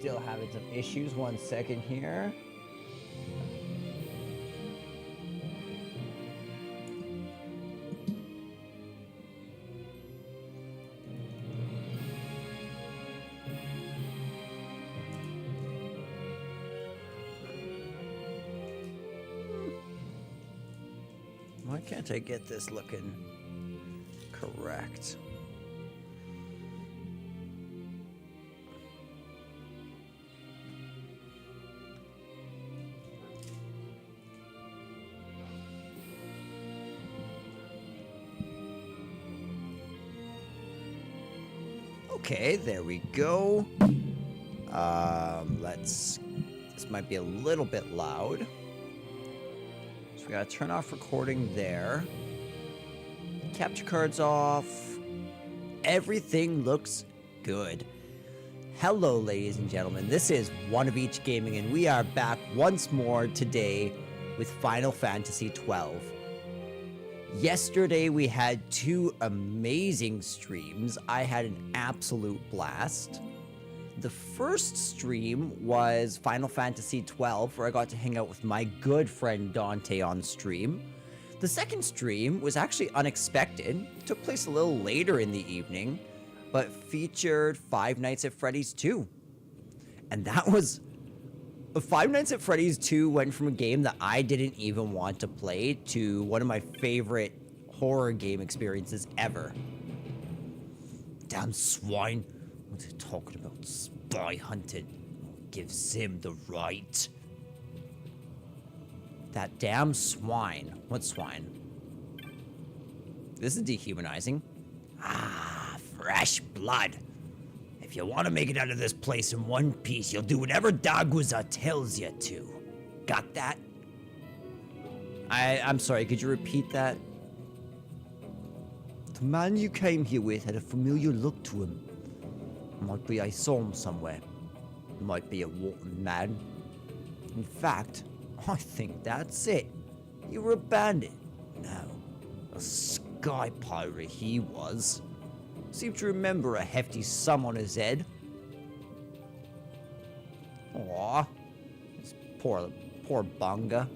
still having some issues. 1 second here. Why can't I get this looking correct? Okay, there we go. This might be a little bit loud. So we gotta turn off recording there. Capture cards off. Everything looks good. Hello, ladies and gentlemen. This is One of Each Gaming, and we are back once more today with Final Fantasy XII. Yesterday, we had 2 amazing streams. I had an absolute blast. The first stream was Final Fantasy XII, where I got to hang out with my good friend Dante on stream. The second stream was actually unexpected. It took place a little later in the evening, but featured Five Nights at Freddy's 2. And that was... Five Nights at Freddy's 2 went from a game that I didn't even want to play to one of my favorite horror game experiences ever. Damn swine. What's he talking about? Spy hunting. Gives him the right. That damn swine. What swine? This is dehumanizing. Ah, fresh blood. If you want to make it out of this place in one piece, you'll do whatever Daguza tells you to. Got that? I'm sorry, could you repeat that? The man you came here with had a familiar look to him. Might be I saw him somewhere. Might be a walking man. In fact, I think that's it. You were a bandit. No, a sky pirate he was. Seem to remember a hefty sum on his head. Aw, this poor Bunga.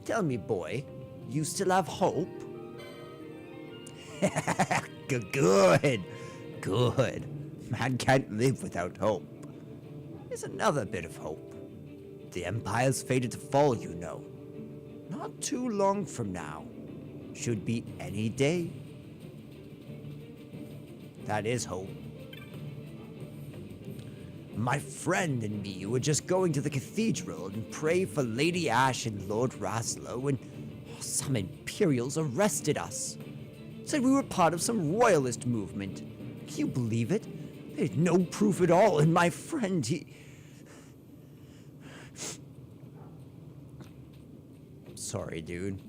Tell me, boy, you still have hope? Good. Man can't live without hope. There's another bit of hope. The Empire's fated to fall, you know. Not too long from now. Should be any day. That is hope. My friend and me were just going to the cathedral and pray for Lady Ash and Lord Raslo when some Imperials arrested us. Said we were part of some royalist movement. Can you believe it? There's no proof at all, and my friend, he... Sorry, dude.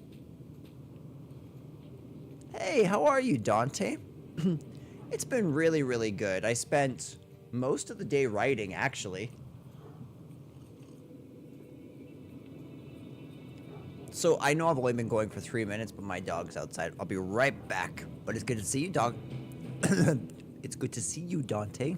Hey, how are you, Dante? It's been really good. I spent most of the day writing, actually. So, I know I've only been going for 3 minutes, but my dog's outside. I'll be right back. But it's good to see you, dog. It's good to see you, Dante.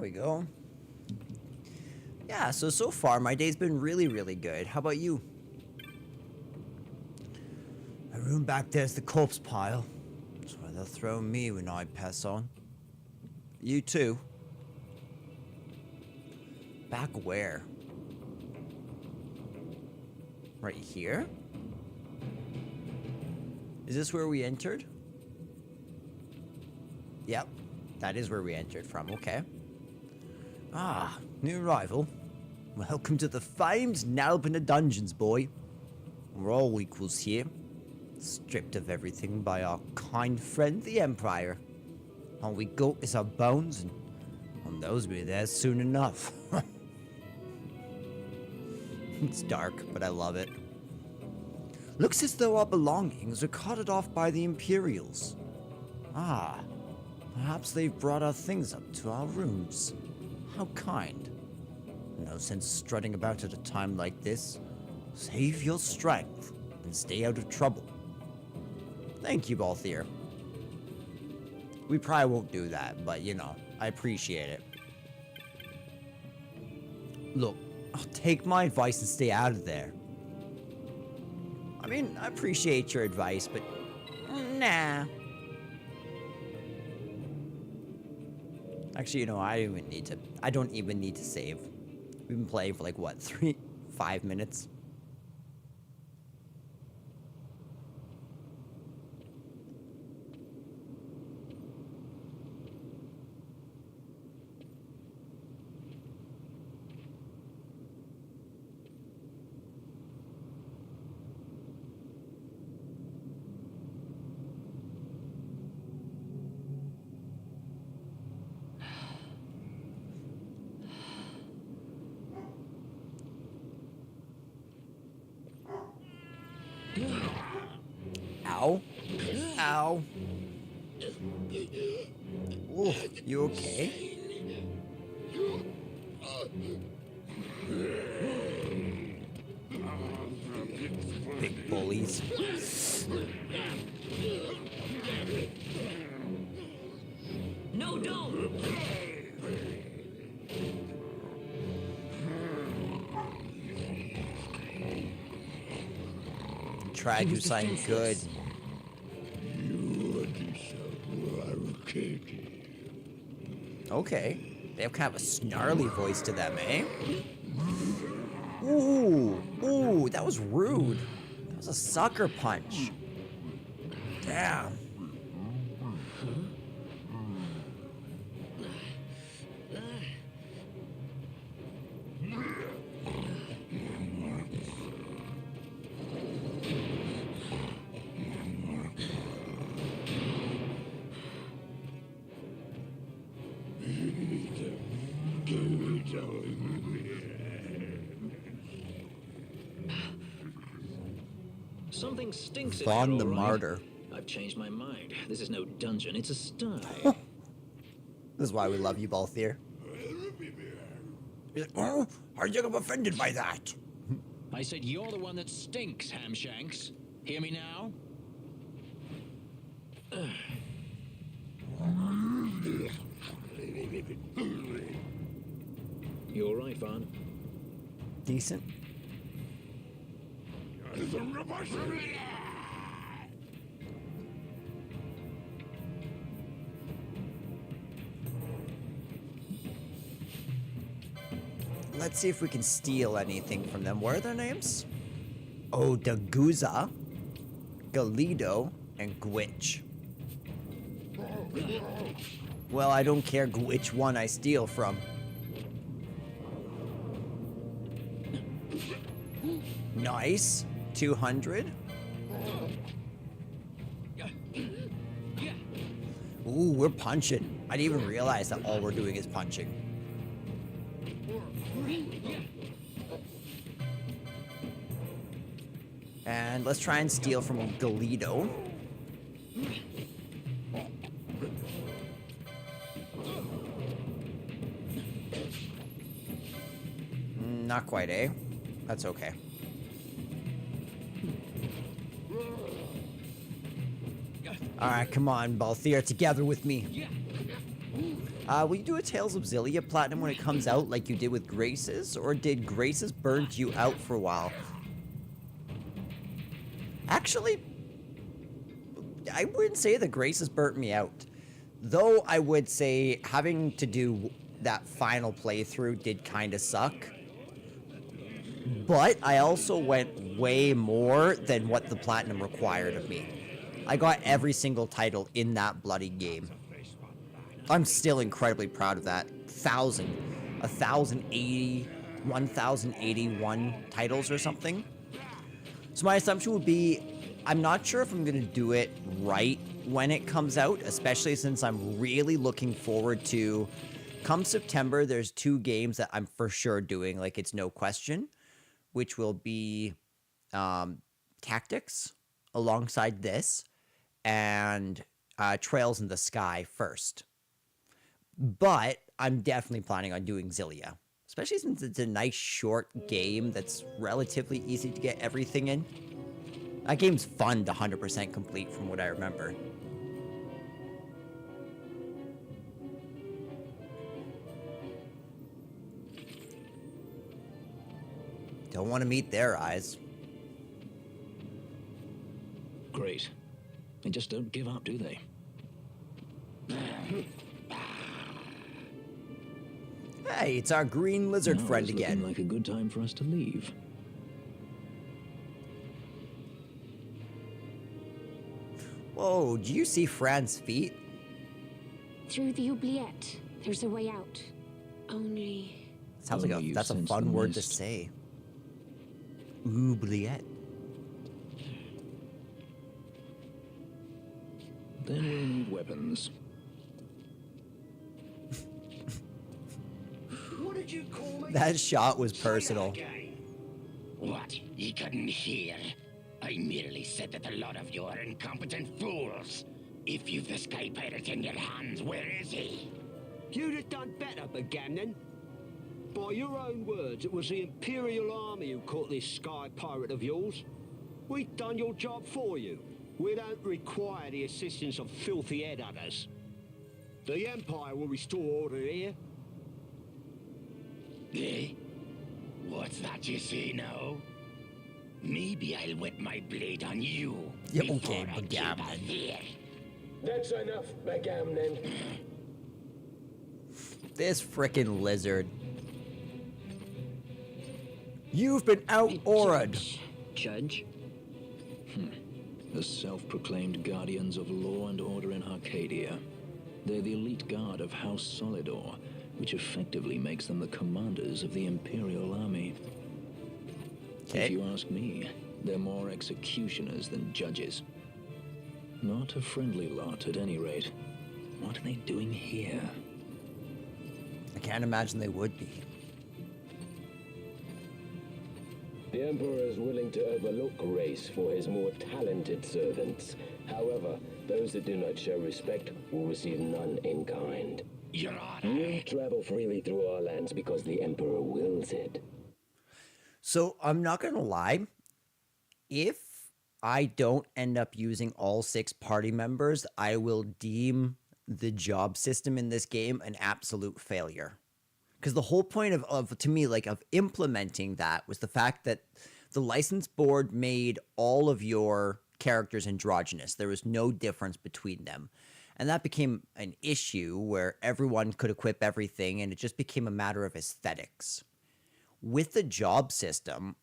we go. Yeah, so far my day's been really, really good. How about you? My room back there's the corpse pile. That's where they'll throw me when I pass on. You too. Back where? Right here? Is this where we entered? Yep, that is where we entered from, okay. Ah, new arrival. Welcome to the famed Nalbina dungeons, boy. We're all equals here. Stripped of everything by our kind friend, the Empire. All we got is our bones, and those will be there soon enough. It's dark, but I love it. Looks as though our belongings are carted off by the Imperials. Ah, perhaps they've brought our things up to our rooms. How kind. No sense strutting about at a time like this. Save your strength and stay out of trouble. Thank you, Balthier. We probably won't do that, but you know, I appreciate it. Look, I'll take my advice and stay out of there. I mean, I appreciate your advice, but nah. Actually, you know, I don't even need to save. We've been playing for like what, 5 minutes? Ow. Ow. Oh, you okay? Big bullies. No, don't! Try to do something good. Okay. They have kind of a snarly voice to them, eh? Ooh, that was rude. That was a sucker punch. Damn. Something stinks in Vaughn here, the all right. Martyr. I've changed my mind. This is no dungeon, it's a sty. This is why we love you, Balthier. He's like, oh, how did you get offended by that? I said you're the one that stinks, Hamshanks. Hear me now? You all right, Vaughn? Decent. Let's see if we can steal anything from them. What are their names? Oh, Daguza, Galido, and Gwitch. Well, I don't care which one I steal from. Nice. 200. Ooh, we're punching. I didn't even realize that all we're doing is punching. And let's try and steal from Galido. Not quite, eh? That's okay. Alright, come on, Balthier, together with me. Will you do a Tales of Xillia Platinum when it comes out like you did with Graces? Or did Graces burn you out for a while? Actually, I wouldn't say that Graces burnt me out. Though I would say having to do that final playthrough did kind of suck. But I also went way more than what the Platinum required of me. I got every single title in that bloody game. I'm still incredibly proud of that. 1,081 titles or something. So my assumption would be, I'm not sure if I'm going to do it right when it comes out, especially since I'm really looking forward to, come September, there's 2 games that I'm for sure doing, like it's no question, which will be Tactics alongside this, and Trails in the Sky first. But I'm definitely planning on doing Xillia, especially since it's a nice short game that's relatively easy to get everything in. That game's fun to 100% complete from what I remember. Don't want to meet their eyes. Great. They just don't give up, do they? Hey, it's our green lizard Now friend it's again. looking like a good time for us to leave. Whoa, do you see Fran's feet? Through the oubliette, there's a way out. Only... Sounds like Only you that's a sense fun the word to mist. say. Oubliette. Then we'll need weapons. What did you call me? That shot was Say that personal. again. What? You couldn't hear? I merely said that a lot of you are incompetent fools. If you've the Sky Pirate in your hands, where is he? You'd have done better, Bagamnon. By your own words, it was the Imperial Army who caught this Sky Pirate of yours. We've done your job for you. We don't require the assistance of filthy headhunters. The Empire will restore order here. Eh? What's that you say now? Maybe I'll wet my blade on you. Yeah, before okay, I get Bagamnon. out here. That's enough, Bagamnon. This frickin' lizard. You've been out-aura'd. Judge? The self-proclaimed guardians of law and order in Arcadia. They're the elite guard of House Solidor, which effectively makes them the commanders of the Imperial Army. Okay. If you ask me, they're more executioners than judges. Not a friendly lot, at any rate. What are they doing here? I can't imagine they would be. The Emperor is willing to overlook race for his more talented servants. However, those that do not show respect will receive none in kind. Your Honor. You travel freely through our lands because the Emperor wills it. So, I'm not gonna lie. If I don't end up using all 6 party members, I will deem the job system in this game an absolute failure. Because the whole point of to me, like, of implementing that was the fact that the license board made all of your characters androgynous. There was no difference between them. And that became an issue where everyone could equip everything, and it just became a matter of aesthetics. With the job system,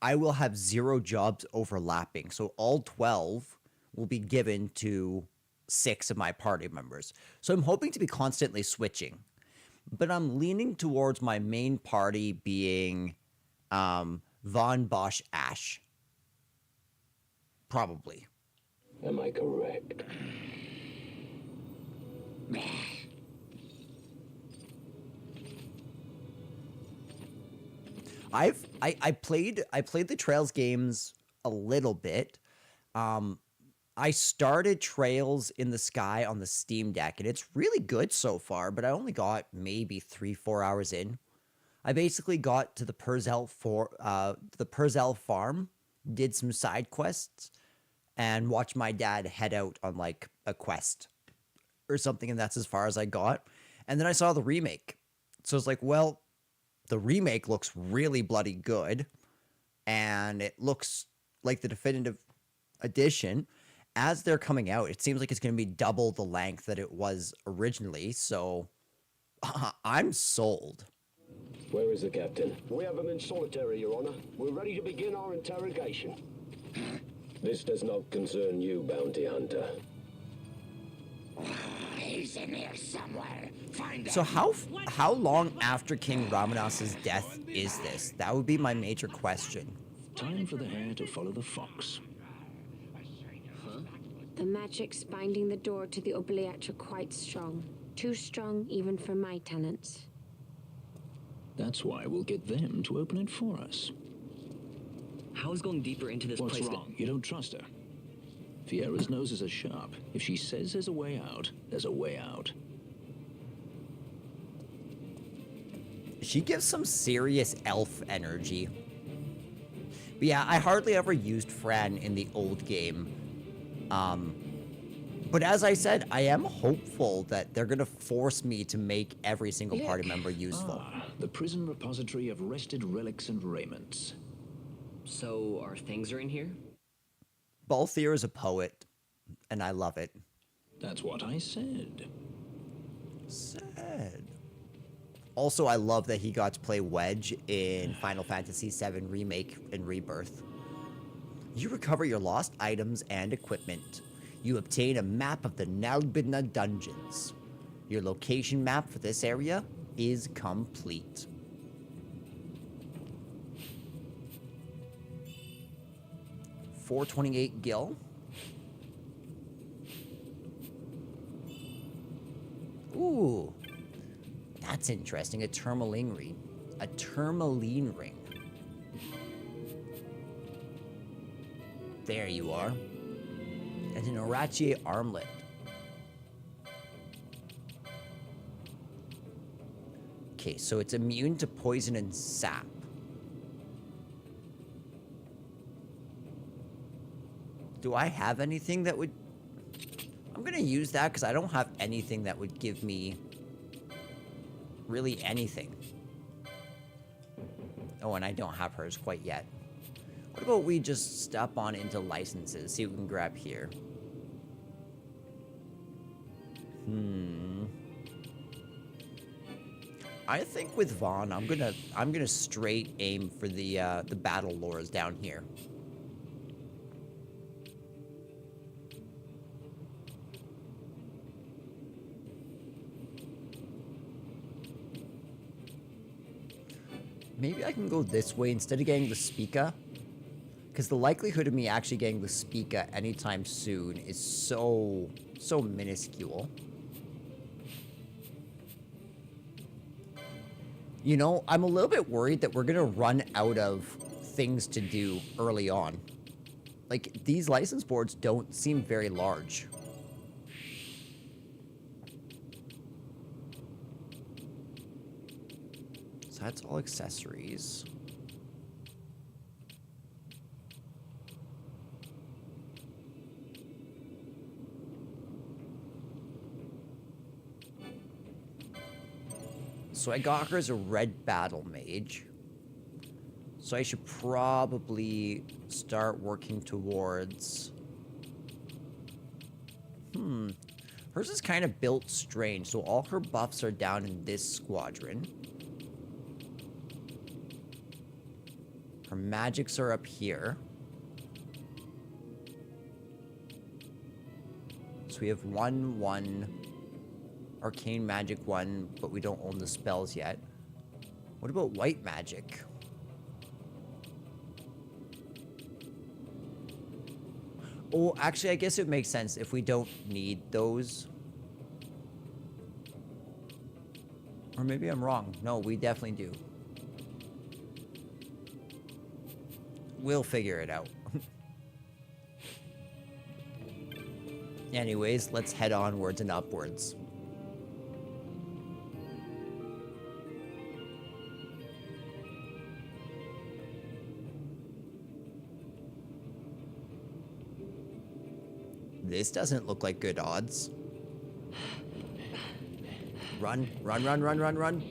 I will have 0 jobs overlapping. So all 12 will be given to 6 of my party members. So I'm hoping to be constantly switching. But I'm leaning towards my main party being Von Bosch Ash. Probably. Am I correct? I played the Trails games a little bit. I started Trails in the Sky on the Steam Deck, and it's really good so far, but I only got maybe 3-4 hours in. I basically got to the Purzel farm, did some side quests, and watched my dad head out on like a quest or something, and that's as far as I got. And then I saw the remake. So it's like, well, the remake looks really bloody good. And it looks like the definitive edition. As they're coming out, it seems like it's going to be double the length that it was originally. So I'm sold. Where is the captain? We have him in solitary, Your Honor. We're ready to begin our interrogation. This does not concern you, bounty hunter. He's in here somewhere. Find So him. how long after King Ramanas' death is this? That would be my major question. Time for the hare to follow the fox. The magics binding the door to the oubliette are quite strong. Too strong even for my talents. That's why we'll get them to open it for us. How is going deeper into this What's place? wrong? You don't trust her? Fiera's noses are sharp. If she says there's a way out, there's a way out. She gives some serious elf energy. But yeah, I hardly ever used Fran in the old game. But as I said, I am hopeful that they're going to force me to make every single party member useful. The prison repository of rested relics and raiments. So our things are in here? Balthier is a poet, and I love it. That's what I said. Also, I love that he got to play Wedge in Final Fantasy VII Remake and Rebirth. You recover your lost items and equipment. You obtain a map of the Nalbina dungeons. Your location map for this area is complete. $428 gil. Ooh, that's interesting. A tourmaline ring. A tourmaline ring. There you are. And an Orachier armlet. Okay, so it's immune to poison and sap. Do I have anything that would... I'm gonna use that because I don't have anything that would give me really anything. Oh, and I don't have hers quite yet. What about we just step on into licenses, see what we can grab here. I think with Vaughn, I'm gonna straight aim for the battle lores down here. Maybe I can go this way instead of getting the Spica. Because the likelihood of me actually getting the Spica anytime soon is so minuscule. You know, I'm a little bit worried that we're going to run out of things to do early on. Like, these license boards don't seem very large. So that's all accessories. So I got her as a red battle mage. So I should probably start working towards... Hers is kind of built strange, so all her buffs are down in this squadron. Her magics are up here. So we have 1/1 arcane magic 1, but we don't own the spells yet. What about white magic? Oh, actually, I guess it makes sense if we don't need those. Or maybe I'm wrong. No, we definitely do. We'll figure it out. Anyways, let's head onwards and upwards. This doesn't look like good odds. Run, run, run, run, run, run.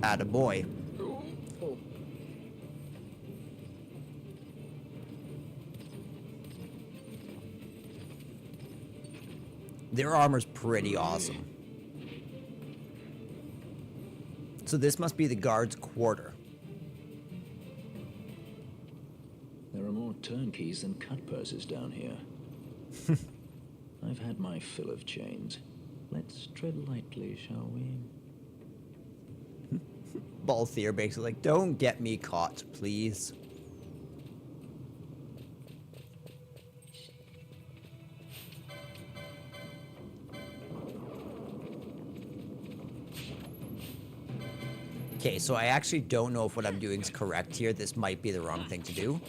Attaboy. Their armor's pretty awesome. So this must be the guard's quarter. There are more turnkeys than cut purses down here. I've had my fill of chains. Let's tread lightly, shall we? Balthier basically like, don't get me caught, please. Okay, so I actually don't know if what I'm doing is correct here. This might be the wrong thing to do.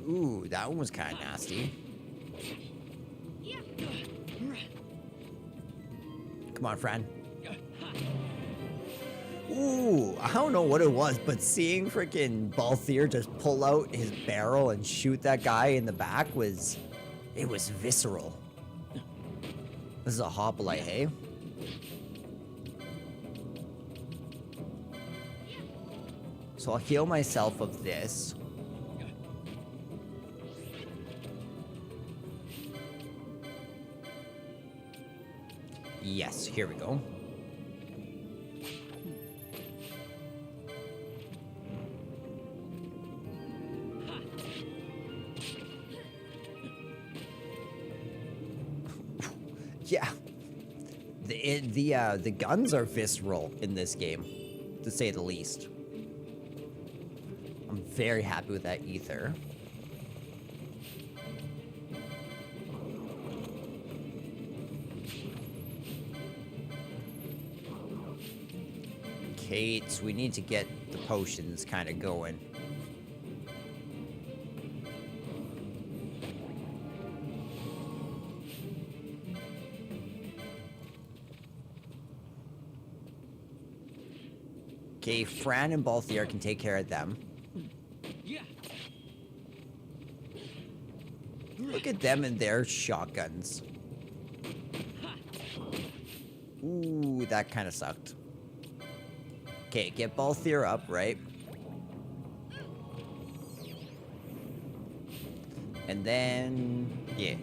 Ooh, that one was kind of nasty. Come on, Fran. Ooh, I don't know what it was, but seeing freaking Balthier just pull out his barrel and shoot that guy in the back it was visceral. This is a hoplite, hey? So I'll heal myself of this. Yes, here we go. Yeah. The guns are visceral in this game, to say the least. I'm very happy with that ether. Kate, we need to get the potions kind of going. Okay, Fran and Balthier can take care of them. Look at them and their shotguns. Ooh, that kind of sucked. Okay, get Balthier up, right? And then, yeah.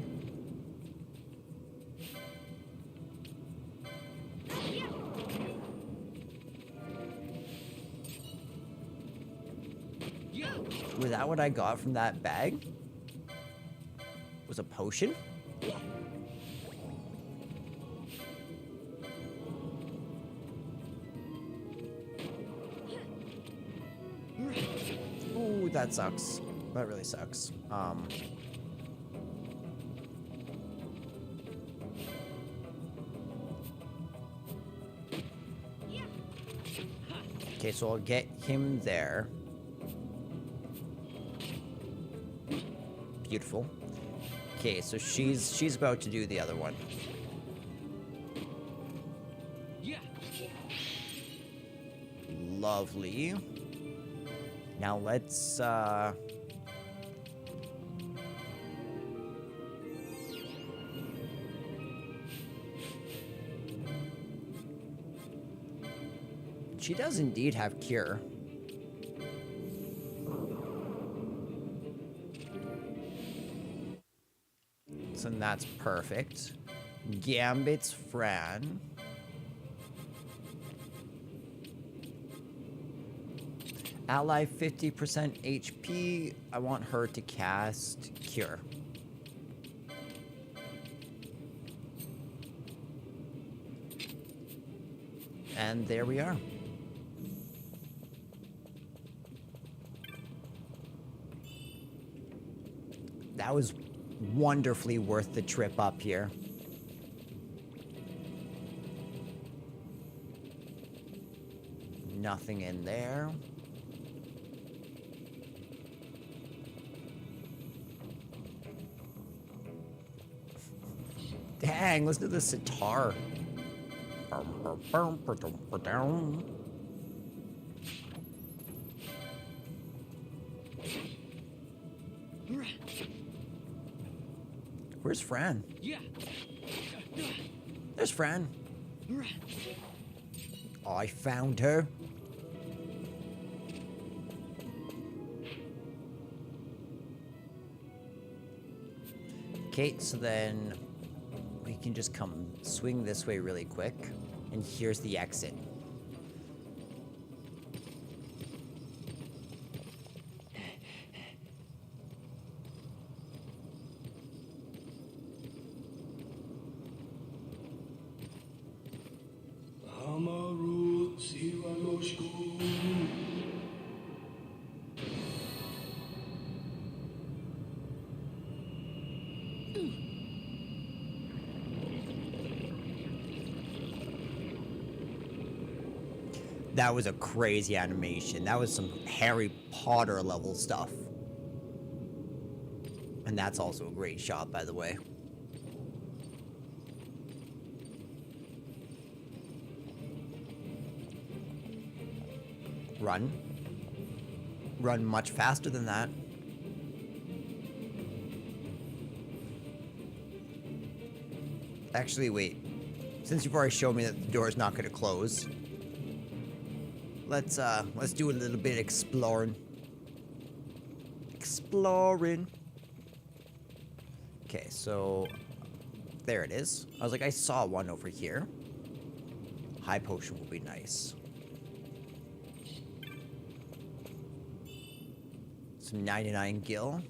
Was that what I got from that bag? Was a potion? Ooh, that sucks. That really sucks. Okay, so I'll get him there. Beautiful. Okay, so she's about to do the other one. Lovely. Now let's she does indeed have cure. So that's perfect. Gambit's Fran. Ally 50% HP. I want her to cast Cure. And there we are. That was wonderfully worth the trip up here. Nothing in there. Dang, listen to the sitar. Where's Fran? Yeah. There's Fran. I found her. Okay, so then we can just come swing this way really quick. And here's the exit. That was a crazy animation. That was some Harry Potter level stuff. And that's also a great shot, by the way. Run. Run much faster than that. Actually, wait. Since you've already shown me that the door is not going to close, let's do a little bit exploring. Exploring. Okay, so there it is. I was like, I saw one over here. High potion will be nice. Some 99 gil.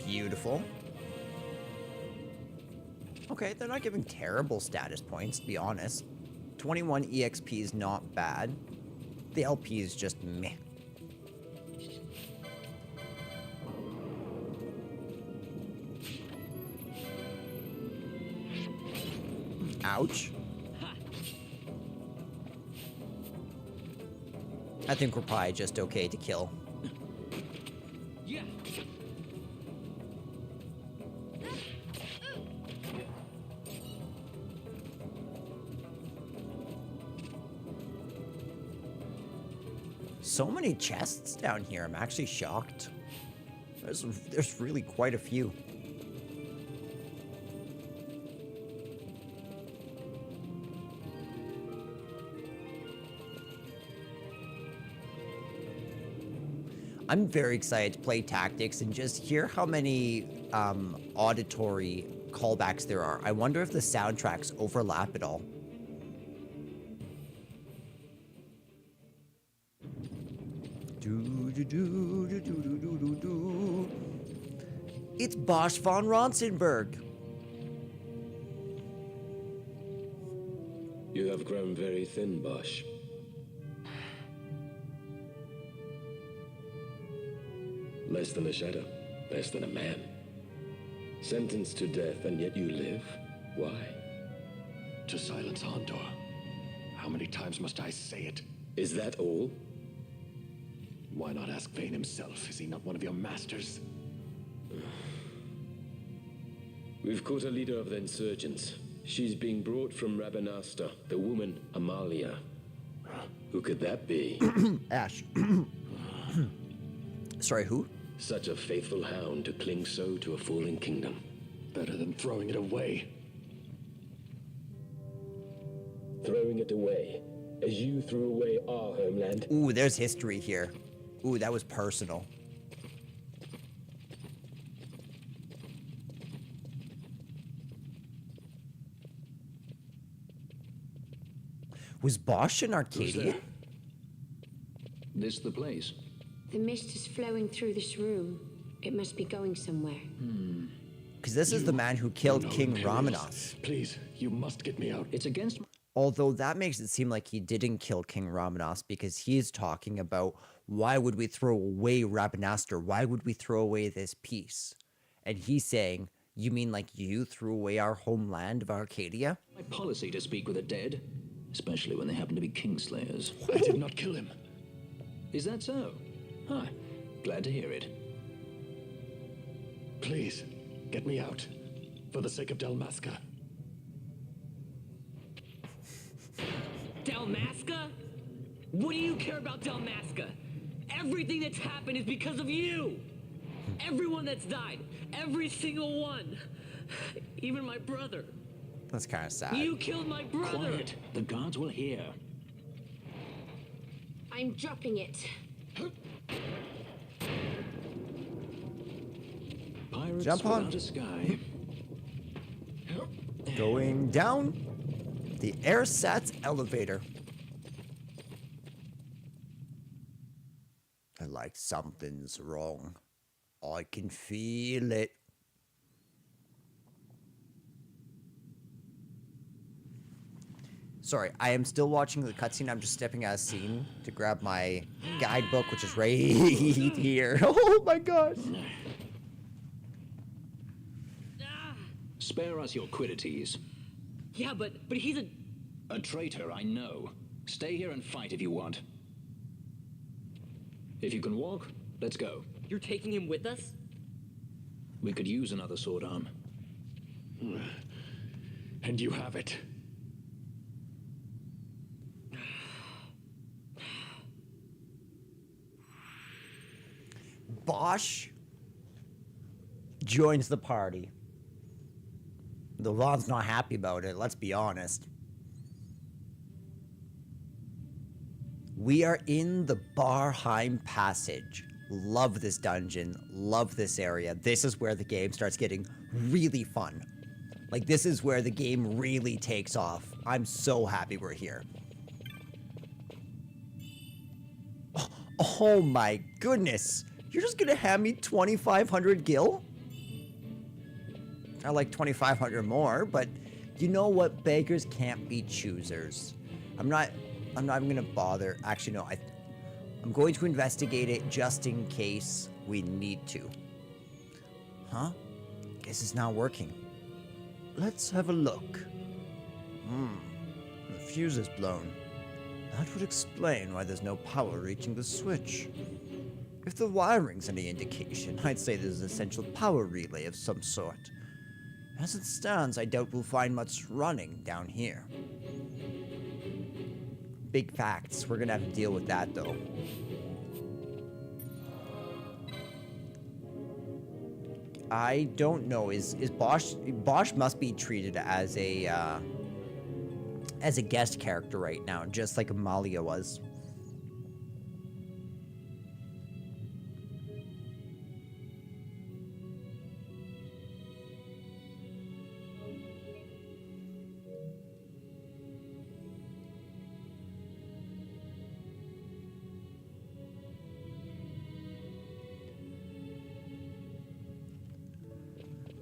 Beautiful. Okay, they're not giving terrible status points, to be honest. 21 EXP is not bad. The LP is just meh. Ouch. I think we're probably just okay to kill. Yeah. So many chests down here. I'm actually shocked. There's really quite a few. I'm very excited to play Tactics and just hear how many auditory callbacks there are. I wonder if the soundtracks overlap at all. It's Bosch von Ronsenberg. You have grown very thin, Bosch. Less than a shadow, less than a man. Sentenced to death, and yet you live? Why? To silence Hondor. How many times must I say it? Is that all? Why not ask Vayne himself? Is he not one of your masters? We've caught a leader of the insurgents. She's being brought from Rabanasta, the woman Amalia. Who could that be? Ash. Sorry, who? Such a faithful hound to cling so to a fallen kingdom. Better than throwing it away. Throwing it away, as you threw away our homeland. Ooh, there's history here. Ooh, that was personal. Was Bosch in Arcadia? This the place? The mist is flowing through this room. It must be going somewhere. Because this is the man who killed King Ramanas. Please, you must get me out. It's against... Although that makes it seem like he didn't kill King Ramanas because he's talking about why would we throw away Rabanastre? Why would we throw away this piece? And he's saying, you mean like you threw away our homeland of Arcadia? My policy to speak with the dead, especially when they happen to be kingslayers. I did not kill him. Is that so? Huh. Glad to hear it. Please, Get me out. For the sake of Dalmasca. Dalmasca? What do you care about Dalmasca? Everything that's happened is because of you! Everyone that's died. Every single one. Even my brother. That's kind of sad. You killed my brother! Quiet. The guards will hear. I'm dropping it. Pirates Jump on. without a sky. Going down the AirSats elevator. Like something's wrong. I can feel it. Sorry, I am still watching the cutscene. I'm just stepping out of scene to grab my guidebook, which is right here. Oh my gosh. Spare us your quiddities. Yeah, but he's A traitor, I know. Stay here and fight if you want. If you can walk, let's go. You're taking him with us? We could use another sword arm. And you have it. Bosch joins the party. The Ron's not happy about it, let's be honest. We are in the Barheim Passage. Love this dungeon, love this area. This is where the game starts getting really fun. Like, this is where the game really takes off. I'm so happy we're here. Oh my goodness. You're just gonna hand me 2,500 gil? I like 2,500 more, but you know what? Beggars can't be choosers. I'm not even gonna bother. Actually, no, I'm going to investigate it just in case we need to. Huh? Guess it's not working. Let's have a look. The fuse is blown. That would explain why there's no power reaching the switch. If the wiring's any indication, I'd say there's an essential power relay of some sort. As it stands, I doubt we'll find much running down here. Big facts. We're gonna have to deal with that, though. I don't know. Is Bosch must be treated as a guest character right now, just like Amalia was.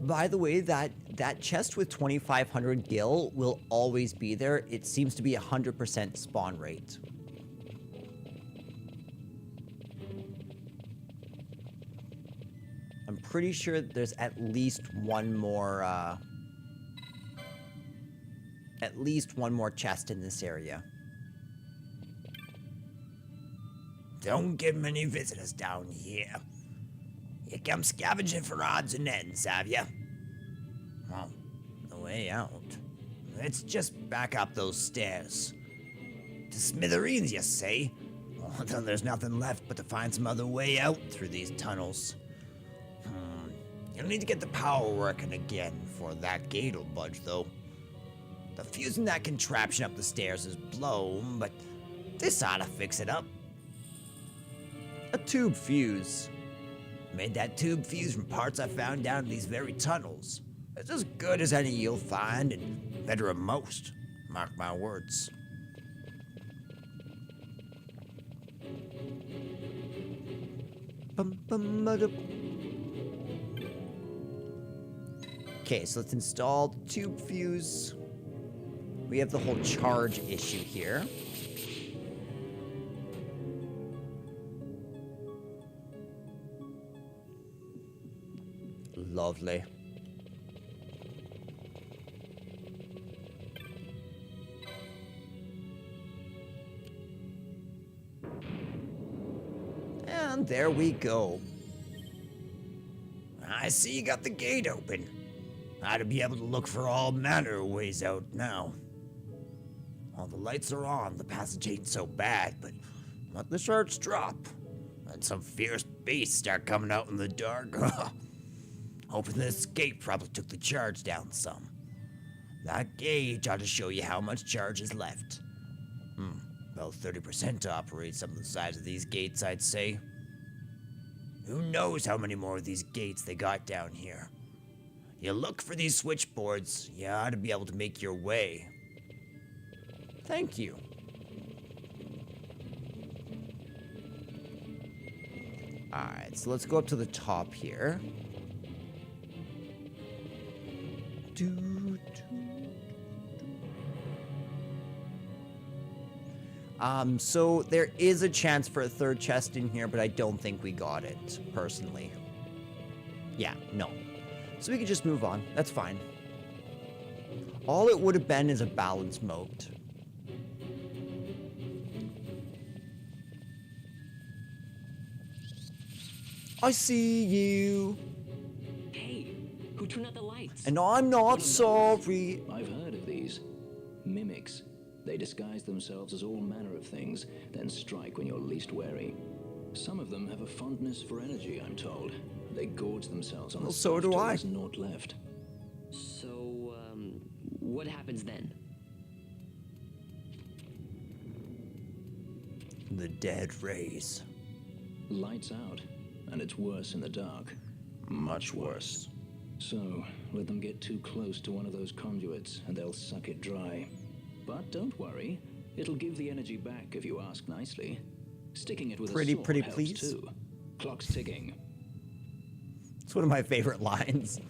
By the way, that chest with 2,500 gil will always be there. It seems to be 100% spawn rate. I'm pretty sure there's at least one more chest in this area. Don't get many visitors down here. You come scavenging for odds and ends, have ya? Well, the way out. Let's just back up those stairs. To smithereens, you say? Well, then there's nothing left but to find some other way out through these tunnels. You'll need to get the power working again before that gate'll budge, though. The fuse in that contraption up the stairs is blown, but this ought to fix it up. A tube fuse. Made that tube fuse from parts I found down in these very tunnels. It's as good as any you'll find, and better than most. Mark my words. Okay, so let's install the tube fuse. We have the whole charge issue here. Lovely. And there we go. I see you got the gate open. I'd be able to look for all manner of ways out now. All the lights are on, the passage ain't so bad, but let the shards drop. And some fierce beasts start coming out in the dark. Hoping the escape probably took the charge down some. That gauge ought to show you how much charge is left. About 30% to operate some of the size of these gates, I'd say. Who knows how many more of these gates they got down here. You look for these switchboards, you ought to be able to make your way. Thank you. Alright, so let's go up to the top here. So there is a chance for a third chest in here, but I don't think we got it, personally. Yeah, no. So we could just move on. That's fine. All it would have been is a balance moat. I see you. Hey, who turned out the lights? And I'm not sorry. I've heard of these. Mimics. They disguise themselves as all manner of things, then strike when you're least wary. Some of them have a fondness for energy, I'm told. They gorge themselves on Well, the so stuff do till I. there's naught left. So, what happens then? The dead rays. Lights out, and it's worse in the dark. Much worse. So, let them get too close to one of those conduits, and they'll suck it dry. But don't worry, it'll give the energy back if you ask nicely. Sticking it with a sword helps please. too. Clock's ticking. It's one of my favorite lines.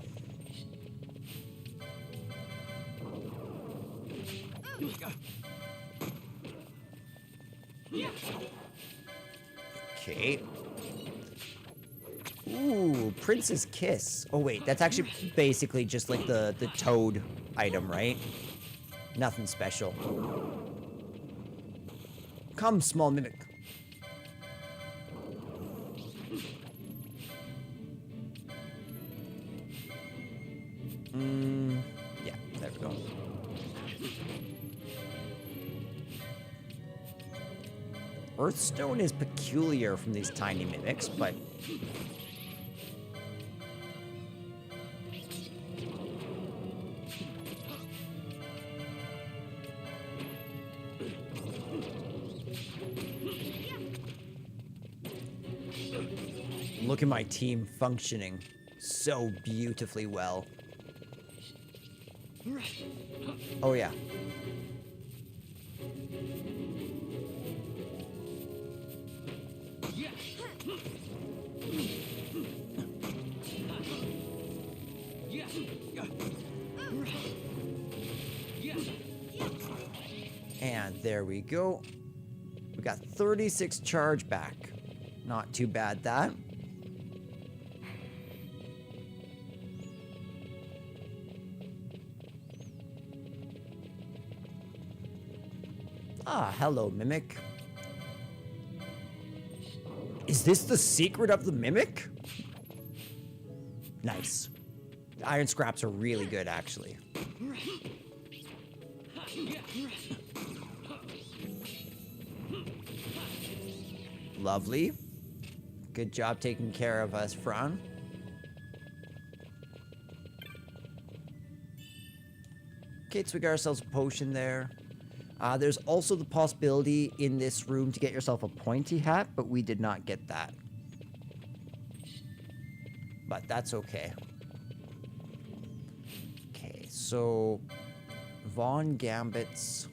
Okay. Ooh, Prince's Kiss. Oh wait, that's actually basically just like the toad item, right? Nothing special. Come, small mimic. Yeah, there we go. Earthstone is peculiar from these tiny mimics, but... Look at my team functioning so beautifully well. Oh yeah. And there we go. We got 36 charge back. Not too bad, that. Ah, hello, Mimic. Is this the secret of the Mimic? Nice. The iron scraps are really good, actually. Lovely. Good job taking care of us, Fran. Okay, so we got ourselves a potion there. There's also the possibility in this room to get yourself a pointy hat, but we did not get that. But that's okay. Okay, so Vaughn Gambit's.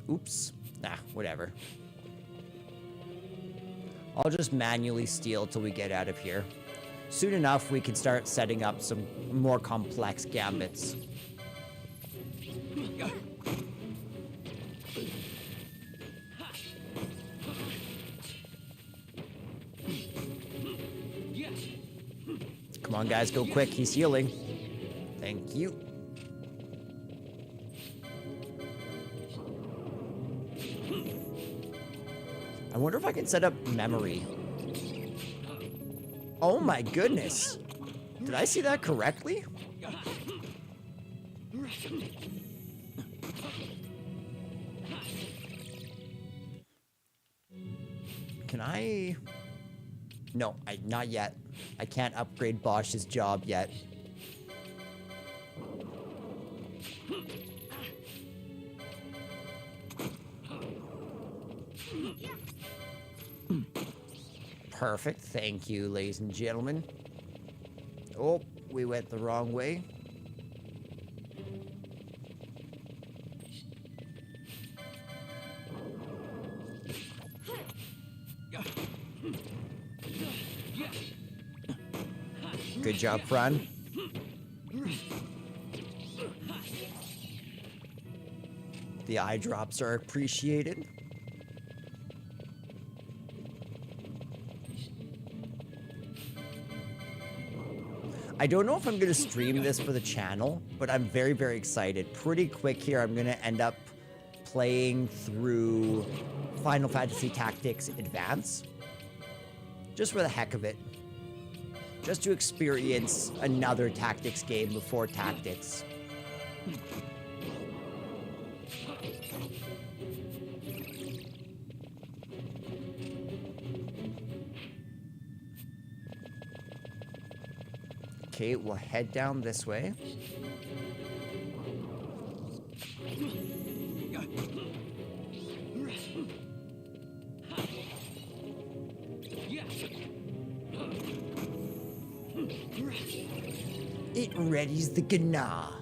Oops. Nah, whatever. I'll just manually steal till we get out of here. Soon enough, we can start setting up some more complex gambits. Come on, guys, go quick. He's healing. Thank you. wonder if I can set up memory. Oh my goodness. Did I see that correctly? Can I... No, not yet. I can't upgrade Bosch's job yet. Perfect. Thank you, ladies and gentlemen. Oh, we went the wrong way. Good job, Fran. The eye drops are appreciated. I don't know if I'm going to stream this for the channel, but I'm very, very excited. Pretty quick here, I'm going to end up playing through Final Fantasy Tactics Advance. Just for the heck of it. Just to experience another Tactics game before Tactics. Okay, we'll head down this way. It readies the Gna.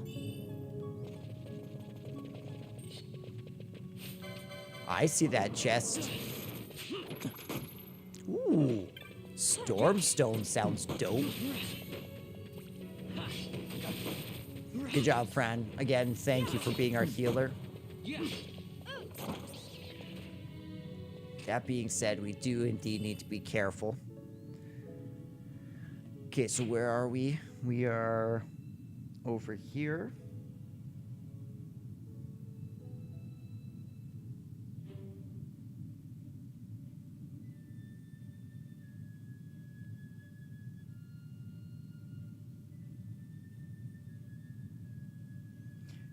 I see that chest. Ooh, Stormstone sounds dope. Good job, Fran. Again, thank you for being our healer. That being said, we do indeed need to be careful. Okay, so where are we? We are over here.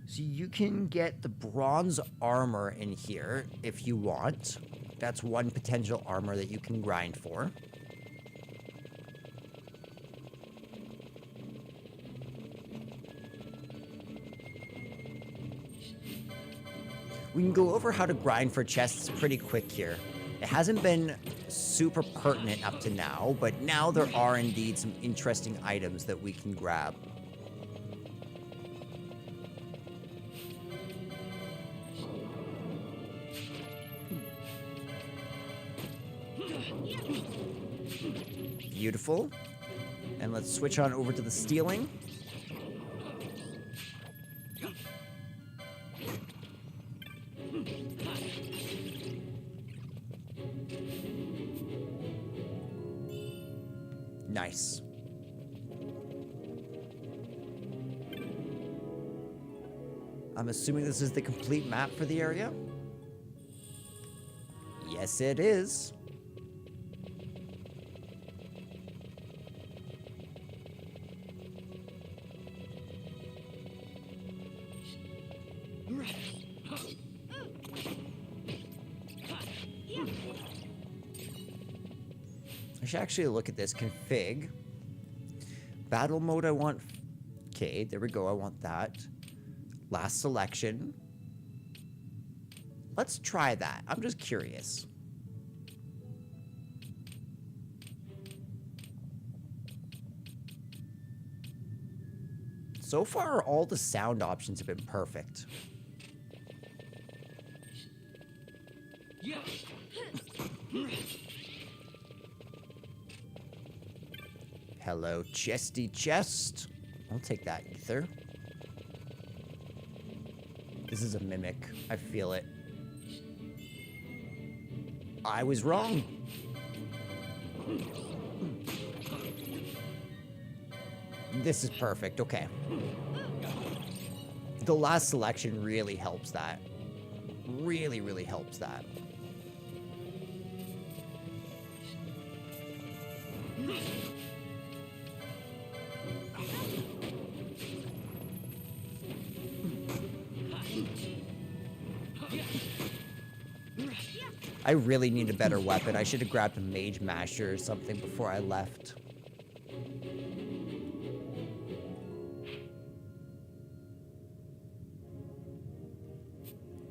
So you can get the bronze armor in here if you want. That's one potential armor that you can grind for. We can go over how to grind for chests pretty quick here. It hasn't been super pertinent up to now, but now there are indeed some interesting items that we can grab. Beautiful. And let's switch on over to the stealing. Nice. I'm assuming this is the complete map for the area? Yes, it is. I should actually look at this config. Battle mode I want. Okay, there we go. I want that. Last selection. Let's try that. I'm just curious. So far, all the sound options have been perfect. Hello, chesty chest. I'll take that, ether. This is a mimic. I feel it. I was wrong. This is perfect. Okay. The last selection really helps that. Really, really helps that. I really need a better weapon. I should have grabbed a mage masher or something before I left.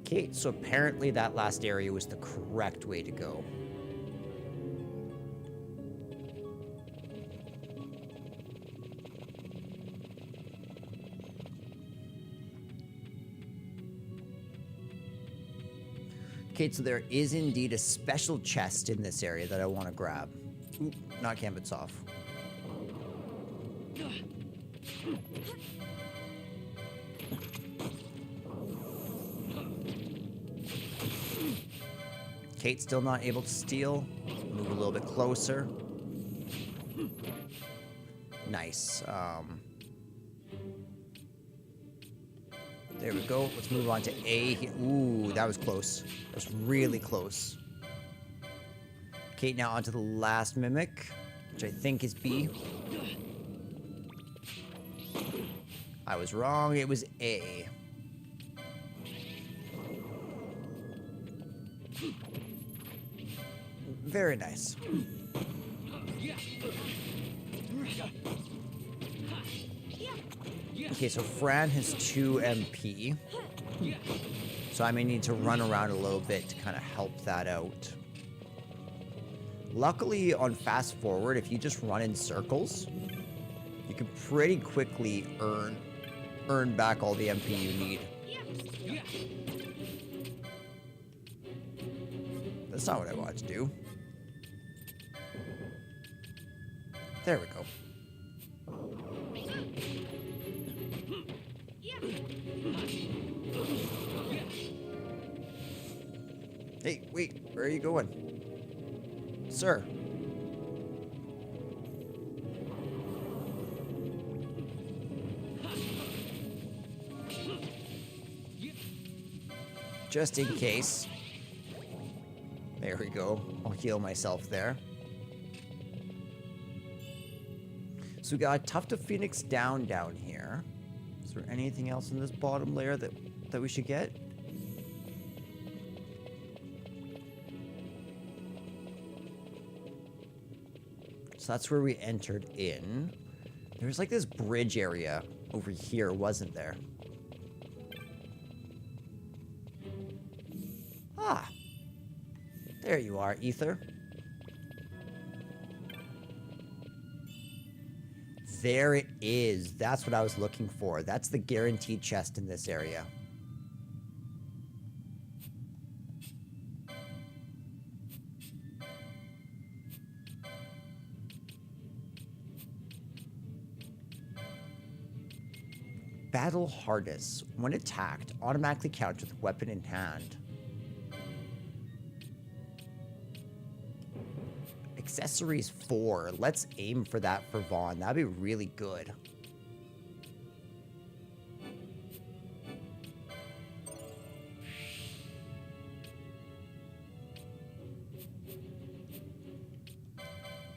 Okay, so apparently that last area was the correct way to go. Okay, so there is indeed a special chest in this area that I want to grab. Ooh, not Gambit's off. Kate's still not able to steal. Move a little bit closer. Nice. There we go. Let's move on to A. Ooh, that was close. That was really close. Kate, now onto the last mimic, which I think is B. I was wrong. It was A. Very nice. Okay, so Fran has 2 MP. So I may need to run around a little bit to kind of help that out. Luckily, on fast forward, if you just run in circles, you can pretty quickly earn back all the MP you need. That's not what I wanted to do. There we go. Hey, wait, where are you going? Sir. Just in case. There we go. I'll heal myself there. So we got a Tuft of Phoenix down here. Is there anything else in this bottom layer that we should get? So that's where we entered in. There's like this bridge area over here, wasn't there? Ah. There you are, Ether. There it is. That's what I was looking for. That's the guaranteed chest in this area. Battle Harness. When attacked, automatically counts with weapon in hand. Accessories 4. Let's aim for that for Vaughn. That'd be really good.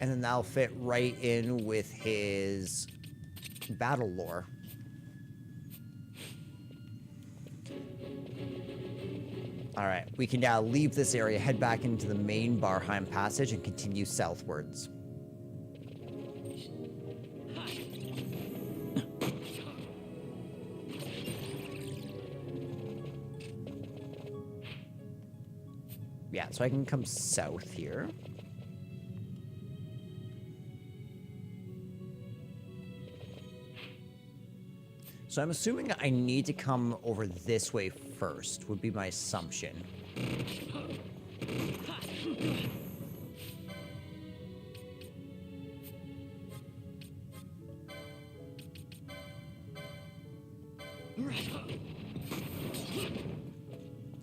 And then that'll fit right in with his battle lore. Alright, we can now leave this area, head back into the main Barheim passage, and continue southwards. Yeah, so I can come south here. So I'm assuming I need to come over this way first, would be my assumption.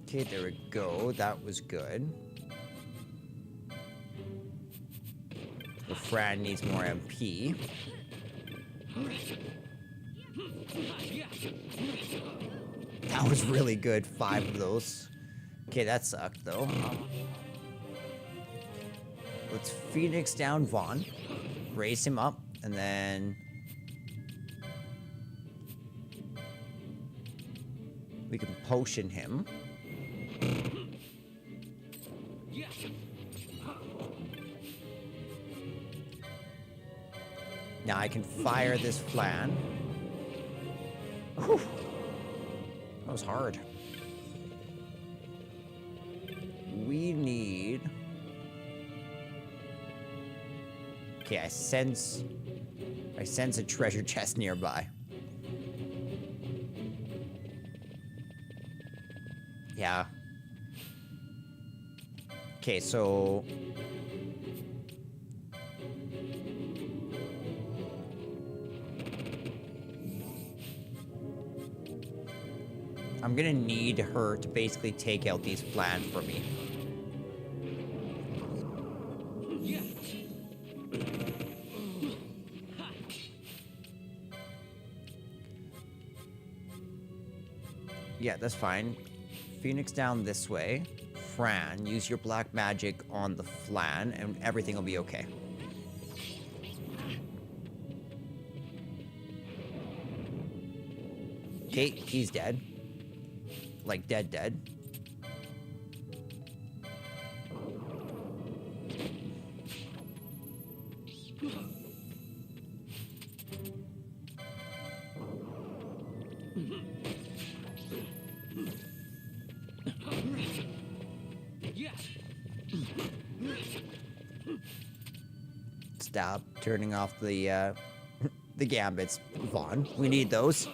Okay, there we go. That was good. The Fran needs more MP. That was really good. 5 of those. Okay, that sucked though. Let's Phoenix down Vaughn. raise him up, and then we can potion him. Now I can fire this flan. Whew. That was hard. We need... Okay, I sense a treasure chest nearby. Yeah. Okay, so... I'm gonna need her to basically take out these flan for me. Yeah, that's fine. Phoenix down this way. Fran, use your black magic on the flan, and everything will be okay. Okay, he's dead. Like, dead. Stop turning off the the gambits, Vaughn. We need those.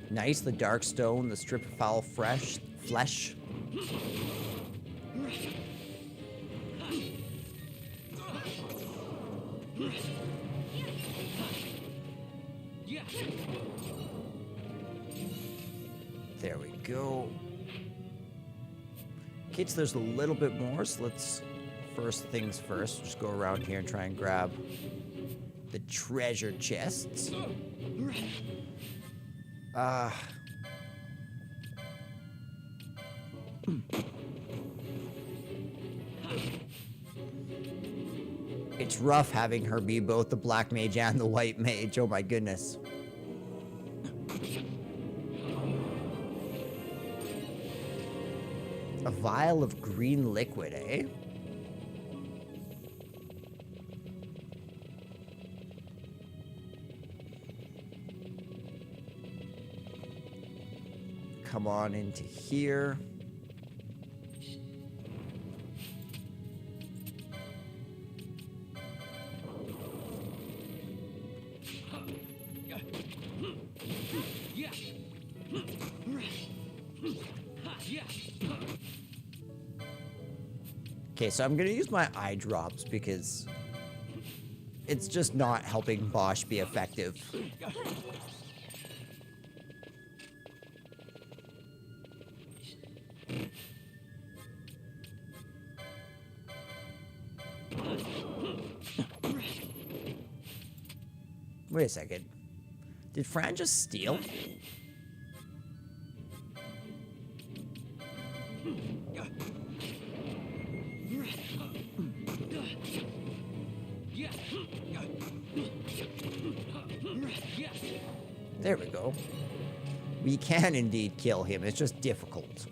Nice, the dark stone, the strip of foul flesh. There we go. Okay, so there's a little bit more, so let's, first things first, just go around here and try and grab the treasure chests. It's rough having her be both the black mage and the white mage, oh my goodness. A vial of green liquid, eh? Come on into here. Okay, so I'm gonna use my eye drops because it's just not helping Bosch be effective. Wait a second. Did Fran just steal? There we go. We can indeed kill him. It's just difficult.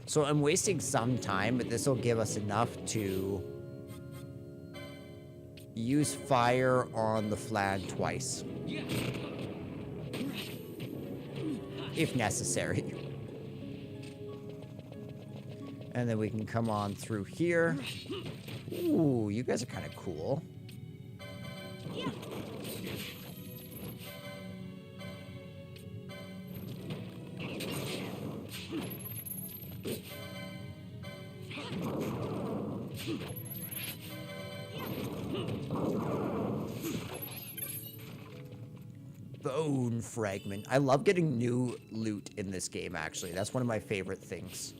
So I'm wasting some time, but this will give us enough to use fire on the flag twice. If necessary. And then we can come on through here. Ooh, you guys are kind of cool. bone fragment. I love getting new loot in this game, actually. That's one of my favorite things.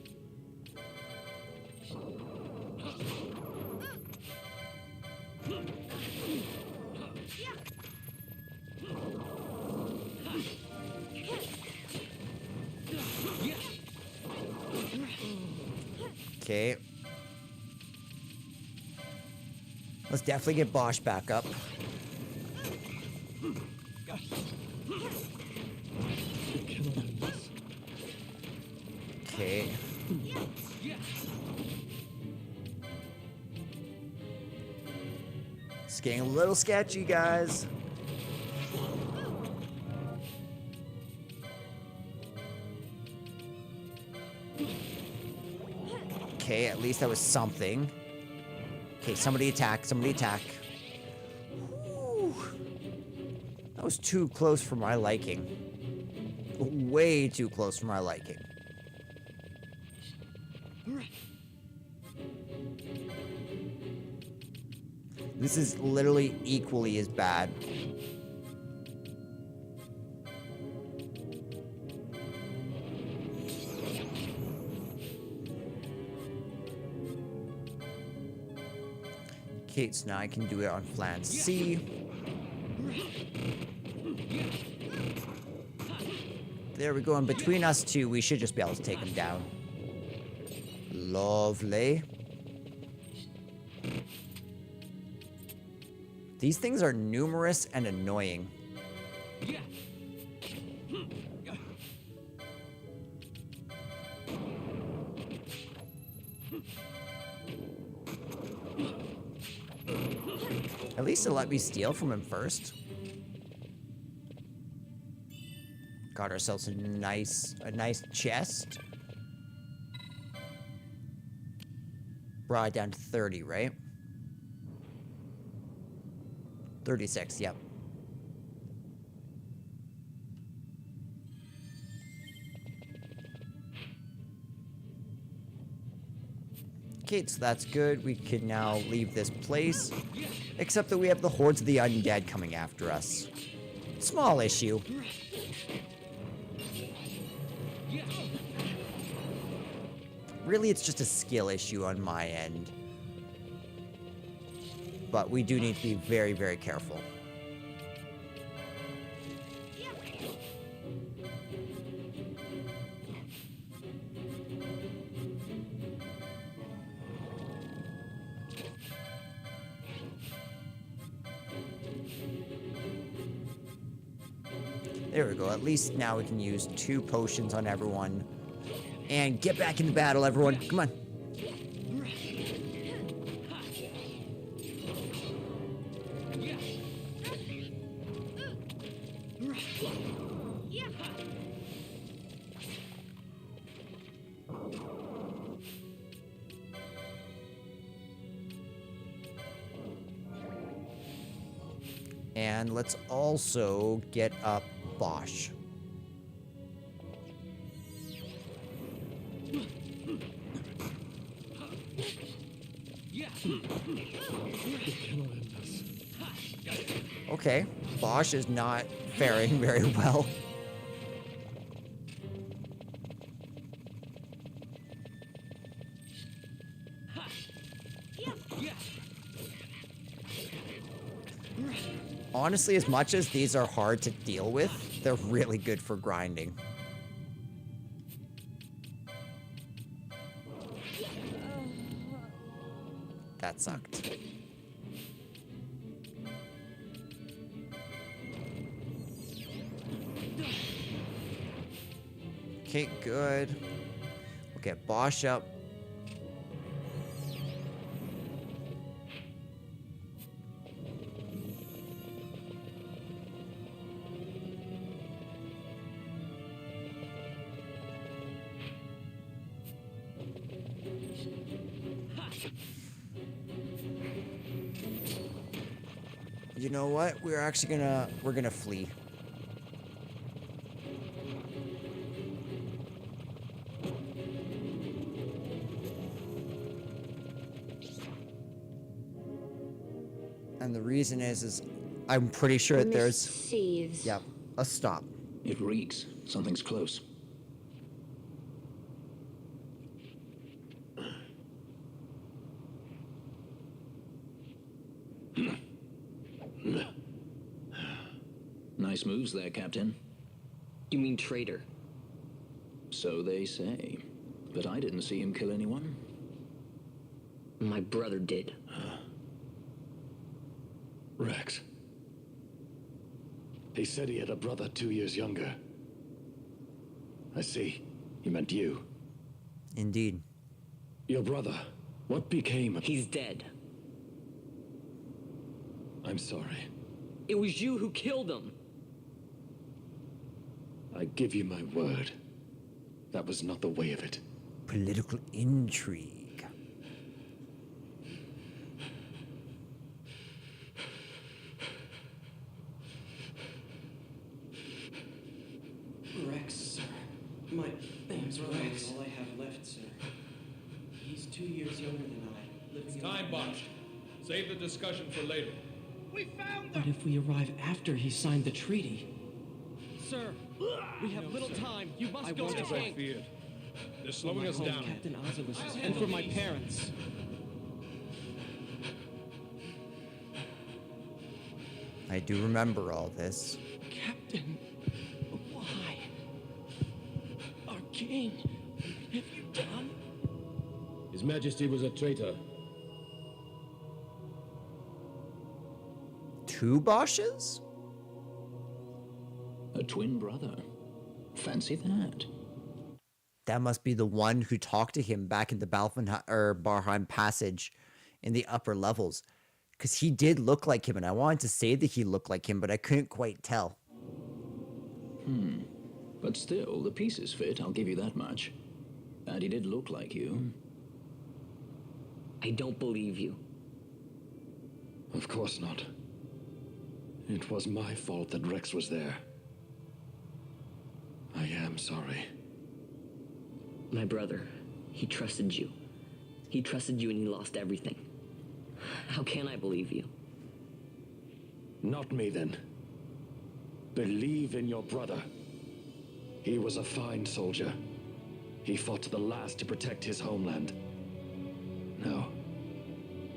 Okay. Let's definitely get Bosch back up. Okay. It's getting a little sketchy, guys. Okay, at least that was something. Okay, somebody attack, somebody attack. Whew. That was too close for my liking. Way too close for my liking. This is literally equally as bad. Okay, so now I can do it on flange C. There we go, and between us two, we should just be able to take him down. Lovely. These things are numerous and annoying. At least it let me steal from him first. Got ourselves a nice chest. Brought it down to 30, right? 36, yep. Okay, so that's good. We can now leave this place. Except that we have the hordes of the undead coming after us. Small issue. Really, it's just a skill issue on my end. But we do need to be very, very careful. There we go. At least now we can use 2 potions on everyone. And get back into battle, everyone. Come on. And let's also get up Bosch. Okay, Bosch is not faring very well. Honestly, as much as these are hard to deal with, they're really good for grinding. That sucked. Okay, good. We'll get Bosch up. You know what? We're gonna flee. And the reason is I'm pretty sure that there's... Seethes. Yep. Let's stop. It reeks. Something's close. Nice moves there, Captain. You mean traitor? So they say. But I didn't see him kill anyone. My brother did. Rex. He said he had a brother 2 years younger. I see. He meant you. Indeed. Your brother. What became of... He's dead. I'm sorry. It was you who killed him. I give you my word. That was not the way of it. Political intrigue. Rex, sir. My name's Rex. All I have left, sir. He's 2 years younger than I. Living in Time botched. Save the discussion for later. We found them! But if we arrive after he signed the treaty... Sir, we have little time. You must go to As I Vayne. feared. They're slowing us down. Captain Ozilis, and for my parents. I do remember all this. Captain, why? Our king, what have you done? His Majesty was a traitor. 2 Bosches? A twin brother. Fancy that. That must be the one who talked to him back in the Barheim Passage in the upper levels. Because he did look like him, and I wanted to say that he looked like him, but I couldn't quite tell. But still, the pieces fit, I'll give you that much. And he did look like you. I don't believe you. Of course not. It was my fault that Rex was there. I am sorry. My brother, he trusted you. He trusted you and he lost everything. How can I believe you? Not me, then. Believe in your brother. He was a fine soldier. He fought to the last to protect his homeland. No.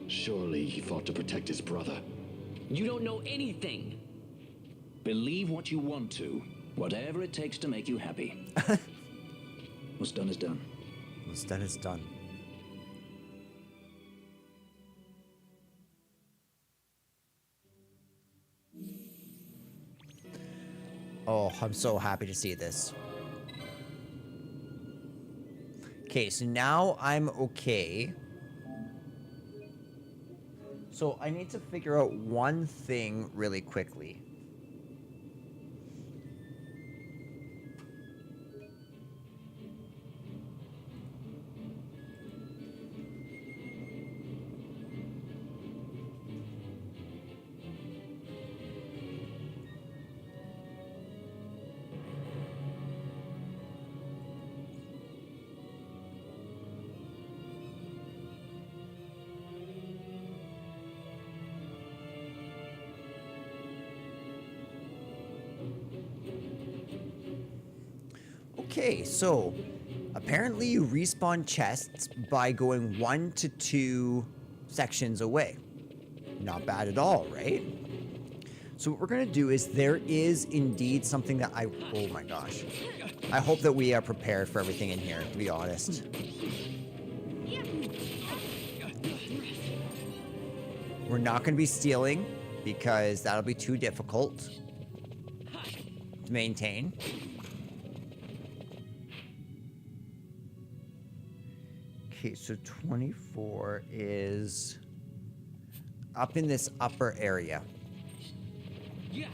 Surely he fought to protect his brother. You don't know anything. Believe what you want to. Whatever it takes to make you happy. What's done is done. What's done is done. Oh, I'm so happy to see this. Okay, so now I'm okay. So I need to figure out one thing really quickly. Okay, so apparently you respawn chests by going 1 to 2 sections away. Not bad at all, right? So what we're gonna do is there is indeed something that oh my gosh. I hope that we are prepared for everything in here, to be honest. We're not gonna be stealing because that'll be too difficult to maintain. Okay, so 24 is up in this upper area. Yes.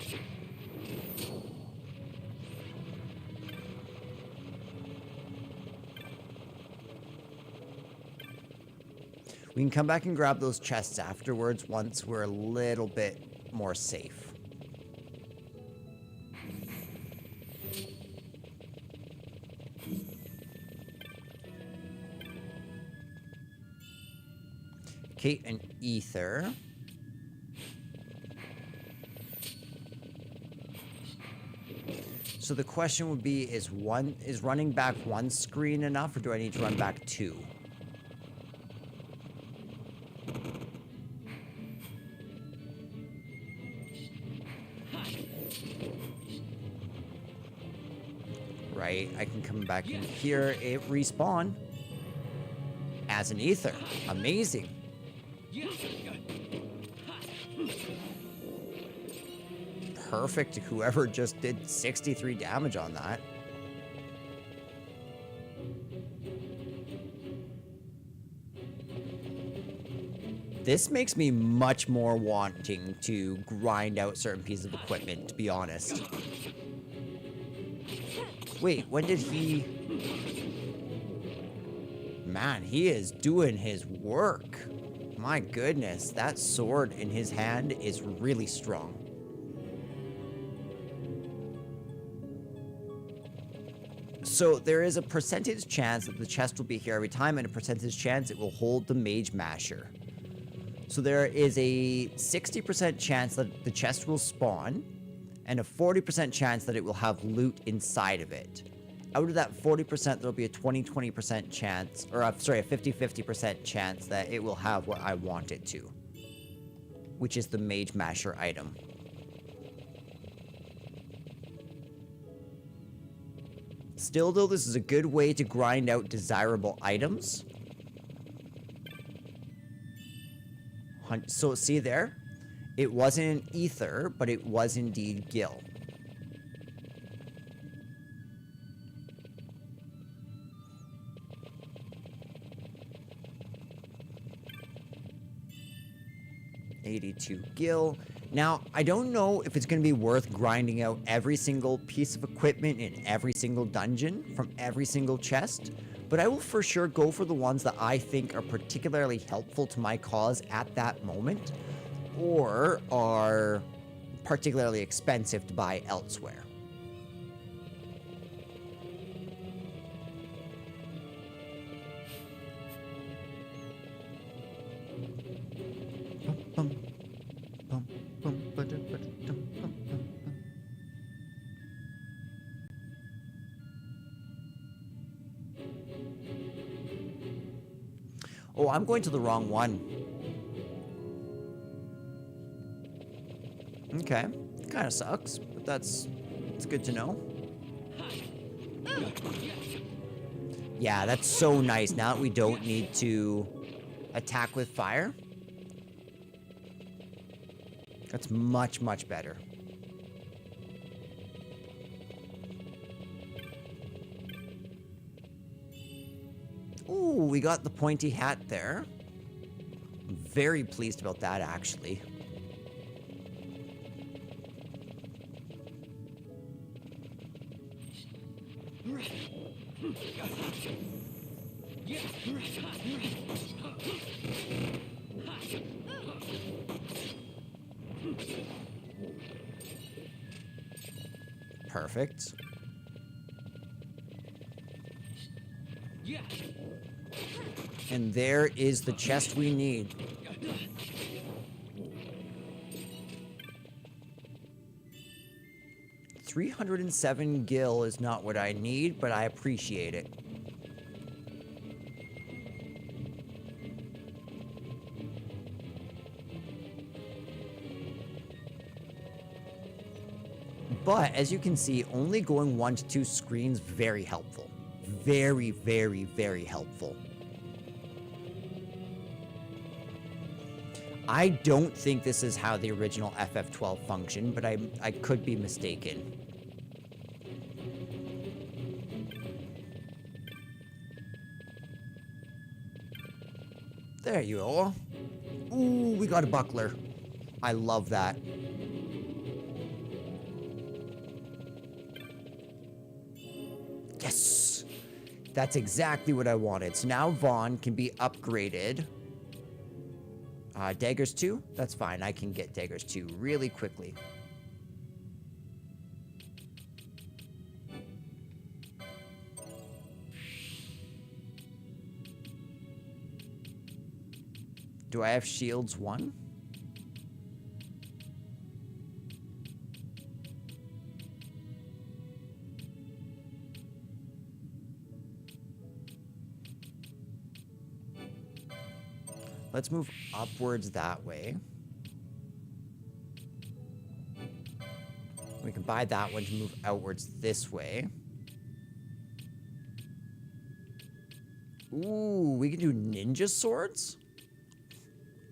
We can come back and grab those chests afterwards once we're a little bit more safe. Okay, an ether. So the question would be, is running back one screen enough, or do I need to run back two? Right, I can come back in here. It respawn as an ether. Amazing. Perfect. Whoever just did 63 damage on that. This makes me much more wanting to grind out certain pieces of equipment, to be honest. Wait, when did he... Man, he is doing his work. My goodness, that sword in his hand is really strong. So there is a percentage chance that the chest will be here every time, and a percentage chance it will hold the Mage Masher. So there is a 60% chance that the chest will spawn, and a 40% chance that it will have loot inside of it. Out of that 40%, there'll be a 20% chance, or sorry, a 50% chance that it will have what I want it to, which is the Mage Masher item. Still, though, this is a good way to grind out desirable items. So, see there? It wasn't an ether, but it was indeed Gil. $82 Gil. Now, I don't know if it's going to be worth grinding out every single piece of equipment in every single dungeon from every single chest, but I will for sure go for the ones that I think are particularly helpful to my cause at that moment, or are particularly expensive to buy elsewhere. Oh, I'm going to the wrong one. Okay. Kind of sucks, but it's good to know. Yeah, that's so nice. Now that we don't need to attack with fire. That's much, much better. Ooh, we got the pointy hat there. I'm very pleased about that, actually. Perfect. And there is the chest we need. $307 Gil is not what I need, but I appreciate it. But as you can see, only going 1 to 2 screens, very helpful. Very, very, very helpful. I don't think this is how the original FF12 functioned, but I could be mistaken. There you are. Ooh, we got a buckler. I love that. Yes! That's exactly what I wanted. So now Vaughn can be upgraded. Daggers 2? That's fine. I can get Daggers 2 really quickly. Do I have shields 1? Let's move upwards that way. We can buy that one to move outwards this way. Ooh, we can do ninja swords?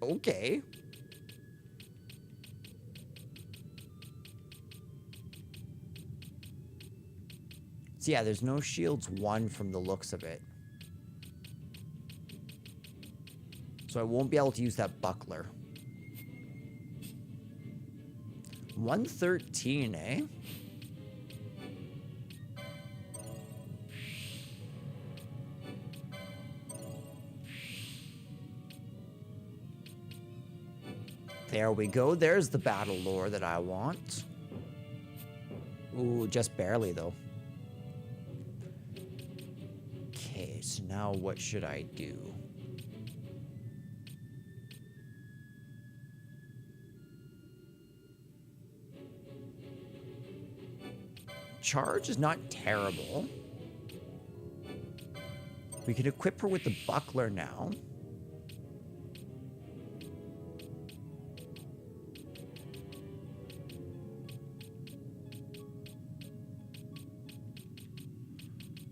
Okay. So yeah, there's no shields 1 from the looks of it. So I won't be able to use that buckler. 113, eh? There we go. There's the battle lore that I want. Ooh, just barely, though. Okay, so now what should I do? Charge is not terrible. We can equip her with the buckler now.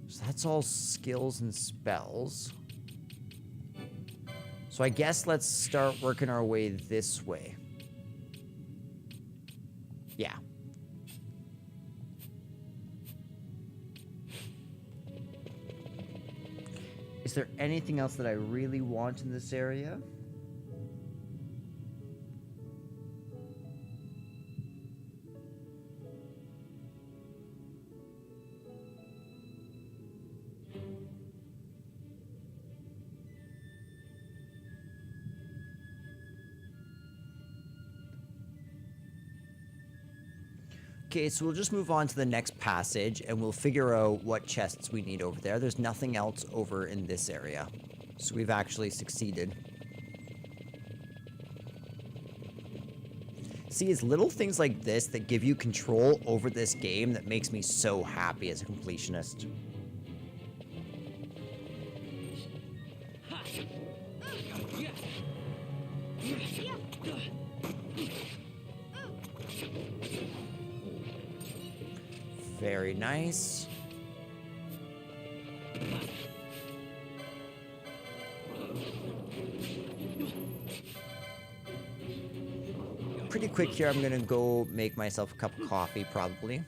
So that's all skills and spells. So I guess let's start working our way this way. Yeah. Is there anything else that I really want in this area? Okay, so we'll just move on to the next passage and we'll figure out what chests we need over there. There's nothing else over in this area. So we've actually succeeded. See, it's little things like this that give you control over this game that makes me so happy as a completionist. Very nice. Pretty quick here, I'm gonna go make myself a cup of coffee, probably.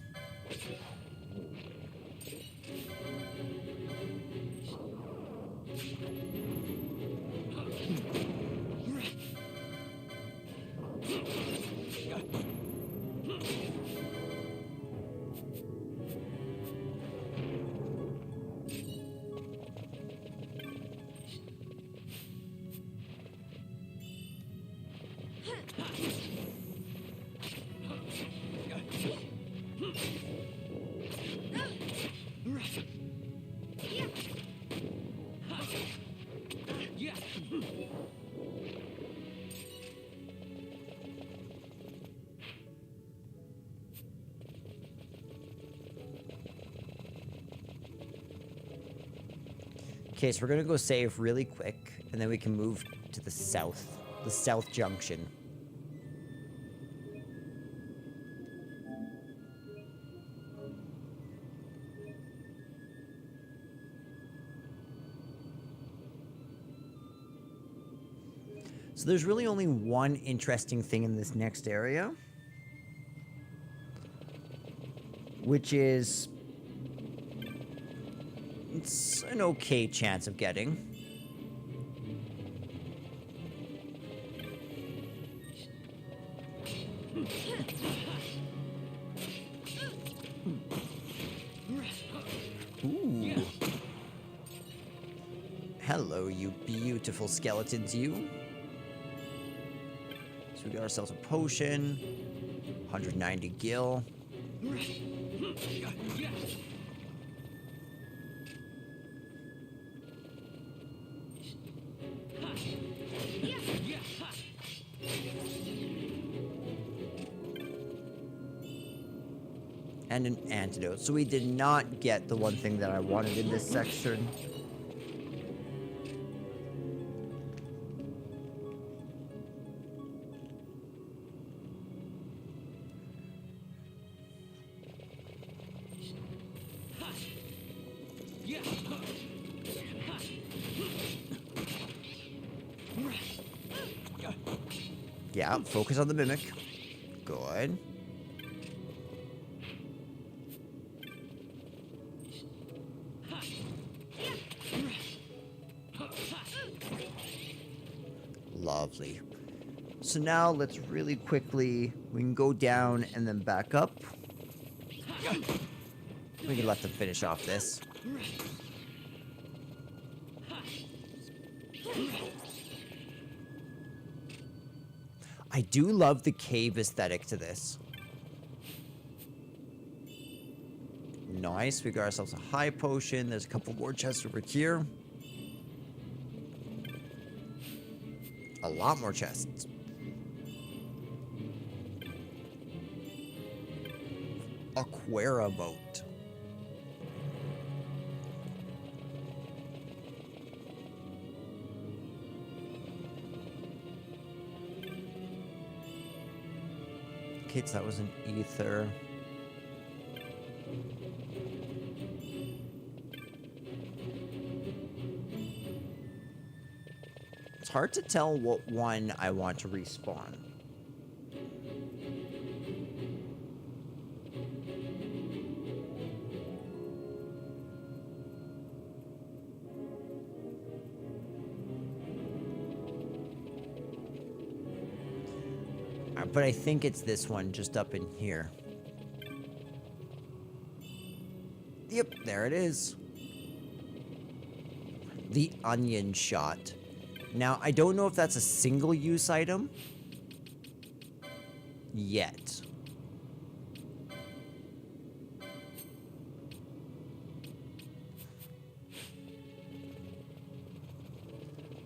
Okay, so we're gonna go save really quick, and then we can move to the south junction. So there's really only one interesting thing in this next area, which is it's an okay chance of getting. Ooh. Hello, you beautiful skeletons, you. So we got ourselves a potion, 190 gil. And an antidote. So we did not get the one thing that I wanted in this section. Yeah, focus on the mimic. Good. Lovely. So now let's really quickly, we can go down and then back up. We can let them finish off this. I do love the cave aesthetic to this. Nice, we got ourselves a high potion. There's a couple more chests over here. A lot more chests. Aquara boat. Okay, so that was an ether. It's hard to tell what one I want to respawn. But I think it's this one just up in here. Yep, there it is. The onion shot. Now, I don't know if that's a single-use item yet.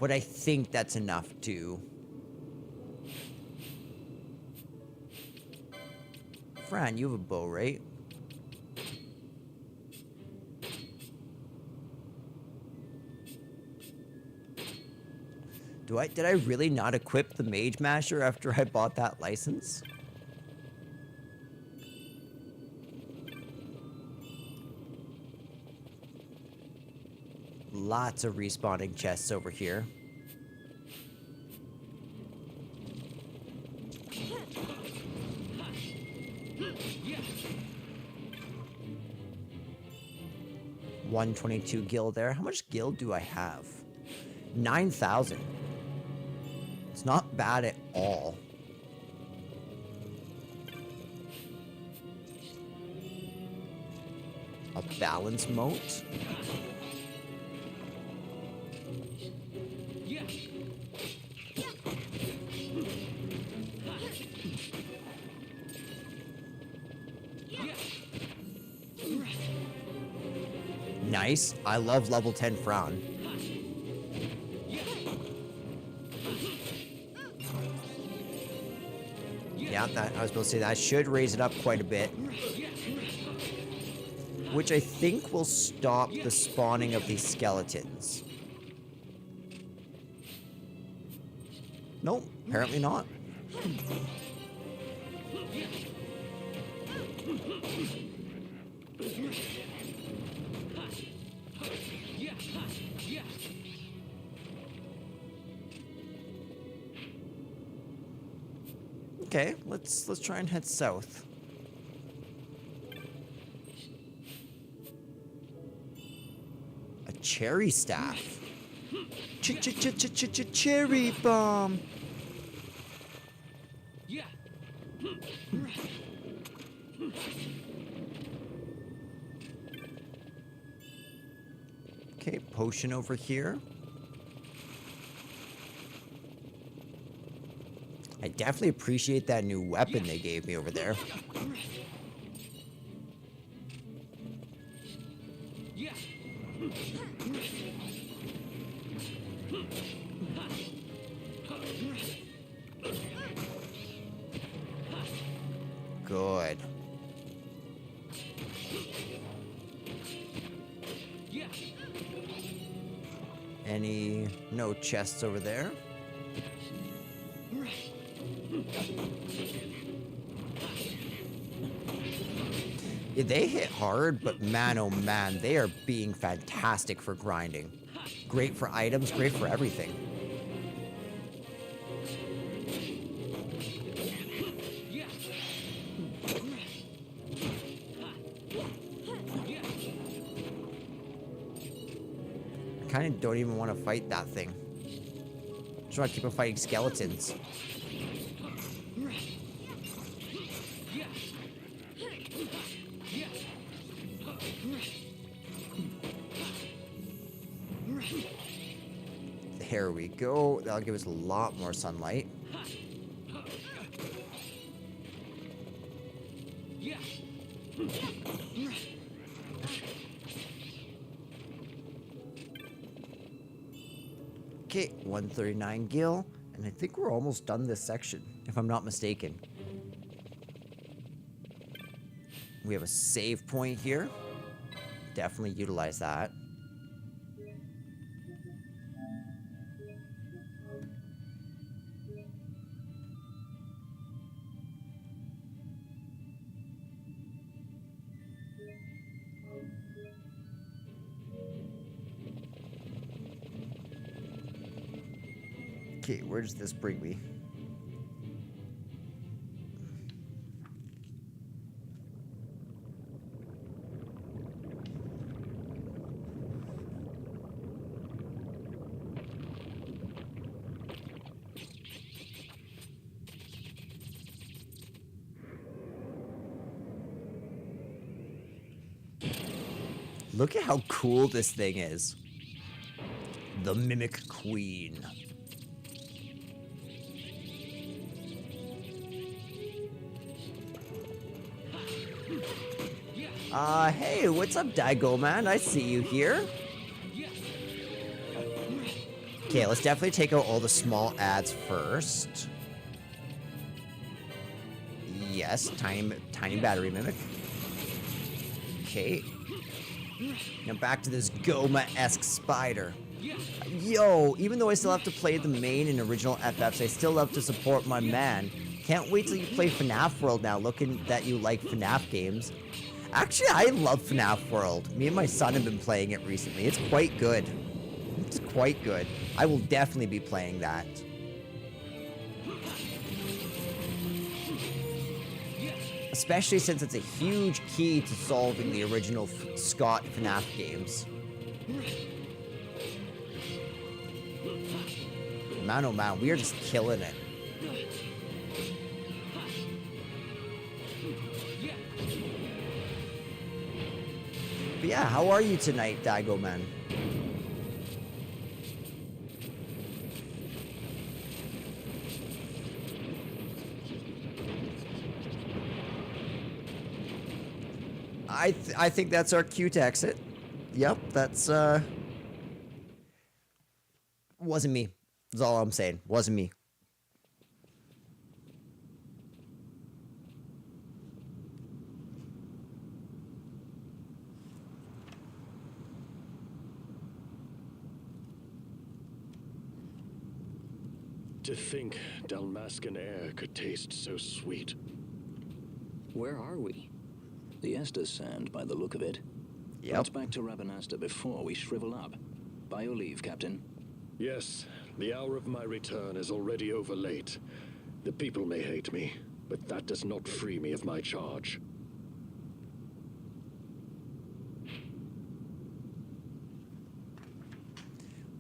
But I think that's enough to... Fran, you have a bow, right? Did I really not equip the Mage Masher after I bought that license? Lots of respawning chests over here. $122 gil there. How much gil do I have? 9,000. It's not bad at all. A balance moat. Nice. I love level 10 Frown. Yeah, that I was supposed to say that should raise it up quite a bit. Which I think will stop the spawning of these skeletons. Nope, apparently not. Okay, let's try and head south. A cherry staff. Cherry bomb. Okay, potion over here. I definitely appreciate that new weapon they gave me over there. Good. No chests over there? Yeah, they hit hard, but man, oh man, they are being fantastic for grinding. Great for items, great for everything. kind of don't even want to fight that thing. Just want to keep on fighting skeletons. There we go. That'll give us a lot more sunlight. Okay, 139 gil, and I think we're almost done this section, if I'm not mistaken. We have a save point here. Definitely utilize that. Okay, where does this bring me? Look at how cool this thing is. The Mimic Queen. Hey, what's up, Daigo Man? I see you here. Okay, let's definitely take out all the small ads first. Yes, tiny battery mimic. Okay. Now back to this Goma-esque spider. Yo, even though I still have to play the main and original FFs, I still love to support my man. Can't wait till you play FNAF World now, looking that you like FNAF games. Actually, I love FNAF World. Me and my son have been playing it recently. It's quite good. It's quite good. I will definitely be playing that. Especially since it's a huge key to solving the original Scott FNAF games. Man, oh man, we are just killing it. But yeah, how are you tonight, Daigo Man? I think that's our cue to exit. Yep, that's wasn't me. That's all I'm saying. Wasn't me. To think Dalmascan air could taste so sweet. Where are we? The Estes Sand, by the look of it. Yep. Let's back to Rabanasta before we shrivel up. By your leave, Captain. Yes, the hour of my return is already over late. The people may hate me, but that does not free me of my charge.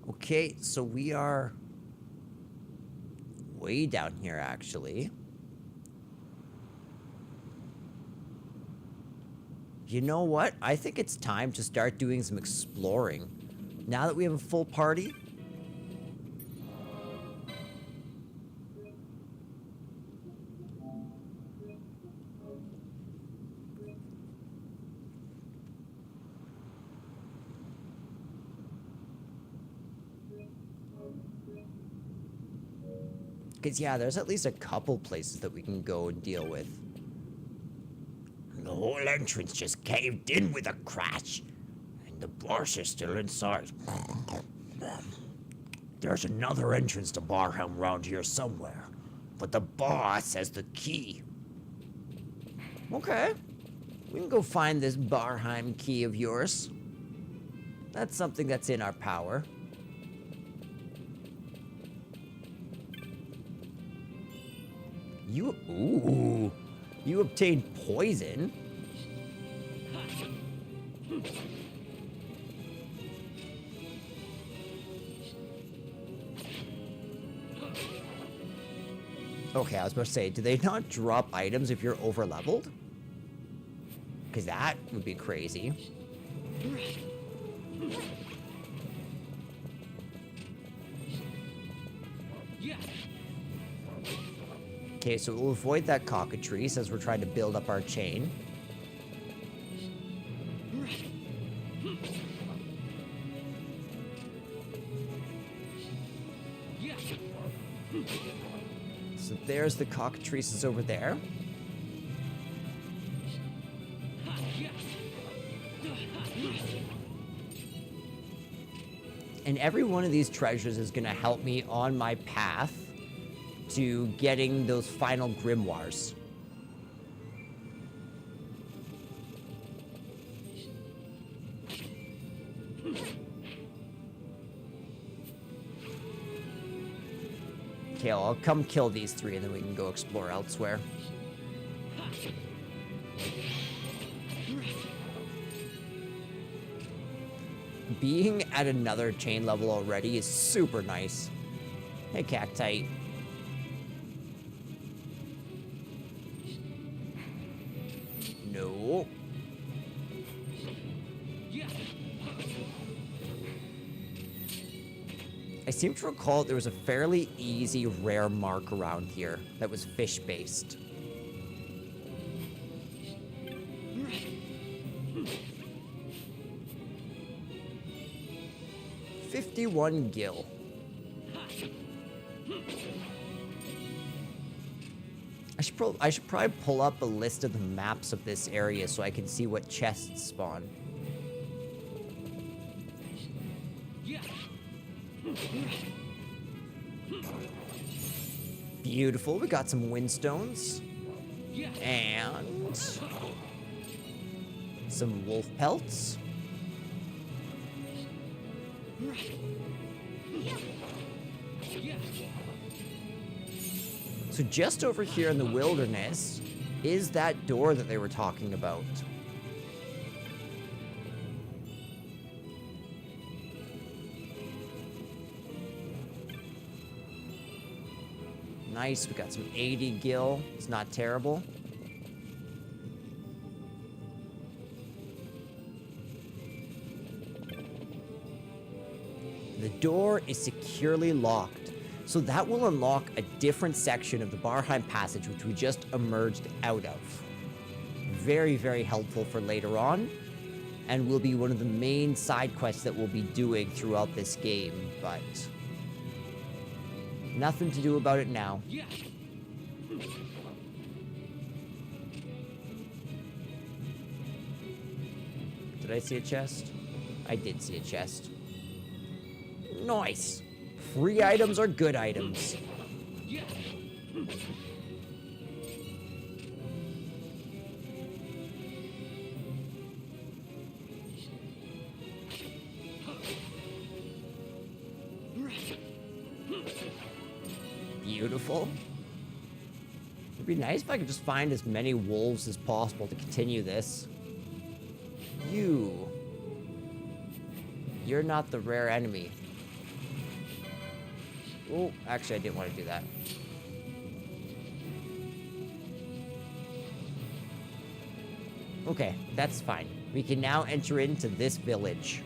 Okay, so we are way down here, actually. You know what? I think it's time to start doing some exploring. Now that we have a full party. Because, yeah, there's at least a couple places that we can go and deal with. The whole entrance just caved in with a crash. And the boss is still inside. There's another entrance to Barham around here somewhere. But the boss has the key. Okay. We can go find this Barheim key of yours. That's something that's in our power. Ooh. You obtained poison? Okay, I was about to say, do they not drop items if you're over-leveled? Because that would be crazy. Okay, so we'll avoid that cockatrice as we're trying to build up our chain. So there's the cockatrices over there. And every one of these treasures is going to help me on my path to getting those final grimoires. Okay, I'll come kill these three and then we can go explore elsewhere. Being at another chain level already is super nice. Hey, Cactite. No. I seem to recall there was a fairly easy rare mark around here that was fish-based. $51 gil. I should probably pull up a list of the maps of this area so I can see what chests spawn. Beautiful, we got some windstones. And some wolf pelts. So just over here in the wilderness is that door that they were talking about. Nice, we got some 80 gil. It's not terrible. The door is securely locked, so that will unlock a different section of the Barheim Passage, which we just emerged out of. Very, very helpful for later on, and will be one of the main side quests that we'll be doing throughout this game, but nothing to do about it now. Did I see a chest? I did see a chest. Nice. Free items are good items. Beautiful. It'd be nice if I could just find as many wolves as possible to continue this. You're not the rare enemy. Oh, actually, I didn't want to do that. Okay, that's fine. We can now enter into this village.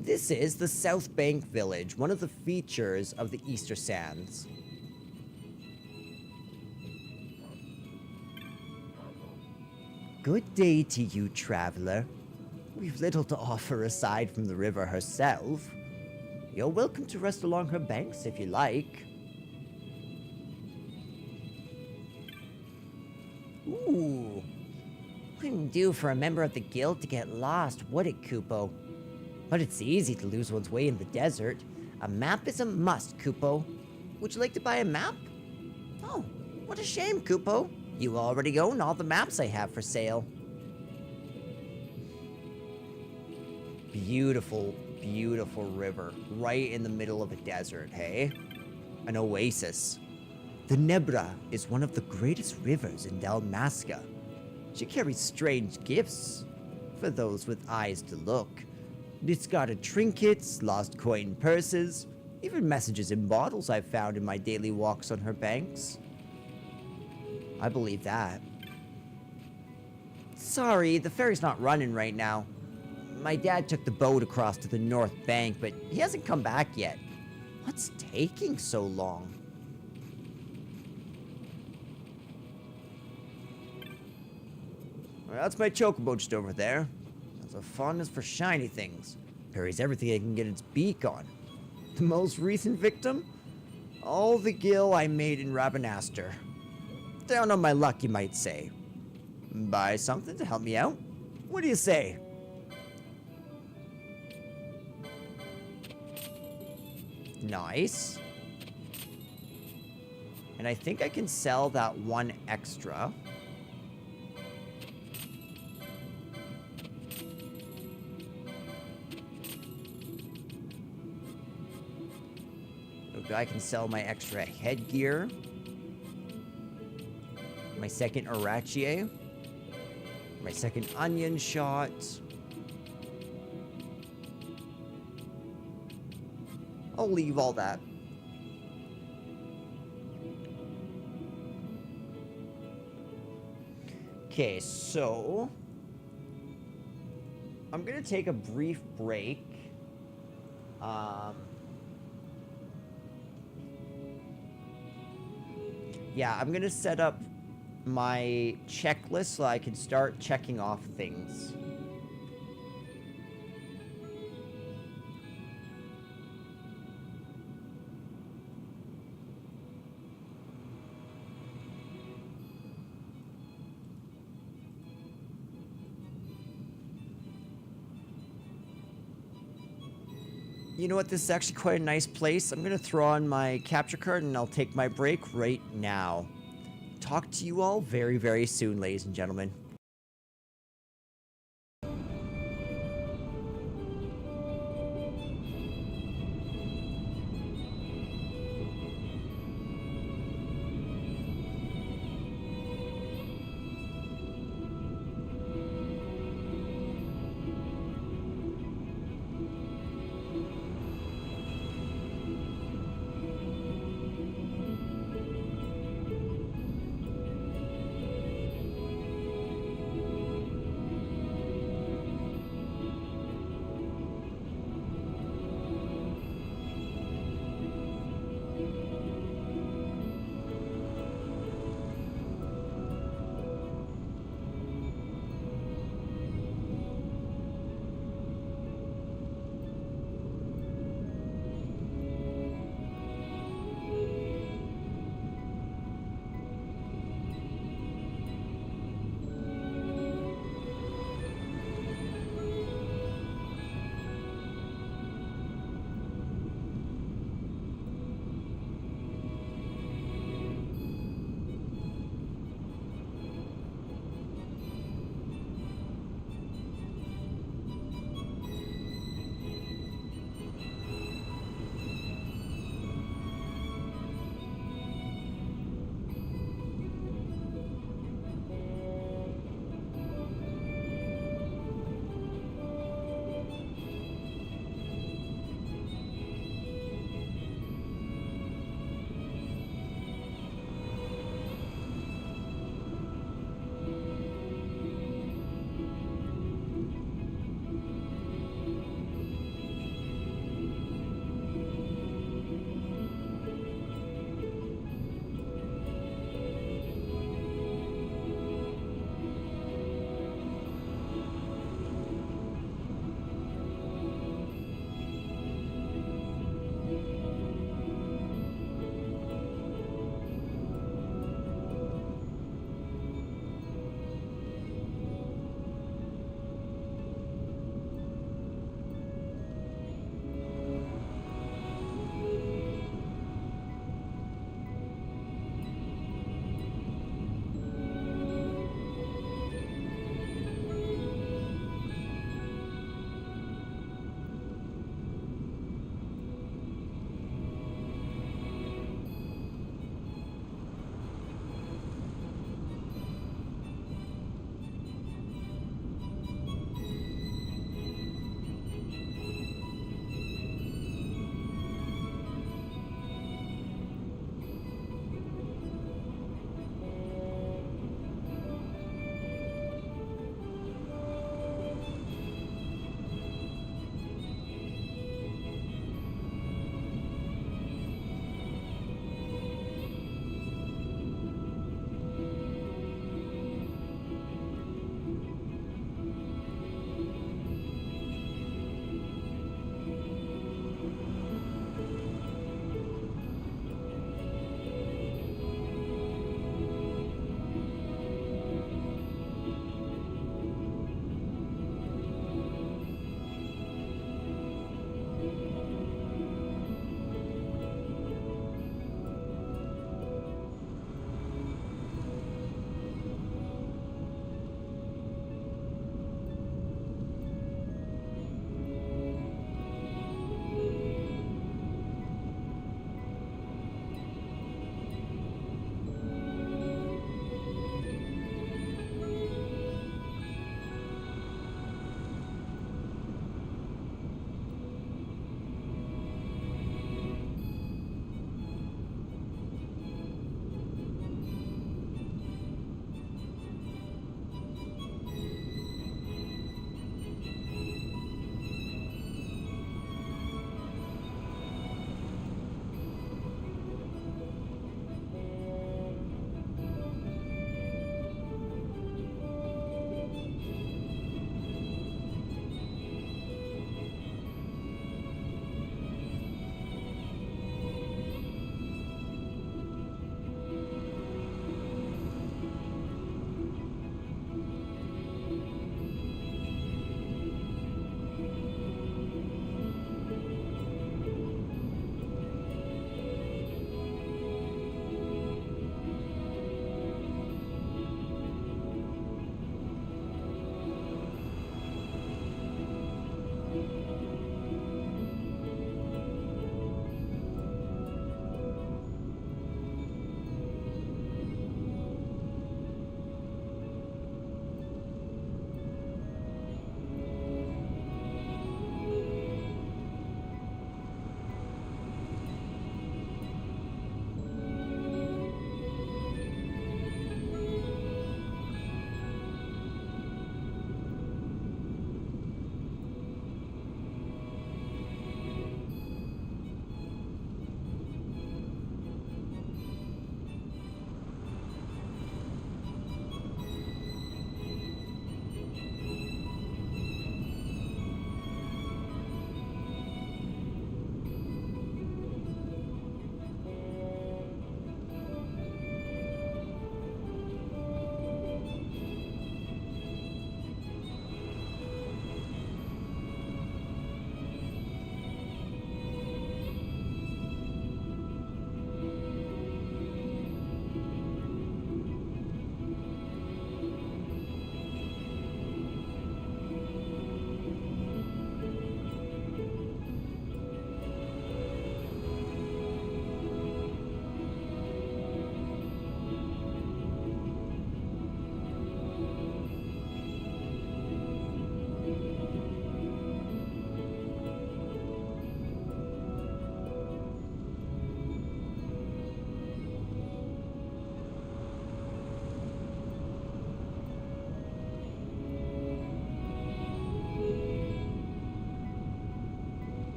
This is the South Bank Village, one of the features of the Easter Sands. Good day to you, traveler. We've little to offer aside from the river herself. You're welcome to rest along her banks if you like. Ooh. Wouldn't do for a member of the guild to get lost, would it, Kupo? But it's easy to lose one's way in the desert. A map is a must, Kupo. Would you like to buy a map? Oh, what a shame, Kupo. You already own all the maps I have for sale. Beautiful, beautiful river, right in the middle of a desert, hey? An oasis. The Nebra is one of the greatest rivers in Dalmasca. She carries strange gifts for those with eyes to look. Discarded trinkets, lost coin purses. Even messages in bottles I've found in my daily walks on her banks. I believe that. Sorry, the ferry's not running right now. My dad took the boat across to the north bank, but he hasn't come back yet. What's taking so long? Well, that's my chocobo just over there. Has a fondness for shiny things. Parries everything it can get its beak on. The most recent victim? All the gill I made in Rabanaster. Down on my luck, you might say. Buy something to help me out? What do you say? Nice. And I think I can sell that one extra. I can sell my extra headgear. My second Arachier. My second onion shot. I'll leave all that. Okay, so I'm gonna take a brief break. Yeah, I'm gonna set up my checklist so I can start checking off things. You know what? This is actually quite a nice place. I'm going to throw on my capture card and I'll take my break right now. Talk to you all very, very soon, ladies and gentlemen.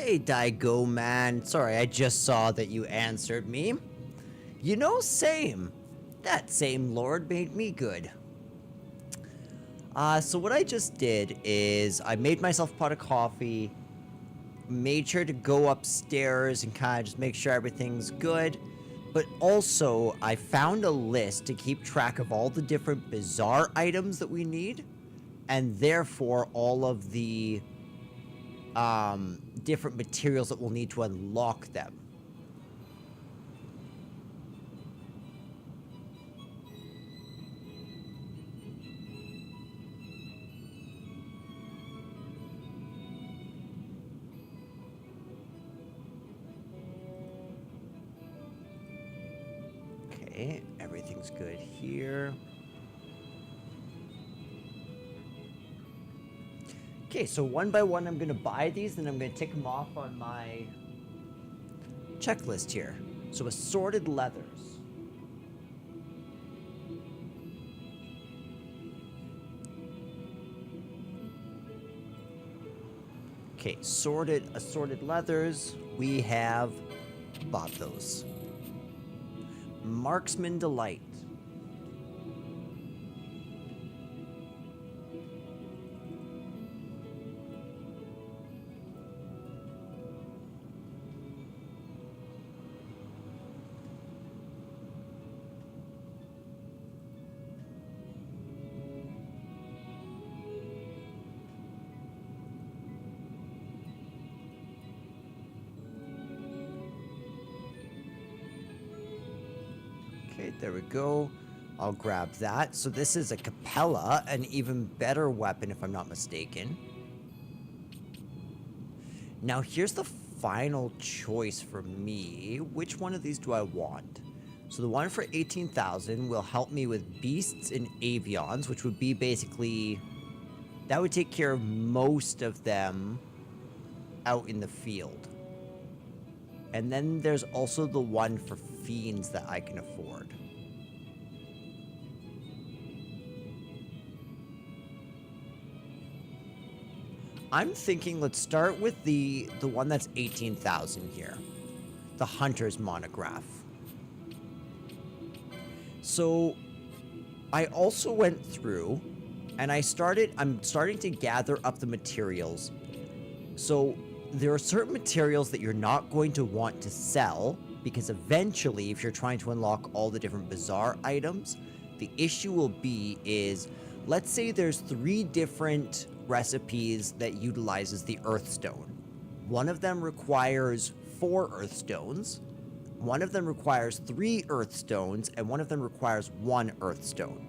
Hey, Daigo man. Sorry, I just saw that you answered me. You know, same. That same lord made me good. So what I just did is I made myself a pot of coffee, made sure to go upstairs and kind of just make sure everything's good. But also, I found a list to keep track of all the different bizarre items that we need, and therefore all of the different materials that we'll need to unlock them. Okay, everything's good here. Okay, so one by one I'm going to buy these, and I'm going to tick them off on my checklist here. So assorted leathers. Okay, assorted leathers. We have bought those. Marksman Delight. Okay, there we go. I'll grab that. So this is a Capella, an even better weapon if I'm not mistaken. Now here's the final choice for me. Which one of these do I want? So the one for 18,000 will help me with beasts and avions, which would be basically... that would take care of most of them out in the field. And then there's also the one for fiends that I can afford. I'm thinking let's start with the one that's 18,000 here. The Hunter's Monograph. So I also went through and I'm starting to gather up the materials. So there are certain materials that you're not going to want to sell, because eventually, if you're trying to unlock all the different bizarre items, the issue will be is, let's say there's 3 different recipes that utilizes the Earthstone. One of them requires 4 Earthstones, one of them requires 3 Earthstones, and one of them requires 1 Earthstone.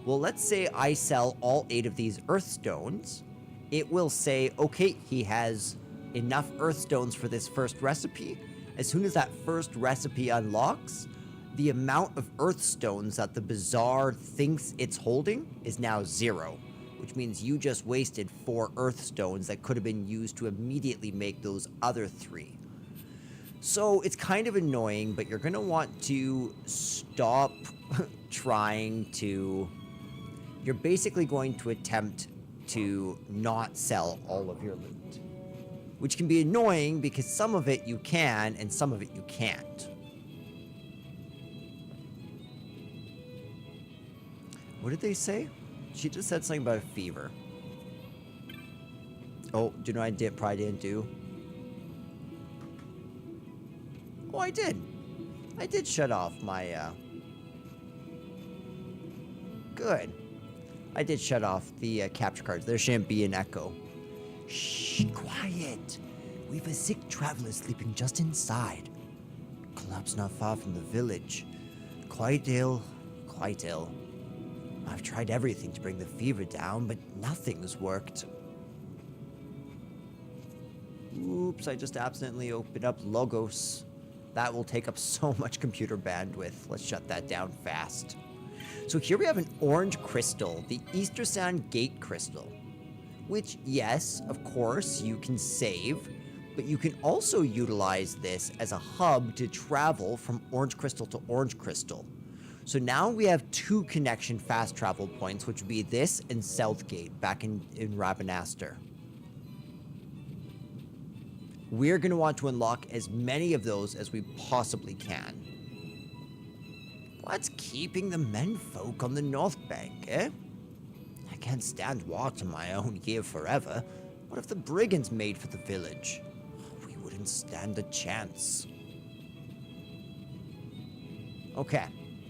Well, let's say I sell all 8 of these Earthstones. It will say, okay, he has enough Earthstones for this first recipe. As soon as that first recipe unlocks, the amount of Earthstones that the Bazaar thinks it's holding is now 0, which means you just wasted 4 Earthstones that could have been used to immediately make those other 3. So it's kind of annoying, but you're going to want to stop trying to... You're basically going to attempt to not sell all of your loot, which can be annoying because some of it you can and some of it you can't. What did they say? She just said something about a fever. Oh, do you know what I probably didn't do? Oh, I did. I did shut off my, Good. I did shut off the capture cards. There shouldn't be an echo. Shh, quiet. We've a sick traveler sleeping just inside. Collapsed not far from the village. Quite ill, quite ill. I've tried everything to bring the fever down, but nothing's worked. Oops, I just accidentally opened up Logos. That will take up so much computer bandwidth. Let's shut that down fast. So here we have an orange crystal, the Easter Sound Gate Crystal. Which, yes, of course, you can save, but you can also utilize this as a hub to travel from Orange Crystal to Orange Crystal. So now we have 2 connection fast travel points, which would be this and Southgate back in Rabanastre. we're going to want to unlock as many of those as we possibly can. What's keeping the menfolk on the North Bank, eh? I can't stand watching my own here forever. What if the brigands made for the village? We wouldn't stand a chance. Okay,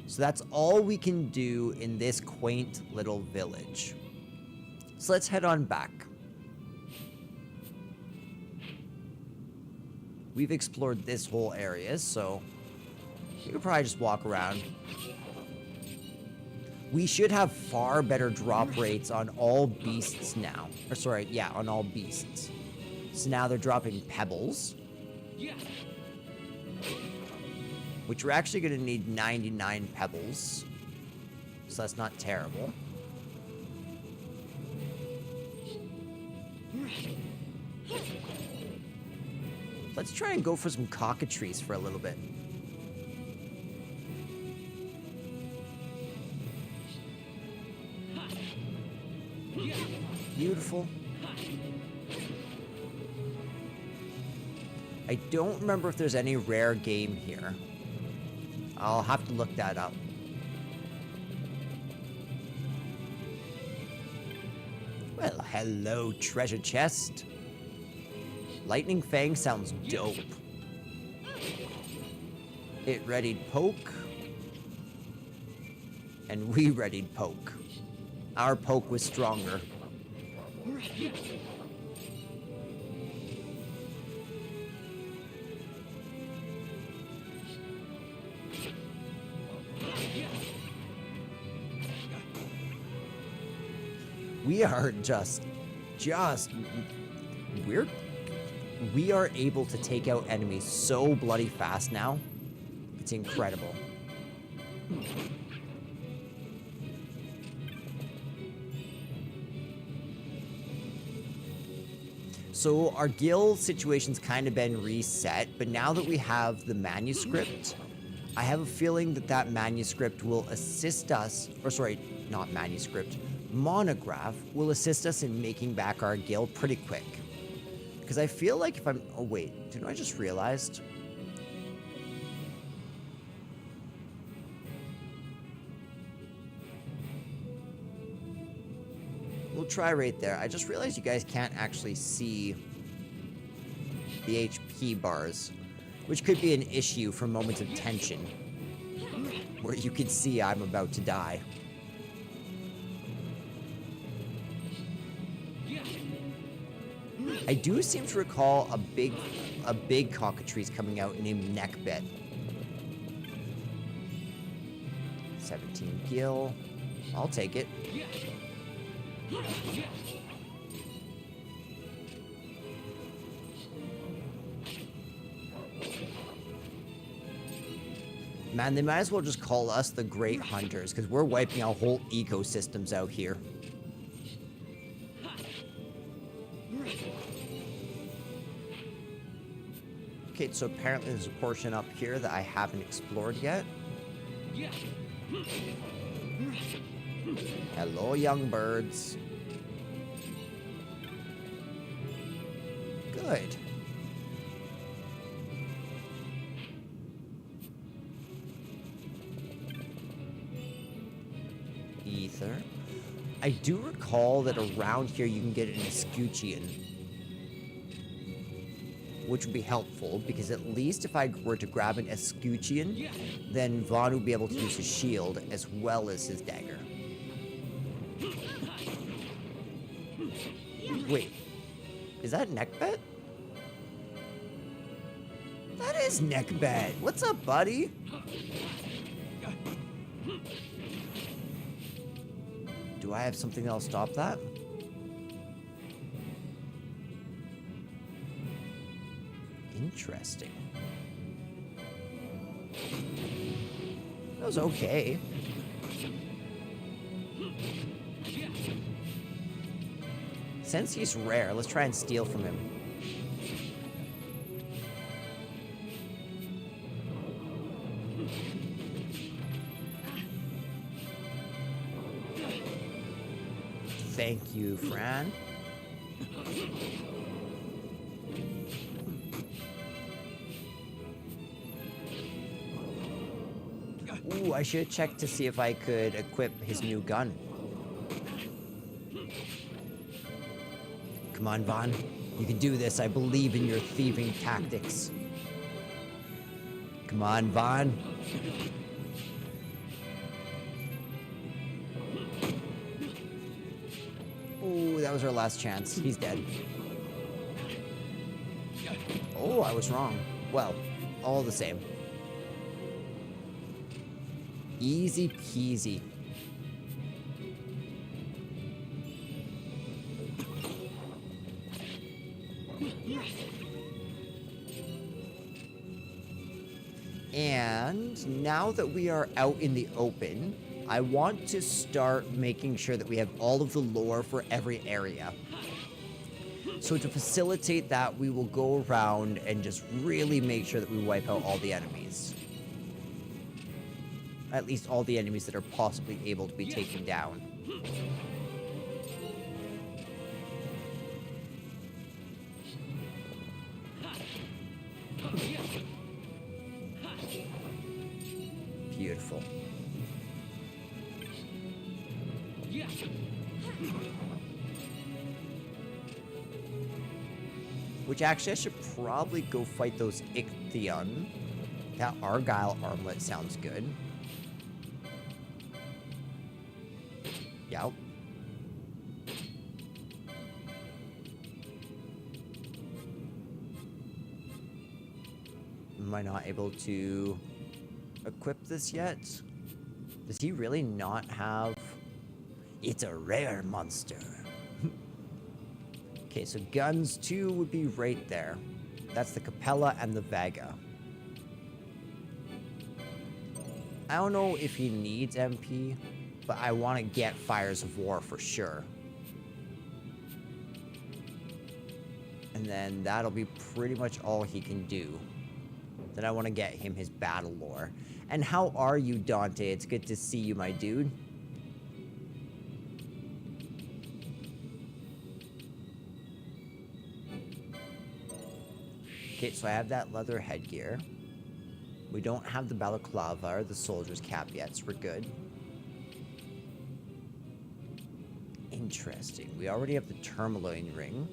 so that's all we can do in this quaint little village. So let's head on back. We've explored this whole area, so we could probably just walk around. We should have far better drop rates on all beasts now. Or sorry, yeah, on all beasts. So now they're dropping pebbles. Which we're actually going to need 99 pebbles. So that's not terrible. Let's try and go for some cockatrices for a little bit. Beautiful. I don't remember if there's any rare game here. I'll have to look that up. Well, hello, treasure chest. Lightning Fang sounds dope. It readied poke. And we readied poke. Our poke was stronger. We are we are able to take out enemies so bloody fast now. It's incredible. So our guild situation's kind of been reset, but now that we have the manuscript, I have a feeling that that manuscript will assist us, or sorry, not manuscript, monograph will assist us in making back our guild pretty quick. Because I feel like if I'm, oh wait, didn't I just realized? We'll try right there. I just realized you guys can't actually see the HP bars, which could be an issue for moments of tension, where you can see I'm about to die. I do seem to recall a big cockatrice coming out named Neckbit. 17 gil. I'll take it. Man, they might as well just call us the Great Hunters, because we're wiping out whole ecosystems out here. Okay, so apparently there's a portion up here that I haven't explored yet. Hello, young birds. Good. Ether. I do recall that around here you can get an escutcheon, which would be helpful, because at least if I were to grab an escutcheon, then Vaughn would be able to use his shield as well as his dagger. Wait, is that Neckbet? That is Neckbet. What's up, buddy? Do I have something that'll stop that? Interesting. That was okay. Since he's rare, let's try and steal from him. Thank you, Fran. Ooh, I should have checked to see if I could equip his new gun. Come on, Vaughn. You can do this. I believe in your thieving tactics. Come on, Vaughn. Ooh, that was our last chance. He's dead. Oh, I was wrong. Well, all the same. Easy peasy. And now that we are out in the open, I want to start making sure that we have all of the lore for every area. So to facilitate that, we will go around and just really make sure that we wipe out all the enemies. At least all the enemies that are possibly able to be taken down. Beautiful. Which actually I should probably go fight those Ichthion. That Argyle armlet sounds good. Yep. Am I not able to equip this yet? Does he really not have... It's a rare monster. Okay, so guns 2 would be right there. That's the Capella and the Vega. I don't know if he needs MP, but I want to get Fires of War for sure. And then that'll be pretty much all he can do. Then I want to get him his battle lore. And how are you, Dante? It's good to see you, my dude. Okay, so I have that leather headgear. We don't have the balaclava or the soldier's cap yet, so we're good. Interesting. We already have the tourmaline ring.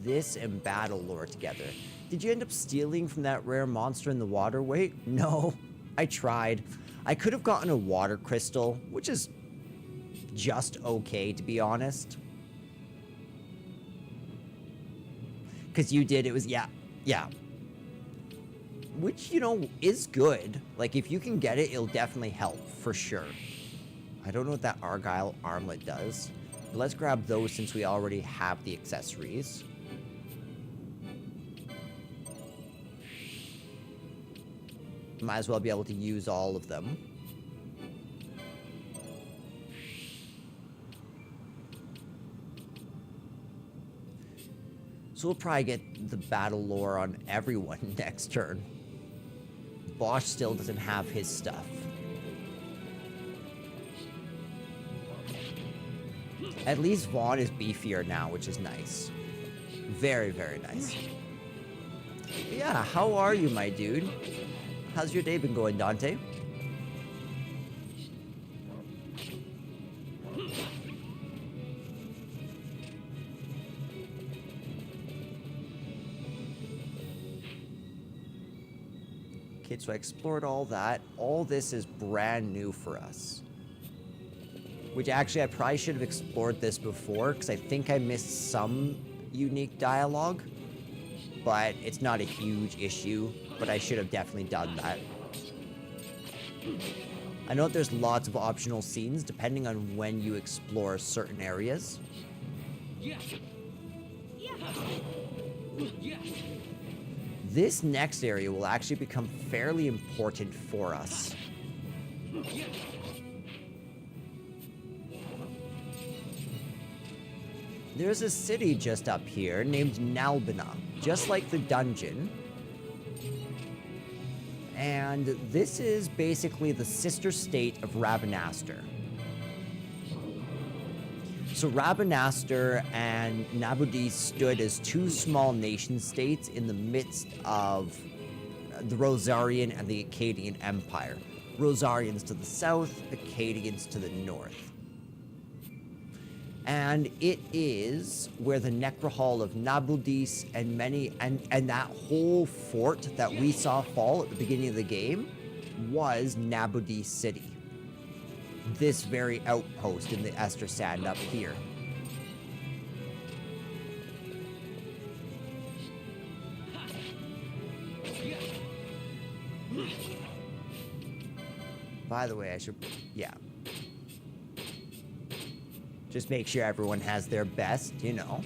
This and battle lore together. Did you end up stealing from that rare monster in the waterway? No, I tried. I could have gotten a water crystal, which is just okay, to be honest. Because you did, it was, yeah. Which, you know, is good. Like, if you can get it, it'll definitely help, for sure. I don't know what that Argyle armlet does. But let's grab those since we already have the accessories. Might as well be able to use all of them. So we'll probably get the battle lore on everyone next turn. Bosch still doesn't have his stuff. At least Vaughn is beefier now, which is nice. Very, very nice. But yeah, how are you, my dude? How's your day been going, Dante? Okay, so I explored all that. All this is brand new for us. Which actually, I probably should have explored this before, because I think I missed some unique dialogue. But it's not a huge issue, but I should have definitely done that. I know that there's lots of optional scenes depending on when you explore certain areas. This next area will actually become fairly important for us. There's a city just up here named Nalbina, just like the dungeon. And this is basically the sister state of Ravenaster. So Rabanastre and Nabudis stood as two small nation-states in the midst of the Rosarian and the Akkadian Empire. Rosarians to the south, Akkadians to the north. And it is where the Necrohall of Nabudis and that whole fort that we saw fall at the beginning of the game was Nabudis City. This very outpost in the Ester Sand up here. By the way, I should, yeah. Just make sure everyone has their best, you know.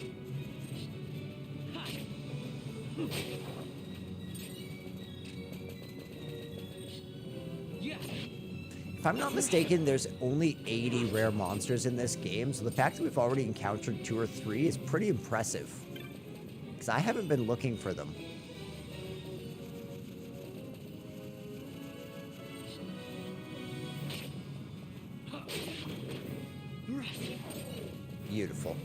If I'm not mistaken, there's only 80 rare monsters in this game, so the fact that we've already encountered 2 or 3 is pretty impressive. Because I haven't been looking for them. Beautiful.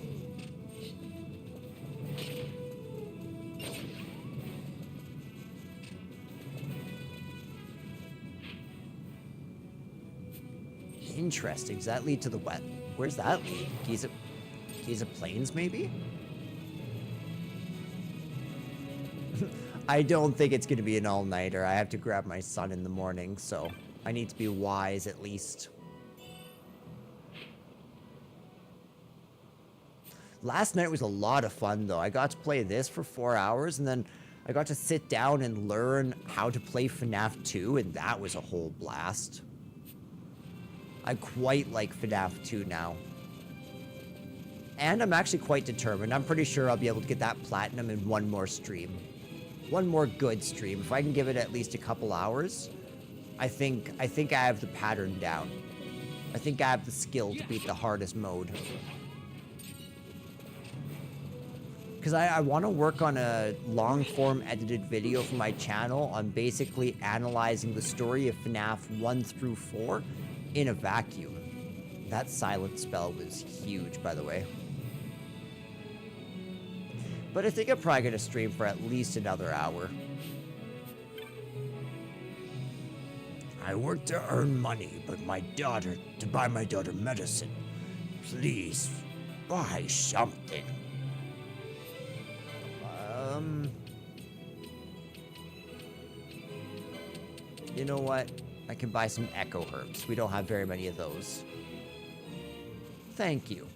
Interesting. Does that lead to the wet? Where's that lead? Giza Plains, maybe? I don't think it's going to be an all-nighter. I have to grab my son in the morning, so I need to be wise at least. Last night was a lot of fun, though. I got to play this for 4 hours, and then I got to sit down and learn how to play FNAF 2, and that was a whole blast. I quite like FNAF 2 now. And I'm actually quite determined. I'm pretty sure I'll be able to get that platinum in one more stream. One more good stream. If I can give it at least a couple hours, I think I have the pattern down. I think I have the skill to beat the hardest mode. Because I want to work on a long-form edited video for my channel on basically analyzing the story of FNAF 1 through 4 in a vacuum. That silent spell was huge, by the way. But I think I'm probably going to stream for at least another hour. I work to earn money, but to buy my daughter medicine. Please, buy something. You know what? I can buy some echo herbs. We don't have very many of those. Thank you.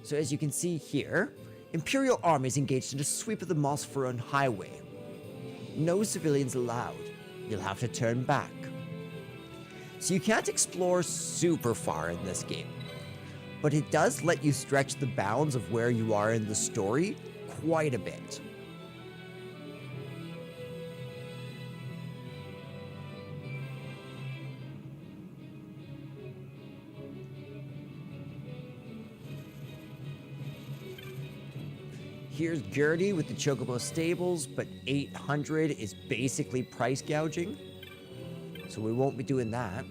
So as you can see here, Imperial armies engaged in a sweep of the Mosferon highway. No civilians allowed. You'll have to turn back. So you can't explore super far in this game, but it does let you stretch the bounds of where you are in the story quite a bit. Here's Gertie with the Chocobo Stables, but 800 is basically price gouging, so we won't be doing that.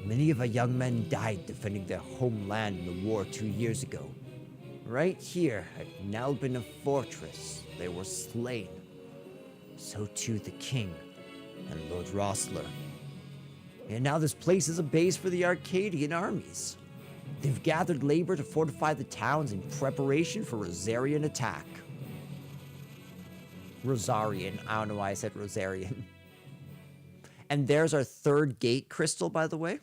Many of our young men died defending their homeland in the war 2 years ago. Right here at Nalbina Fortress, they were slain. So too the king and Lord Rossler. And now this place is a base for the Akkadian armies. They've gathered labor to fortify the towns in preparation for Rosarian attack. Rosarian. I don't know why I said Rosarian. And there's our third gate crystal, by the way.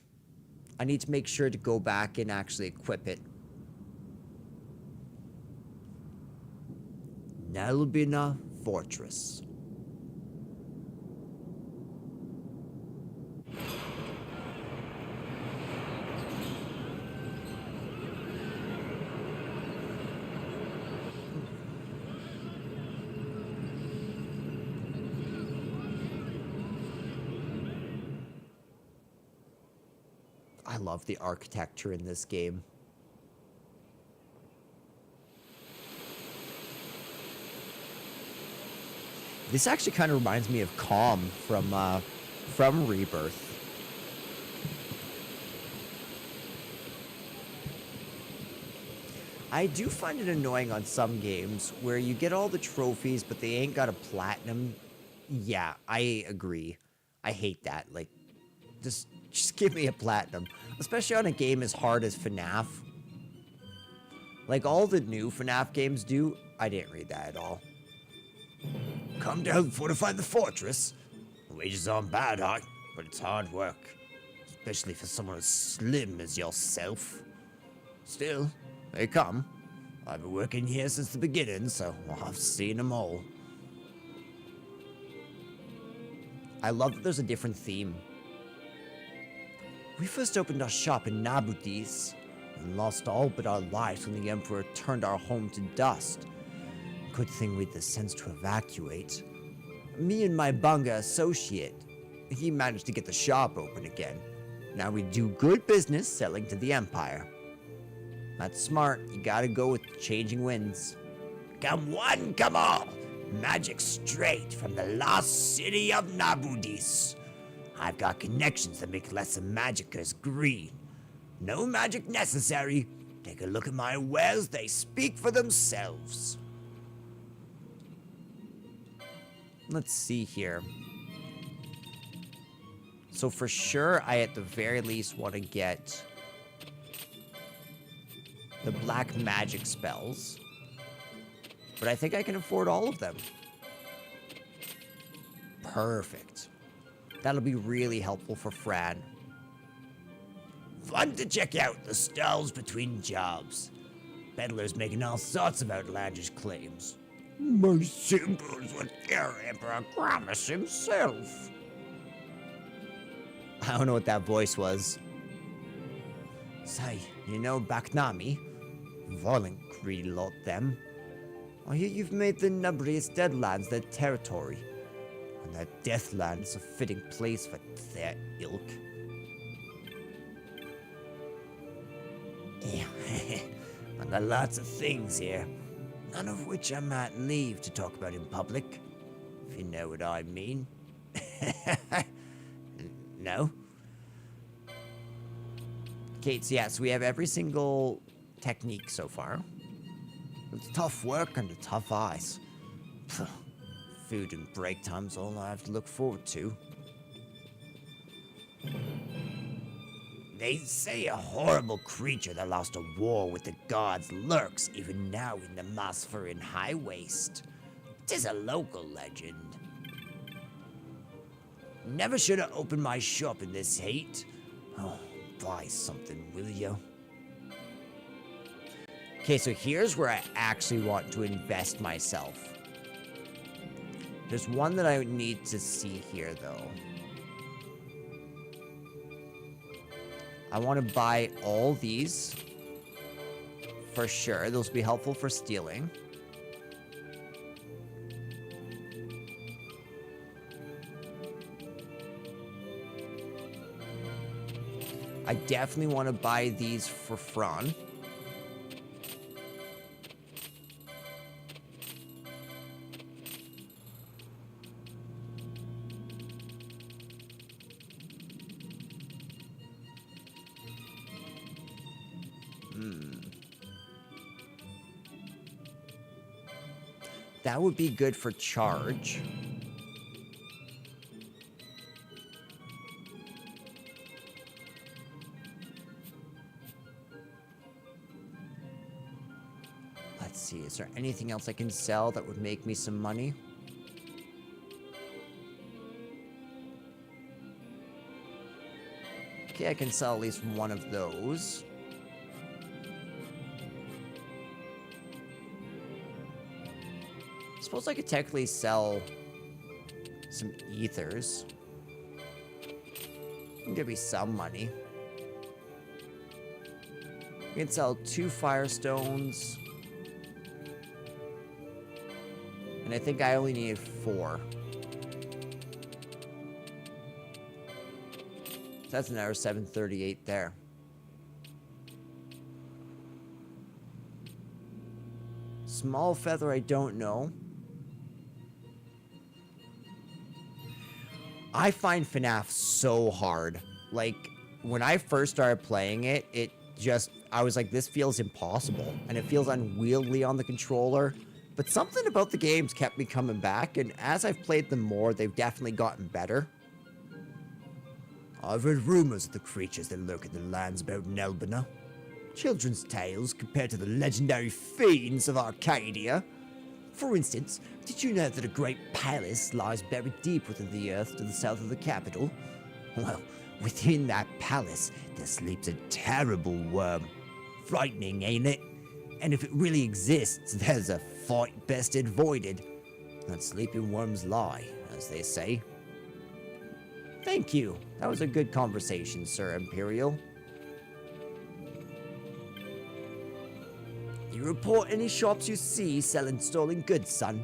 I need to make sure to go back and actually equip it. Nalbina Fortress. I love the architecture in this game. This actually kind of reminds me of Calm from Rebirth. I do find it annoying on some games where you get all the trophies, but they ain't got a platinum. Yeah, I agree. I hate that. Like, just give me a platinum. Especially on a game as hard as FNAF. Like all the new FNAF games do. I didn't read that at all. Come to help fortify the fortress. The wages aren't bad, but it's hard work. Especially for someone as slim as yourself. Still, they come. I've been working here since the beginning, so I've seen them all. I love that there's a different theme. We first opened our shop in Nabudis and lost all but our lives when the Emperor turned our home to dust. Good thing we had the sense to evacuate. Me and my Bunga associate, he managed to get the shop open again. Now we do good business selling to the Empire. That's smart. You gotta go with the changing winds. Come one, come all. Magic straight from the lost city of Nabudis. I've got connections that make lesser magicers green. No magic necessary. Take a look at my wares. They speak for themselves. Let's see here. So for sure, I at the very least want to get the black magic spells. But I think I can afford all of them. Perfect. That'll be really helpful for Fran. Fun to check out the stalls between jobs. Peddlers making all sorts of outlandish claims. My symbols would scare Emperor Gramus himself. I don't know what that voice was. Say, you know Baknami? Violent, greedy lot, them. I hear you've made the Nubrious Deadlands their territory. And that Deathland is a fitting place for their ilk. Yeah, I got lots of things here. None of which I might leave to talk about in public. If you know what I mean. No? Okay, so yeah, so we have every single technique so far. It's tough work under tough eyes. Food and break time's all I have to look forward to. They say a horrible creature that lost a war with the gods lurks even now in the Mospherian High Waste. 'Tis a local legend. Never should have opened my shop in this heat. Oh, buy something, will you? Okay, so here's where I actually want to invest myself. There's one that I need to see here, though. I want to buy all these. For sure. Those will be helpful for stealing. I definitely want to buy these for Fran. That would be good for charge. Let's see, is there anything else I can sell that would make me some money? Okay, I can sell at least one of those. Suppose I could technically sell some ethers. Give me some money. I can sell 2 firestones. And I think I only needed 4. So that's another 738 there. Small feather, I don't know. I find FNAF so hard. Like, when I first started playing it, I was like, this feels impossible, and it feels unwieldy on the controller. But something about the games kept me coming back, and as I've played them more, they've definitely gotten better. I've heard rumors of the creatures that lurk in the lands about Nalbina. Children's tales compared to the legendary fiends of Arcadia. For instance, did you know that a great palace lies buried deep within the earth to the south of the capital? Well, within that palace, there sleeps a terrible worm. Frightening, ain't it? And if it really exists, there's a fight best avoided. Let sleeping worms lie, as they say. Thank you. That was a good conversation, Sir Imperial. You report any shops you see selling stolen goods, son?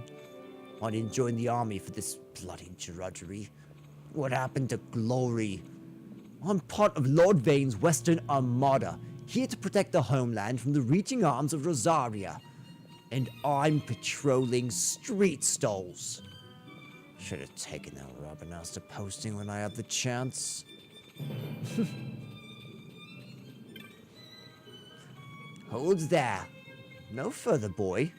I didn't join the army for this bloody drudgery. What happened to glory? I'm part of Lord Vayne's Western Armada, here to protect the homeland from the reaching arms of Rosaria. And I'm patrolling street stalls. Should have taken that Robinaster posting when I had the chance. Hold there. No further, boy.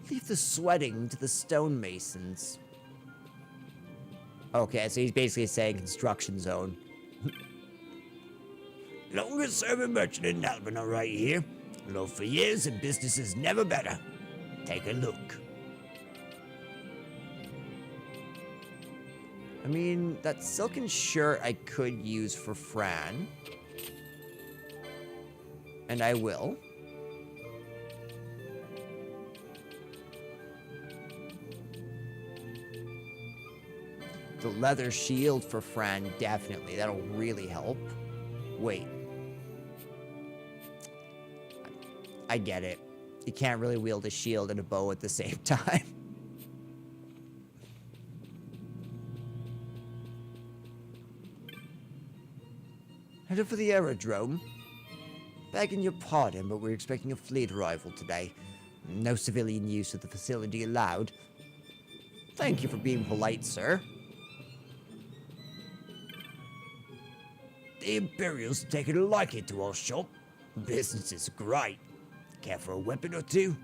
Leave the sweating to the stonemasons. Okay, so he's basically saying construction zone. Longest serving merchant in Nalbina right here. Low for years and business is never better. Take a look. I mean, that silken shirt I could use for Fran. And I will. The leather shield for Fran, definitely. That'll really help. Wait. I get it. You can't really wield a shield and a bow at the same time. Headed for the aerodrome. Begging your pardon, but we're expecting a fleet arrival today. No civilian use of the facility allowed. Thank you for being polite, sir. The Imperials taking a liking to our shop. Business is great. Care for a weapon or two?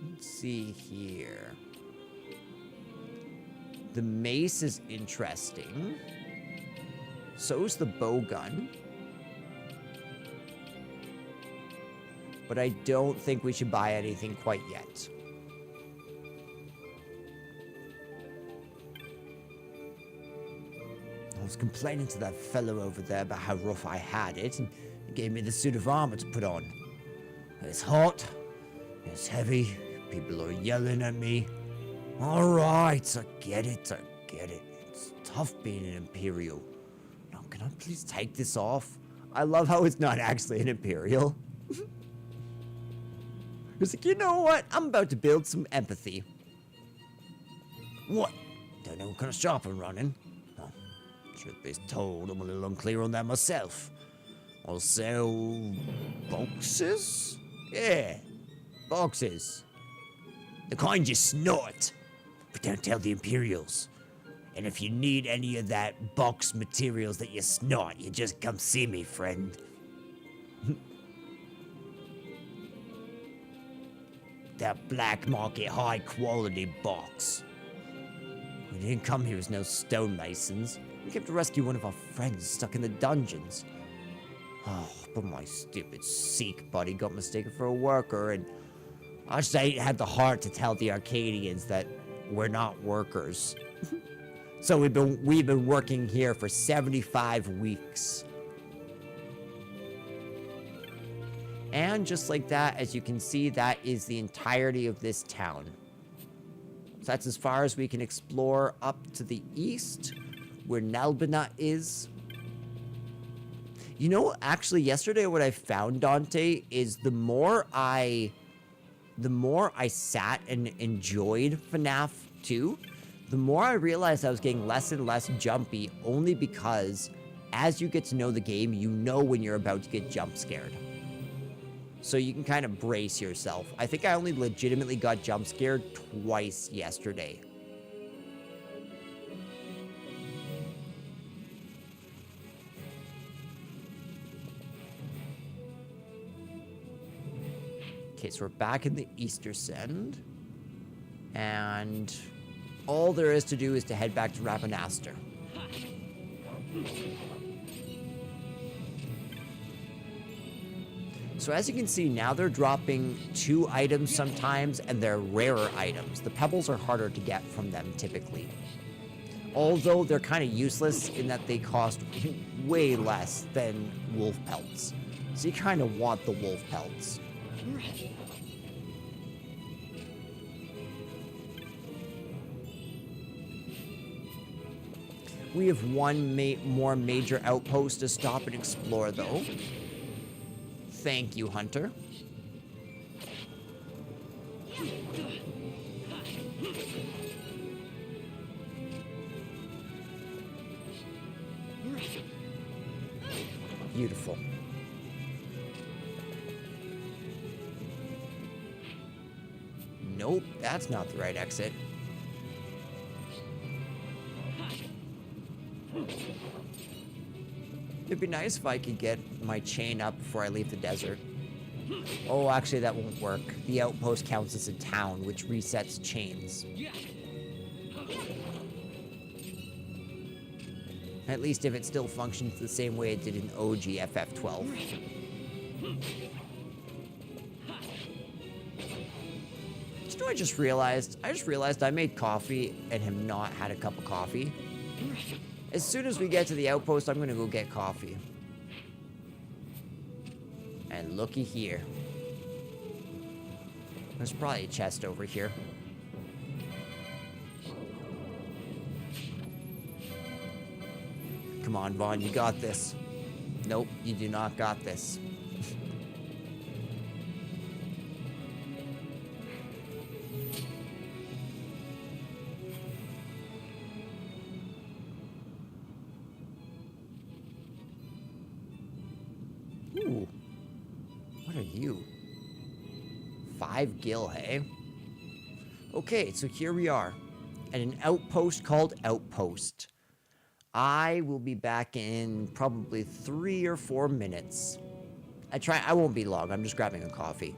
Let's see here. The mace is interesting. So's the bowgun. But I don't think we should buy anything quite yet. I was complaining to that fellow over there about how rough I had it, and he gave me the suit of armor to put on. It's hot, it's heavy, people are yelling at me. Alright, I get it. It's tough being an Imperial. Now, can I please take this off? I love how it's not actually an Imperial. He's like, you know what? I'm about to build some empathy. What? Don't know what kind of shop I'm running. Truth be told, I'm a little unclear on that myself. I'll sell boxes? Yeah, boxes. The kind you snort, but don't tell the Imperials. And if you need any of that box materials that you snort, you just come see me, friend. That black market high quality box. We didn't come here as no stonemasons. We came to rescue one of our friends stuck in the dungeons. Oh, but my stupid Sikh buddy got mistaken for a worker, and I just ain't had the heart to tell the Arcadians that we're not workers. So we've been working here for 75 weeks. And just like that, as you can see, that is the entirety of this town. So that's as far as we can explore up to the east, where Nalbina is. You know, actually, yesterday what I found, Dante, is the more I sat and enjoyed FNAF 2, the more I realized I was getting less and less jumpy, only because as you get to know the game, you know when you're about to get jump scared. So you can kind of brace yourself. I think I only legitimately got jump scared twice yesterday. Okay, so we're back in the Easter Send. And all there is to do is to head back to Rabanastre. So as you can see, now they're dropping 2 items sometimes, and they're rarer items. The pebbles are harder to get from them, typically. Although they're kind of useless in that they cost way less than wolf pelts. So you kind of want the wolf pelts. We have one more major outpost to stop and explore, though. Thank you, Hunter. Beautiful. Nope, that's not the right exit. It'd be nice if I could get my chain up before I leave the desert. Oh, actually, that won't work. The outpost counts as a town, which resets chains. At least if it still functions the same way it did in OG FF12. You know what I just realized? I just realized I made coffee and have not had a cup of coffee. As soon as we get to the outpost, I'm gonna go get coffee. And looky here. There's probably a chest over here. Come on, Vaughn, you got this. Nope, you do not got this. Ooh. What are you? 5 gil, hey? Okay, so here we are. At an outpost called Outpost. I will be back in probably 3 or 4 minutes. I won't be long, I'm just grabbing a coffee.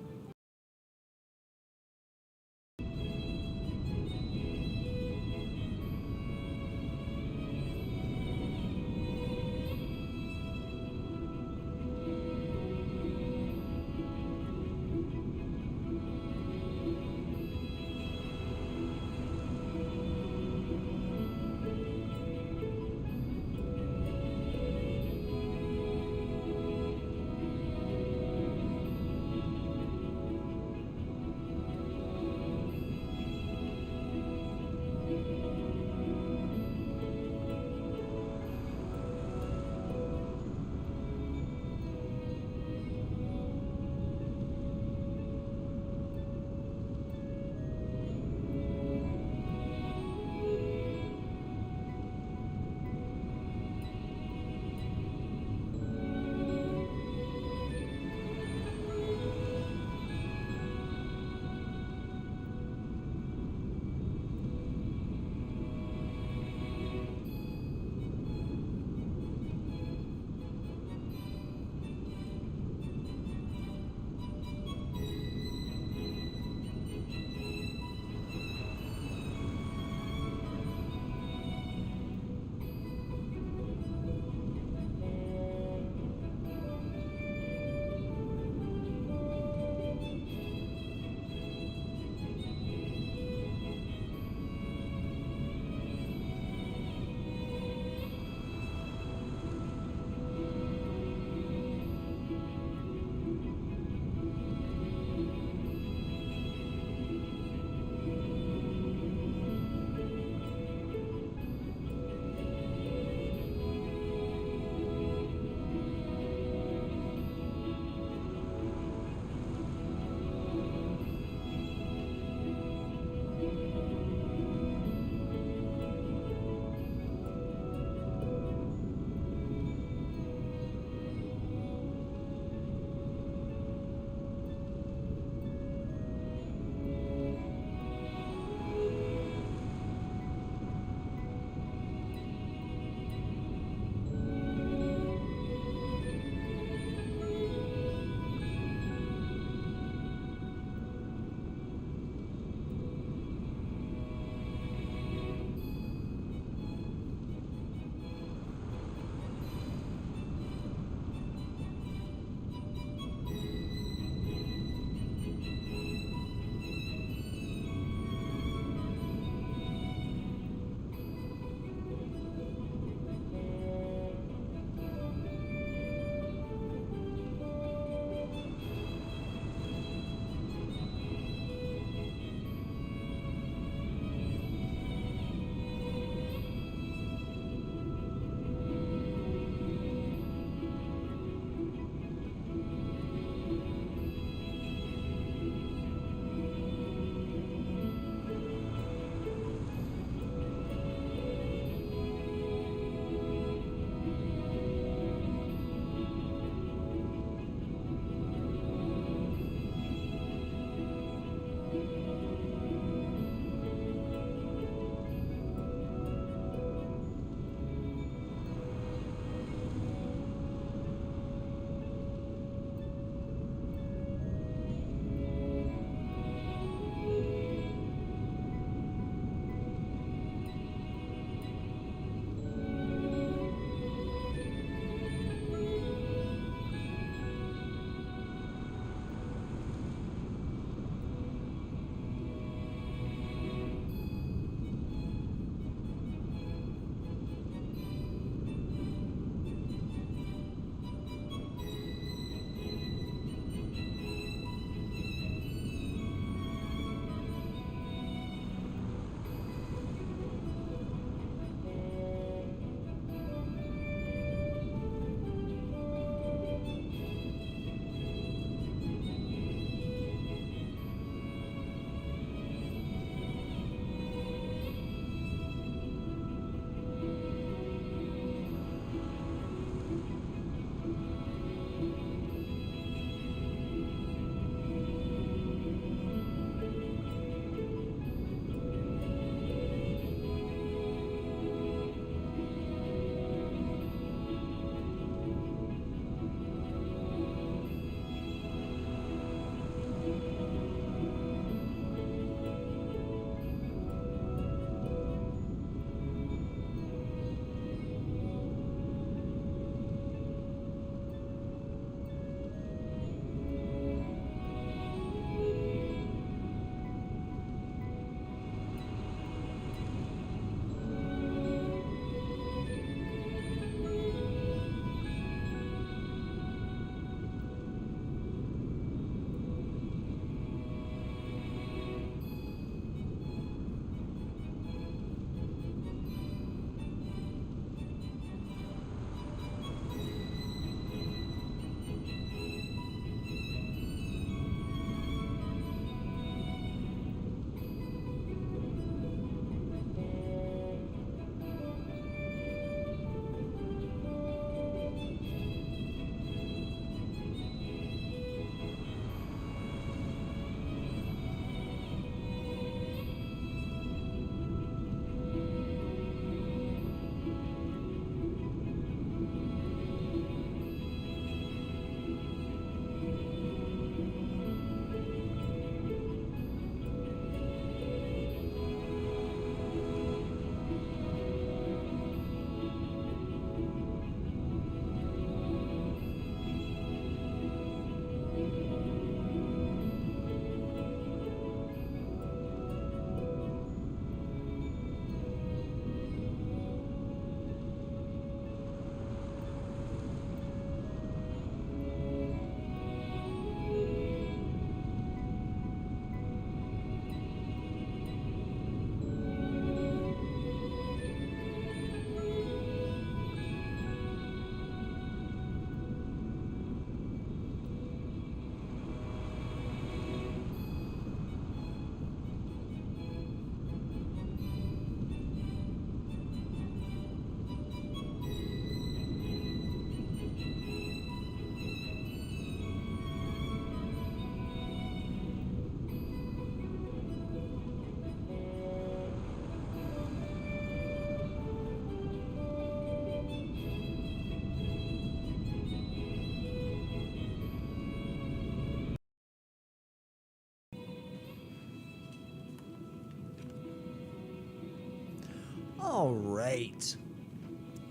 All right.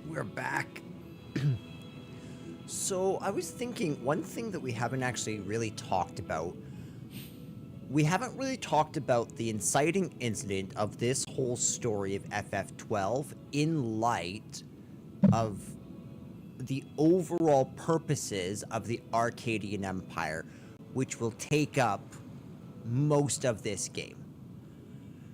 We're back. So I was thinking one thing that we haven't actually really talked about. We haven't really talked about the inciting incident of this whole story of FF12 in light of the overall purposes of the Arcadian Empire, which will take up most of this game.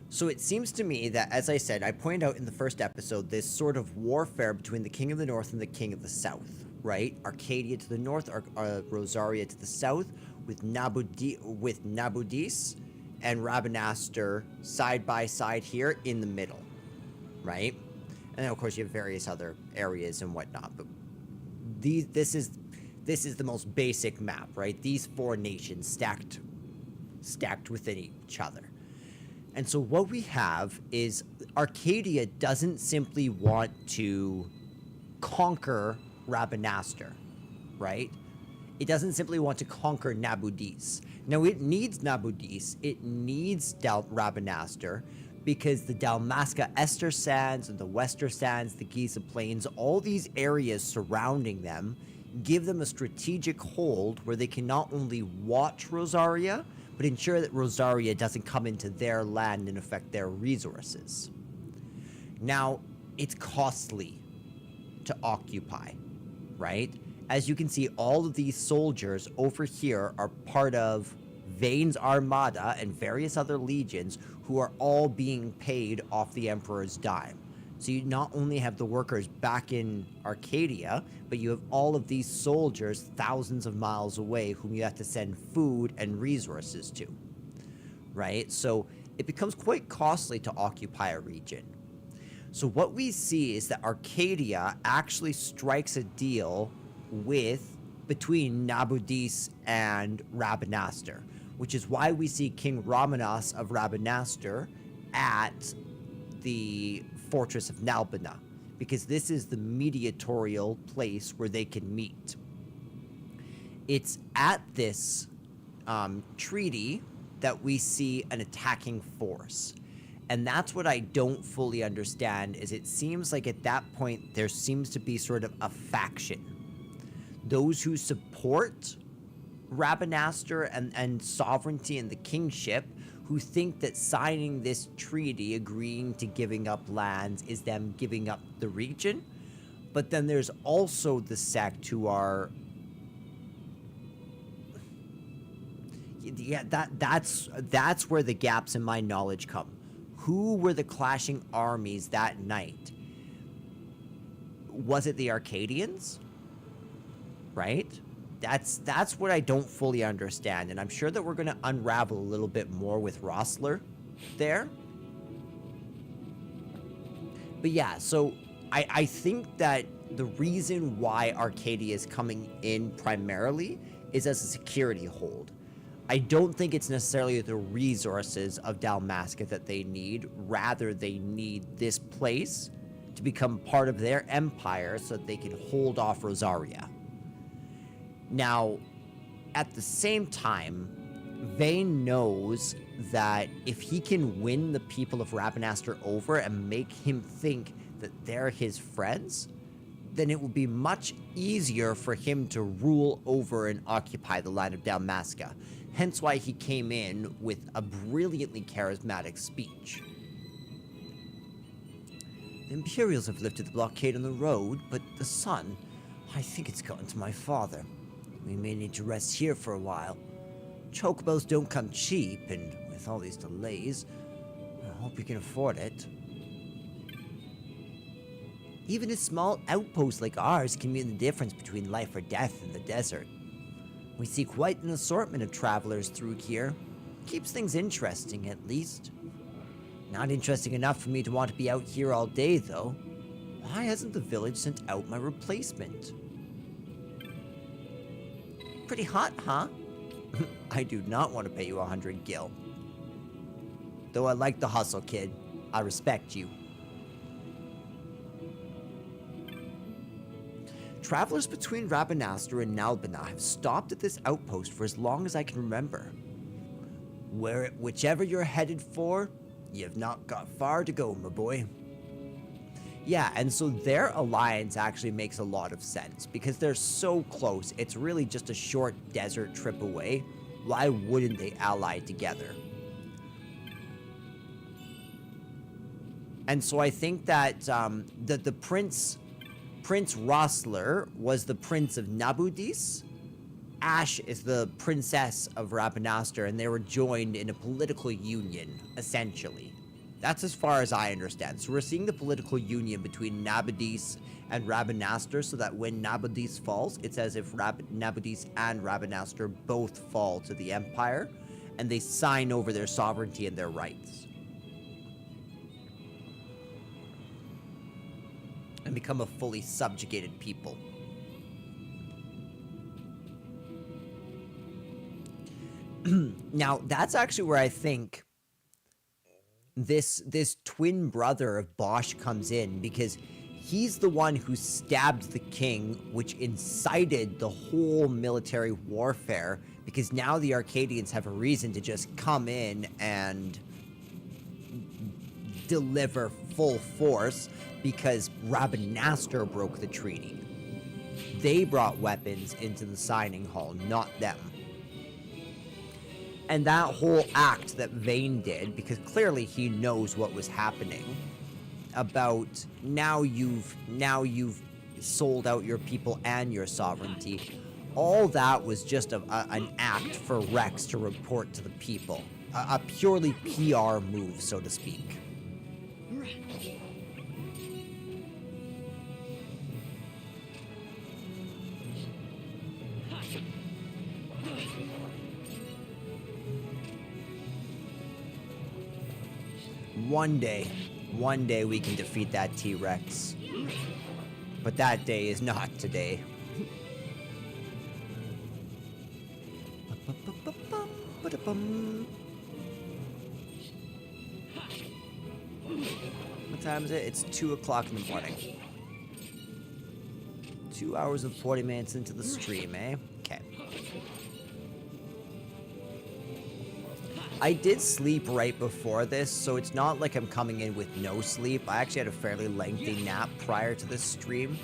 So it seems to me that, as I said, I pointed out in the first episode, this sort of warfare between the King of the North and the King of the South, right? Arcadia to the north, Rosaria to the south, with Nabudis and Rabanastre side by side here in the middle, right? And then, of course, you have various other areas and whatnot, but this is the most basic map, right? These four nations stacked within each other. And so what we have is Arcadia doesn't simply want to conquer Rabanastre, right? It doesn't simply want to conquer Nabudis. Now, it needs Nabudis, it needs Rabanastre, because the Dalmasca Ester Sands and the Wester Sands, the Giza Plains, all these areas surrounding them give them a strategic hold where they can not only watch Rosaria, but ensure that Rosaria doesn't come into their land and affect their resources. Now, it's costly to occupy, right? As you can see, all of these soldiers over here are part of Vayne's armada and various other legions who are all being paid off the Emperor's dime. So you not only have the workers back in Arcadia, but you have all of these soldiers thousands of miles away whom you have to send food and resources to, right? So it becomes quite costly to occupy a region. So what we see is that Arcadia actually strikes a deal between Nabudis and Rabanastre, which is why we see King Ramanas of Rabanastre at the fortress of Nalbina, because this is the mediatorial place where they can meet. It's at this treaty that we see an attacking force. And that's what I don't fully understand, is it seems like at that point there seems to be sort of a faction. Those who support Rabanastre and sovereignty and the kingship, who think that signing this treaty, agreeing to giving up lands, is them giving up the region. But then there's also the sect who are... Yeah, that's where the gaps in my knowledge come. Who were the clashing armies that night? Was it the Arcadians? Right? That's what I don't fully understand, and I'm sure that we're going to unravel a little bit more with Rossler there. But yeah, so I think that the reason why Arcadia is coming in primarily is as a security hold. I don't think it's necessarily the resources of Dalmasca that they need. Rather, they need this place to become part of their empire so that they can hold off Rosaria. Now, at the same time, Vayne knows that if he can win the people of Rabanastre over and make him think that they're his friends, then it will be much easier for him to rule over and occupy the land of Dalmasca. Hence why he came in with a brilliantly charismatic speech. The Imperials have lifted the blockade on the road, but the sun, I think it's gotten to my father. We may need to rest here for a while. Chocobos don't come cheap, and with all these delays, I hope you can afford it. Even a small outpost like ours can mean the difference between life or death in the desert. We see quite an assortment of travelers through here. Keeps things interesting, at least. Not interesting enough for me to want to be out here all day, though. Why hasn't the village sent out my replacement? Pretty hot, huh? I do not want to pay you 100 gil. Though I like the hustle, kid. I respect you. Travelers between Rabanastre and Nalbina have stopped at this outpost for as long as I can remember. Whichever you're headed for, you've not got far to go, my boy. Yeah, and so their alliance actually makes a lot of sense because they're so close. It's really just a short desert trip away. Why wouldn't they ally together? And so I think that the Prince Rossler was the Prince of Nabudis. Ash is the Princess of Rabanastre, and they were joined in a political union, essentially. That's as far as I understand. So we're seeing the political union between Nabudis and Rabanastre, so that when Nabudis falls, it's as if Nabudis and Rabanastre both fall to the Empire, and they sign over their sovereignty and their rights. And become a fully subjugated people. Now, that's actually where I think this twin brother of Bosch comes in, because he's the one who stabbed the king, which incited the whole military warfare, because now the Arcadians have a reason to just come in and deliver full force, because Rabanastre broke the treaty. They brought weapons into the signing hall, not them. And that whole act that Vayne did, because clearly he knows what was happening, about now you've sold out your people and your sovereignty, all that was just an act for Rex to report to the people. A purely PR move, so to speak. One day we can defeat that T-Rex. But that day is not today. What time is it? It's 2 o'clock in the morning. 2 hours and 40 minutes into the stream, eh? Okay. I did sleep right before this, so it's not like I'm coming in with no sleep. I actually had a fairly lengthy nap prior to this stream.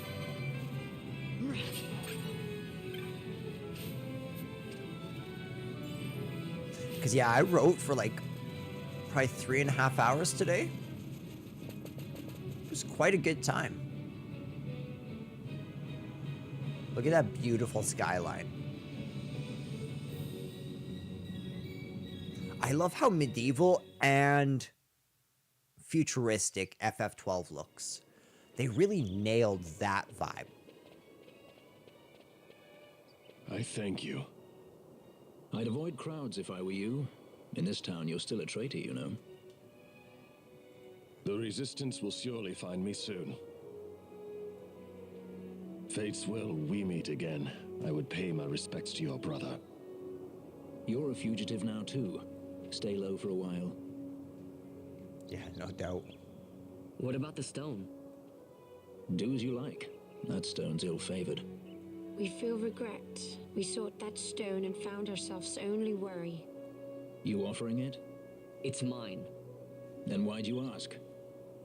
Because, yeah, I wrote for, like, probably 3.5 hours today. It was quite a good time. Look at that beautiful skyline. I love how medieval and futuristic FF12 looks. They really nailed that vibe. I thank you. I'd avoid crowds if I were you. In this town, you're still a traitor, you know. The Resistance will surely find me soon. Fate's will, we meet again. I would pay my respects to your brother. You're a fugitive now, too. Stay low for a while. Yeah, no doubt. What about the stone? Do as you like. That stone's ill-favored. We feel regret. We sought that stone and found ourselves only worry. You offering it? It's mine. Then why'd you ask?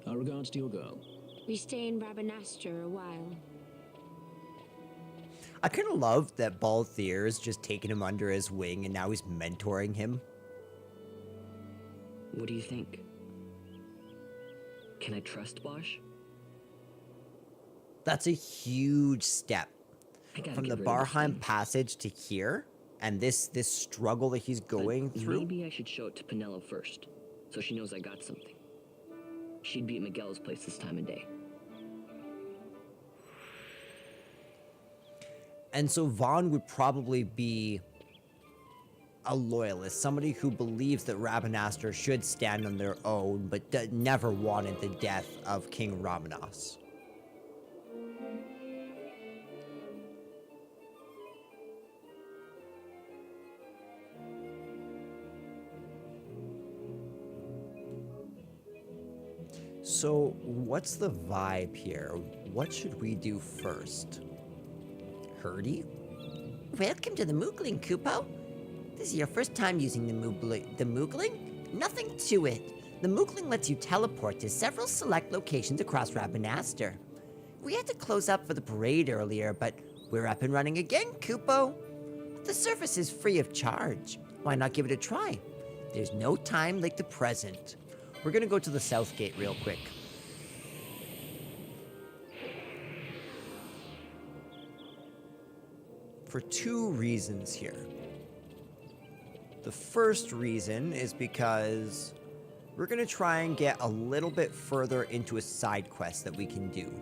Our regards to your girl. We stay in Rabanastre a while. I kind of love that Balthier's just taken him under his wing and now he's mentoring him. What do you think? Can I trust Bosch? That's a huge step. From the Barheim passage to here, and this struggle that he's going through. Maybe I should show it to Penelo first, so she knows I got something. She'd be at Miguel's place this time of day. And so Vaughn would probably be a loyalist, somebody who believes that Rabanastre should stand on their own, but never wanted the death of King Ramanas. So, what's the vibe here? What should we do first? Herdy? Welcome to the Moogling, Kupo. This is your first time using the Moogling? Nothing to it. The Mookling lets you teleport to several select locations across Rabanaster. We had to close up for the parade earlier, but we're up and running again, Kupo. The service is free of charge. Why not give it a try? There's no time like the present. We're gonna go to the south gate real quick. For two reasons here. The first reason is because we're gonna try and get a little bit further into a side quest that we can do.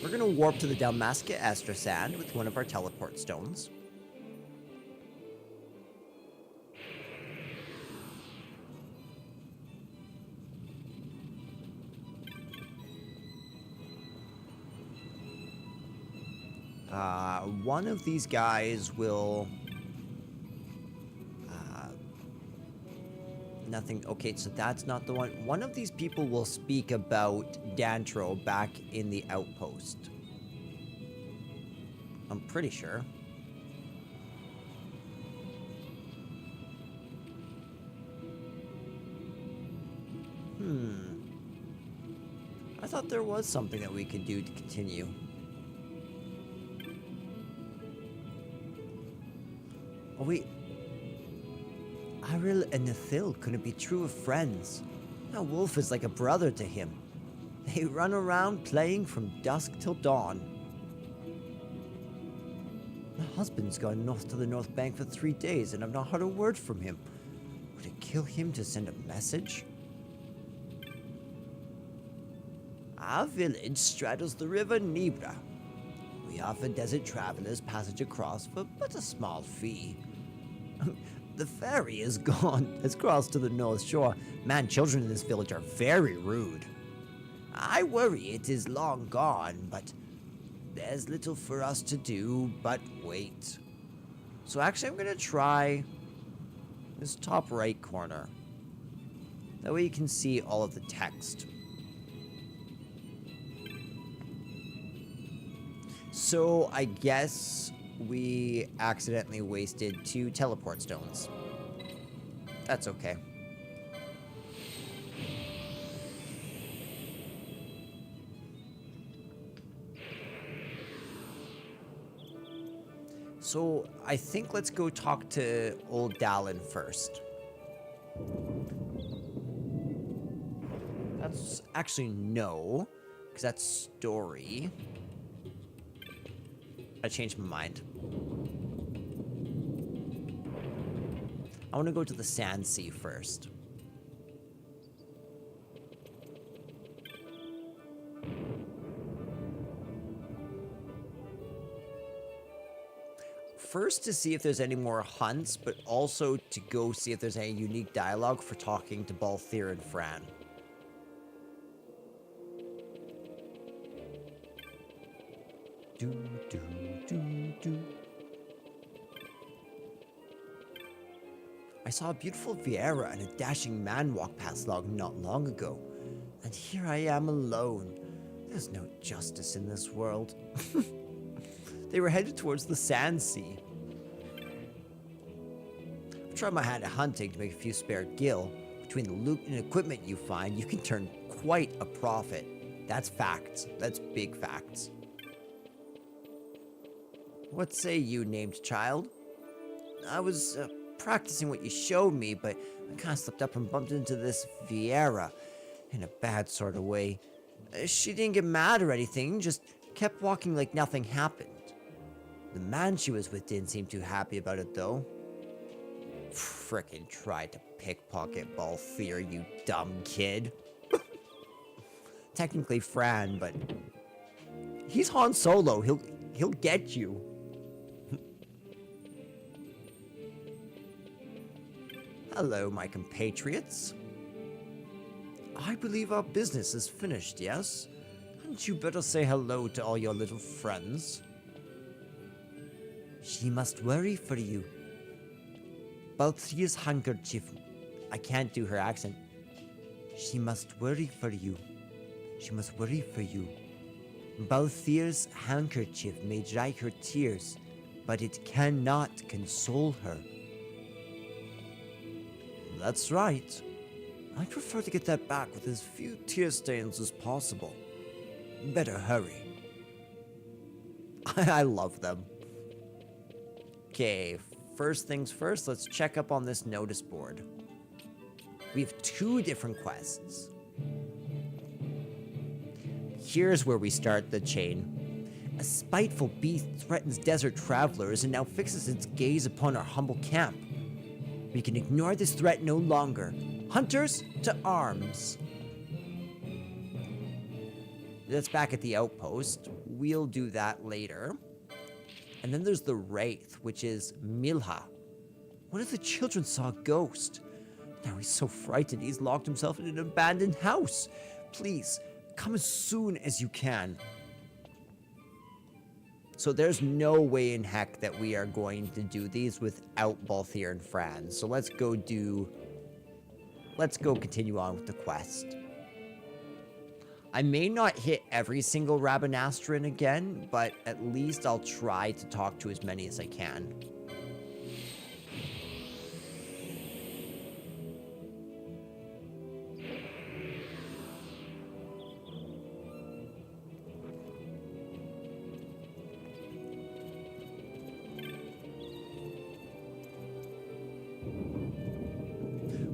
We're gonna warp to the Dalmasca Astrasand with one of our teleport stones. One of these guys will... nothing... Okay, so that's not the one. One of these people will speak about Dantro back in the outpost. I'm pretty sure. I thought there was something that we could do to continue. Oh wait. Iril and Nathil couldn't be truer friends. Now Wolf is like a brother to him. They run around playing from dusk till dawn. My husband's gone north to the North Bank for 3 days and I've not heard a word from him. Would it kill him to send a message? Our village straddles the river Nibra. We offer desert travelers passage across for but a small fee. The ferry is gone, has crossed to the North Shore. Man, children in this village are very rude. I worry it is long gone, but there's little for us to do but wait. So actually I'm gonna try this top right corner. That way you can see all of the text. So I guess we accidentally wasted 2 teleport stones. That's okay. So I think let's go talk to old Dallin first. That's actually no, because that's story. I changed my mind. I want to go to the Sand Sea first. First to see if there's any more hunts, but also to go see if there's any unique dialogue for talking to Balthier and Fran. Do, do, do, do. I saw a beautiful Viera and a dashing man walk past not long ago. And here I am alone. There's no justice in this world. They were headed towards the Sand Sea. I've tried my hand at hunting to make a few spare gil. Between the loot and equipment you find, you can turn quite a profit. That's facts. That's big facts. What say you, named child? I was practicing what you showed me, but I kind of slipped up and bumped into this Viera in a bad sort of way. She didn't get mad or anything, just kept walking like nothing happened. The man she was with didn't seem too happy about it, though. Frickin' tried to pickpocket Balthier, you dumb kid. Technically Fran, but he's Han Solo. He'll get you. Hello, my compatriots. I believe our business is finished, yes? Hadn't you better say hello to all your little friends? She must worry for you. Balthier's handkerchief. I can't do her accent. She must worry for you. She must worry for you. Balthier's handkerchief may dry her tears, but it cannot console her. That's right. I'd prefer to get that back with as few tear stains as possible. Better hurry. I love them. Okay, first things first, let's check up on this notice board. We have 2 different quests. Here's where we start the chain. A spiteful beast threatens desert travelers and now fixes its gaze upon our humble camp. We can ignore this threat no longer. Hunters to arms. That's back at the outpost. We'll do that later. And then there's the Wraith, which is Milha. What if the children saw a ghost? Now he's so frightened he's locked himself in an abandoned house. Please, come as soon as you can. So there's no way in heck that we are going to do these without Balthier and Franz. So let's go continue on with the quest. I may not hit every single Rabanastran again, but at least I'll try to talk to as many as I can.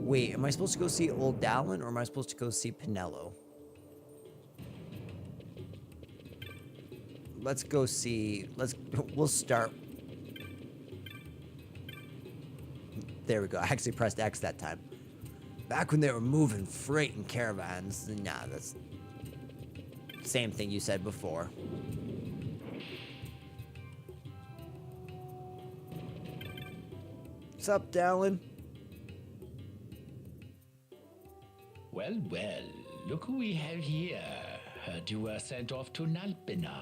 Wait, am I supposed to go see Old Dallin, or am I supposed to go see Pinello? Let's go see, we'll start. There we go, I actually pressed X that time. Back when they were moving freight in caravans. Nah, that's same thing you said before. What's up, Dallin? Well, well, look who we have here. Heard you were sent off to Nalbina.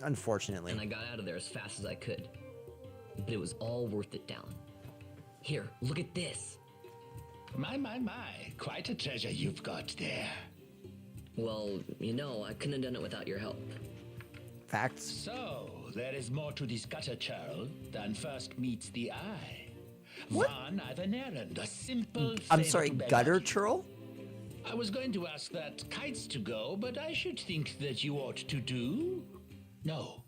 Unfortunately. And I got out of there as fast as I could. But it was all worth it, Dallin. Here, look at this. My. Quite a treasure you've got there. Well, you know, I couldn't have done it without your help. Facts. So, there is more to this gutter churl than first meets the eye. What? One, I've an errand, a simple I'm sorry, favor to gutter beg. churl? I was going to ask that kites to go, but I should think that you ought to do. No,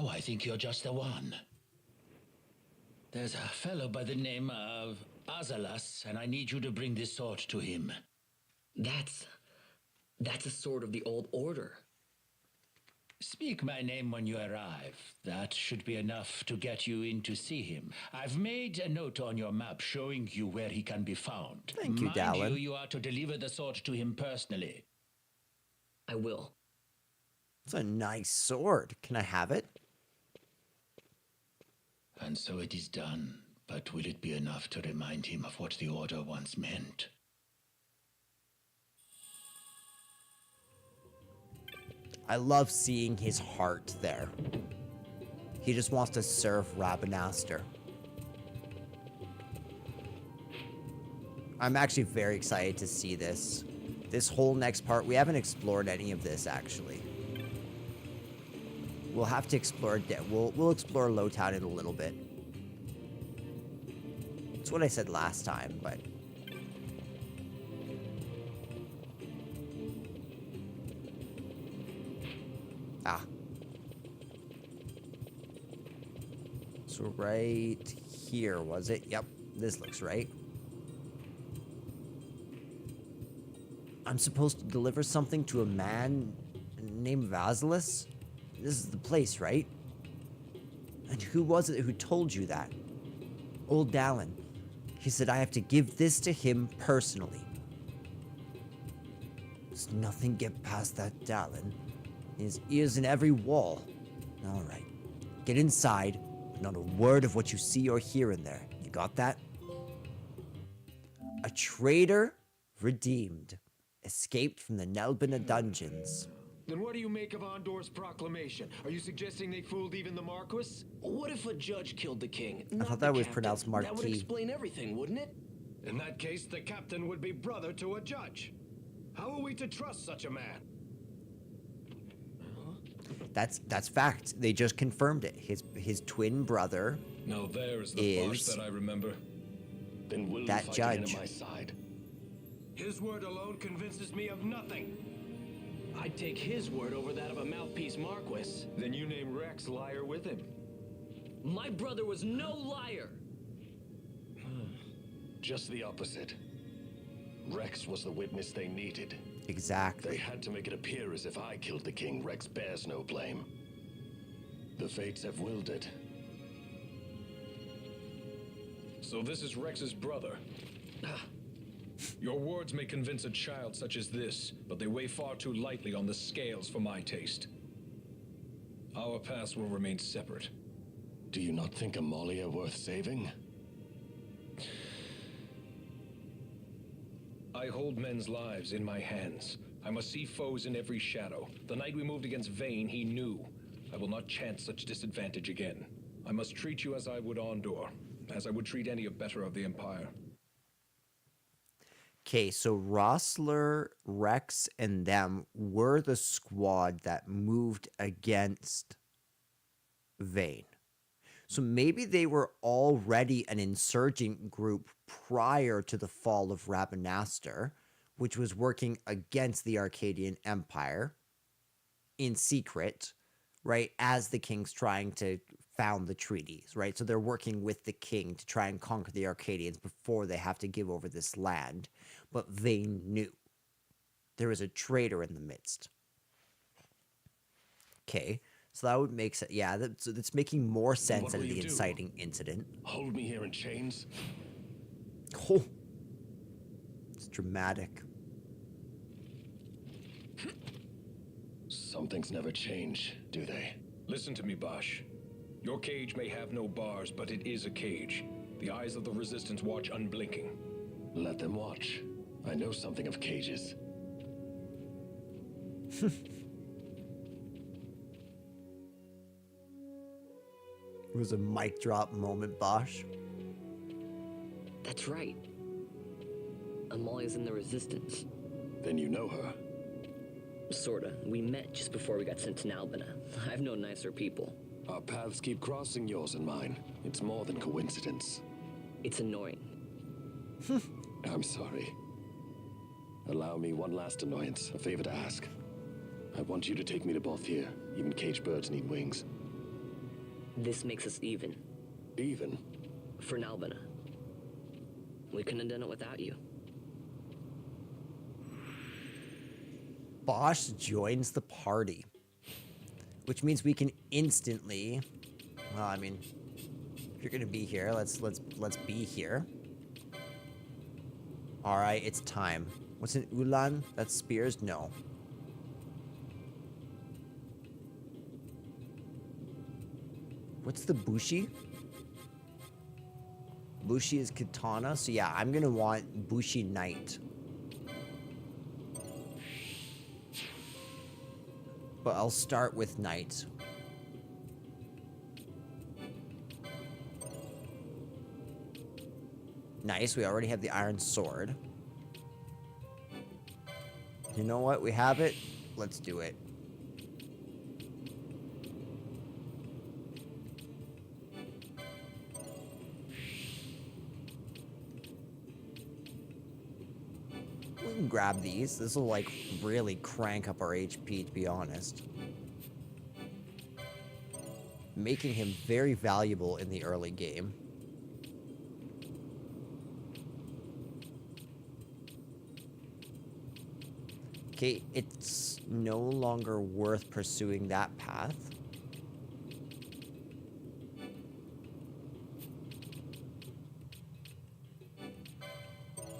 I think you're just the one. There's a fellow by the name of Azalas, and I need you to bring this sword to him. That's a sword of the old order. Speak my name when you arrive. That should be enough to get you in to see him. I've made a note on your map showing you where he can be found. Thank you, Dallin. Mind you are to deliver the sword to him personally. I will. It's a nice sword. Can I have it? And so it is done. But will it be enough to remind him of what the Order once meant? I love seeing his heart there. He just wants to serve Rabanastre. I'm actually very excited to see this. This whole next part, we haven't explored any of this actually. We'll have to explore, we'll explore Lowtown in a little bit. That's what I said last time, but... Ah. So right here, was it? Yep, this looks right. I'm supposed to deliver something to a man named Vasilus? This is the place, right? And who was it who told you that? Old Dallin. He said I have to give this to him personally. Does nothing get past that Dallin? His ears in every wall. All right. Get inside, but not a word of what you see or hear in there. You got that? A traitor redeemed. Escaped from the Nalbina dungeons. Then what do you make of Andor's proclamation? Are you suggesting they fooled even the Marquis? What if a judge killed the king? I thought that was pronounced That would Marquis. explain everything, wouldn't it? In that case, the captain would be brother to a judge. How are we to trust such a man? That's fact. They just confirmed it. His twin brother. Now there is the boss is that I remember. Then will that fight again judge. at my side. His word alone convinces me of nothing. I'd take his word over that of a mouthpiece Marquis. Then you name Rex liar with him. My brother was no liar. Just the opposite. Rex was the witness they needed. Exactly. They had to make it appear as if I killed the king. Rex bears no blame. The fates have willed it. So this is Rex's brother. Your words may convince a child such as this, but they weigh far too lightly on the scales for my taste. Our paths will remain separate. Do you not think Amalia worth saving? I hold men's lives in my hands. I must see foes in every shadow. The night we moved against Vayne, he knew. I will not chance such disadvantage again. I must treat you as I would Ondor, as I would treat any better of the Empire. Okay, so Rossler, Rex, and them were the squad that moved against Vayne. So maybe they were already an insurgent group prior to the fall of Rabanastre, which was working against the Arcadian Empire in secret, right, as the king's trying to found the treaties, right? So they're working with the king to try and conquer the Arcadians before they have to give over this land. But Vayne knew. There was a traitor in the midst. Okay, so that would make sense. Yeah, that's making more sense out of the inciting incident. Hold me here in chains? Oh, it's dramatic. Some things never change, do they? Listen to me, Bosch. Your cage may have no bars, but it is a cage. The eyes of the Resistance watch unblinking. Let them watch. I know something of cages. It was a mic drop moment, Bosch. That's right. Amalia's in the Resistance. Then you know her? Sorta. We met just before we got sent to Nalbina. I've known nicer people. Our paths keep crossing, yours and mine. It's more than coincidence. It's annoying. I'm sorry. Allow me one last annoyance, a favor to ask. I want you to take me to Balthier. Even caged birds need wings. This makes us even. Even? For Nalbina. We couldn't have done it without you. Bosch joins the party, which means we can instantly. Well, I mean, if you're gonna be here, let's be here. All right, it's time. What's an Ulan? That's spears? No. What's the Bushi? Bushi is katana, so yeah, I'm gonna want Bushi Knight. But I'll start with Knight. Nice, we already have the iron sword. You know what? We have it. Let's do it. We can grab these. This will like really crank up our HP, to be honest. Making him very valuable in the early game. Okay, it's no longer worth pursuing that path.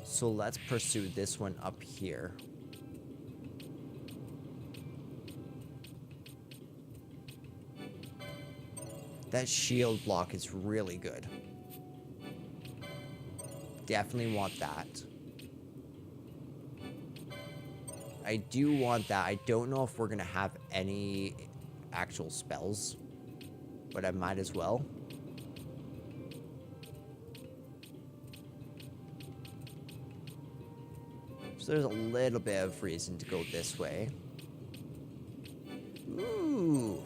So let's pursue this one up here. That shield block is really good. Definitely want that. I do want that. I don't know if we're gonna have any actual spells, but I might as well. So there's a little bit of reason to go this way. Ooh.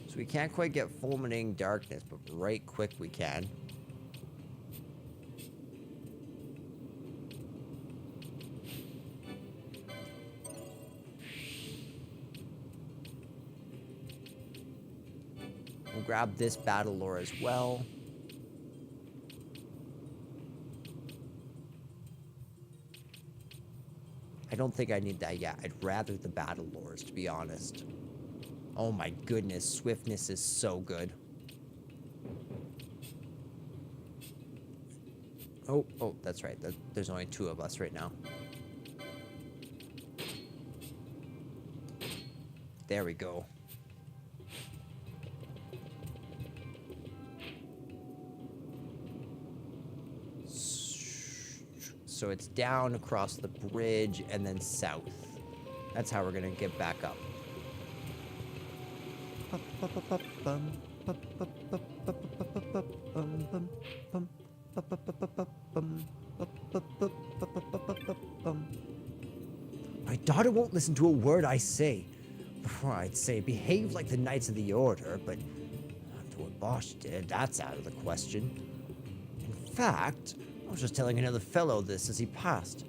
So we can't quite get fulminating darkness, but right quick we can. grab this battle lore as well. I don't think I need that yet. I'd rather the battle lores, to be honest. Oh my goodness, swiftness is so good. Oh, that's right. There's only 2 of us right now. There we go. So it's down across the bridge and then south. That's how we're gonna get back up. My daughter won't listen to a word I say. Before I'd say behave like the Knights of the Order, but after what Bosch did, that's out of the question. In fact, I was just telling another fellow this as he passed.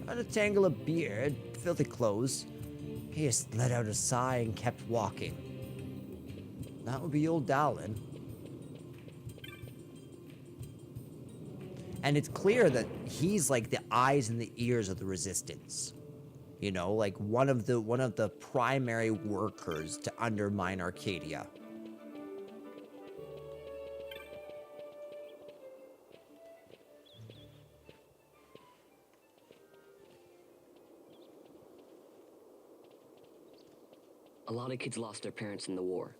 Had a tangle of beard, filthy clothes. He just let out a sigh and kept walking. That would be old Dallin. And it's clear that he's like the eyes and the ears of the Resistance. You know, like one of the primary workers to undermine Arcadia. A lot of kids lost their parents in the war.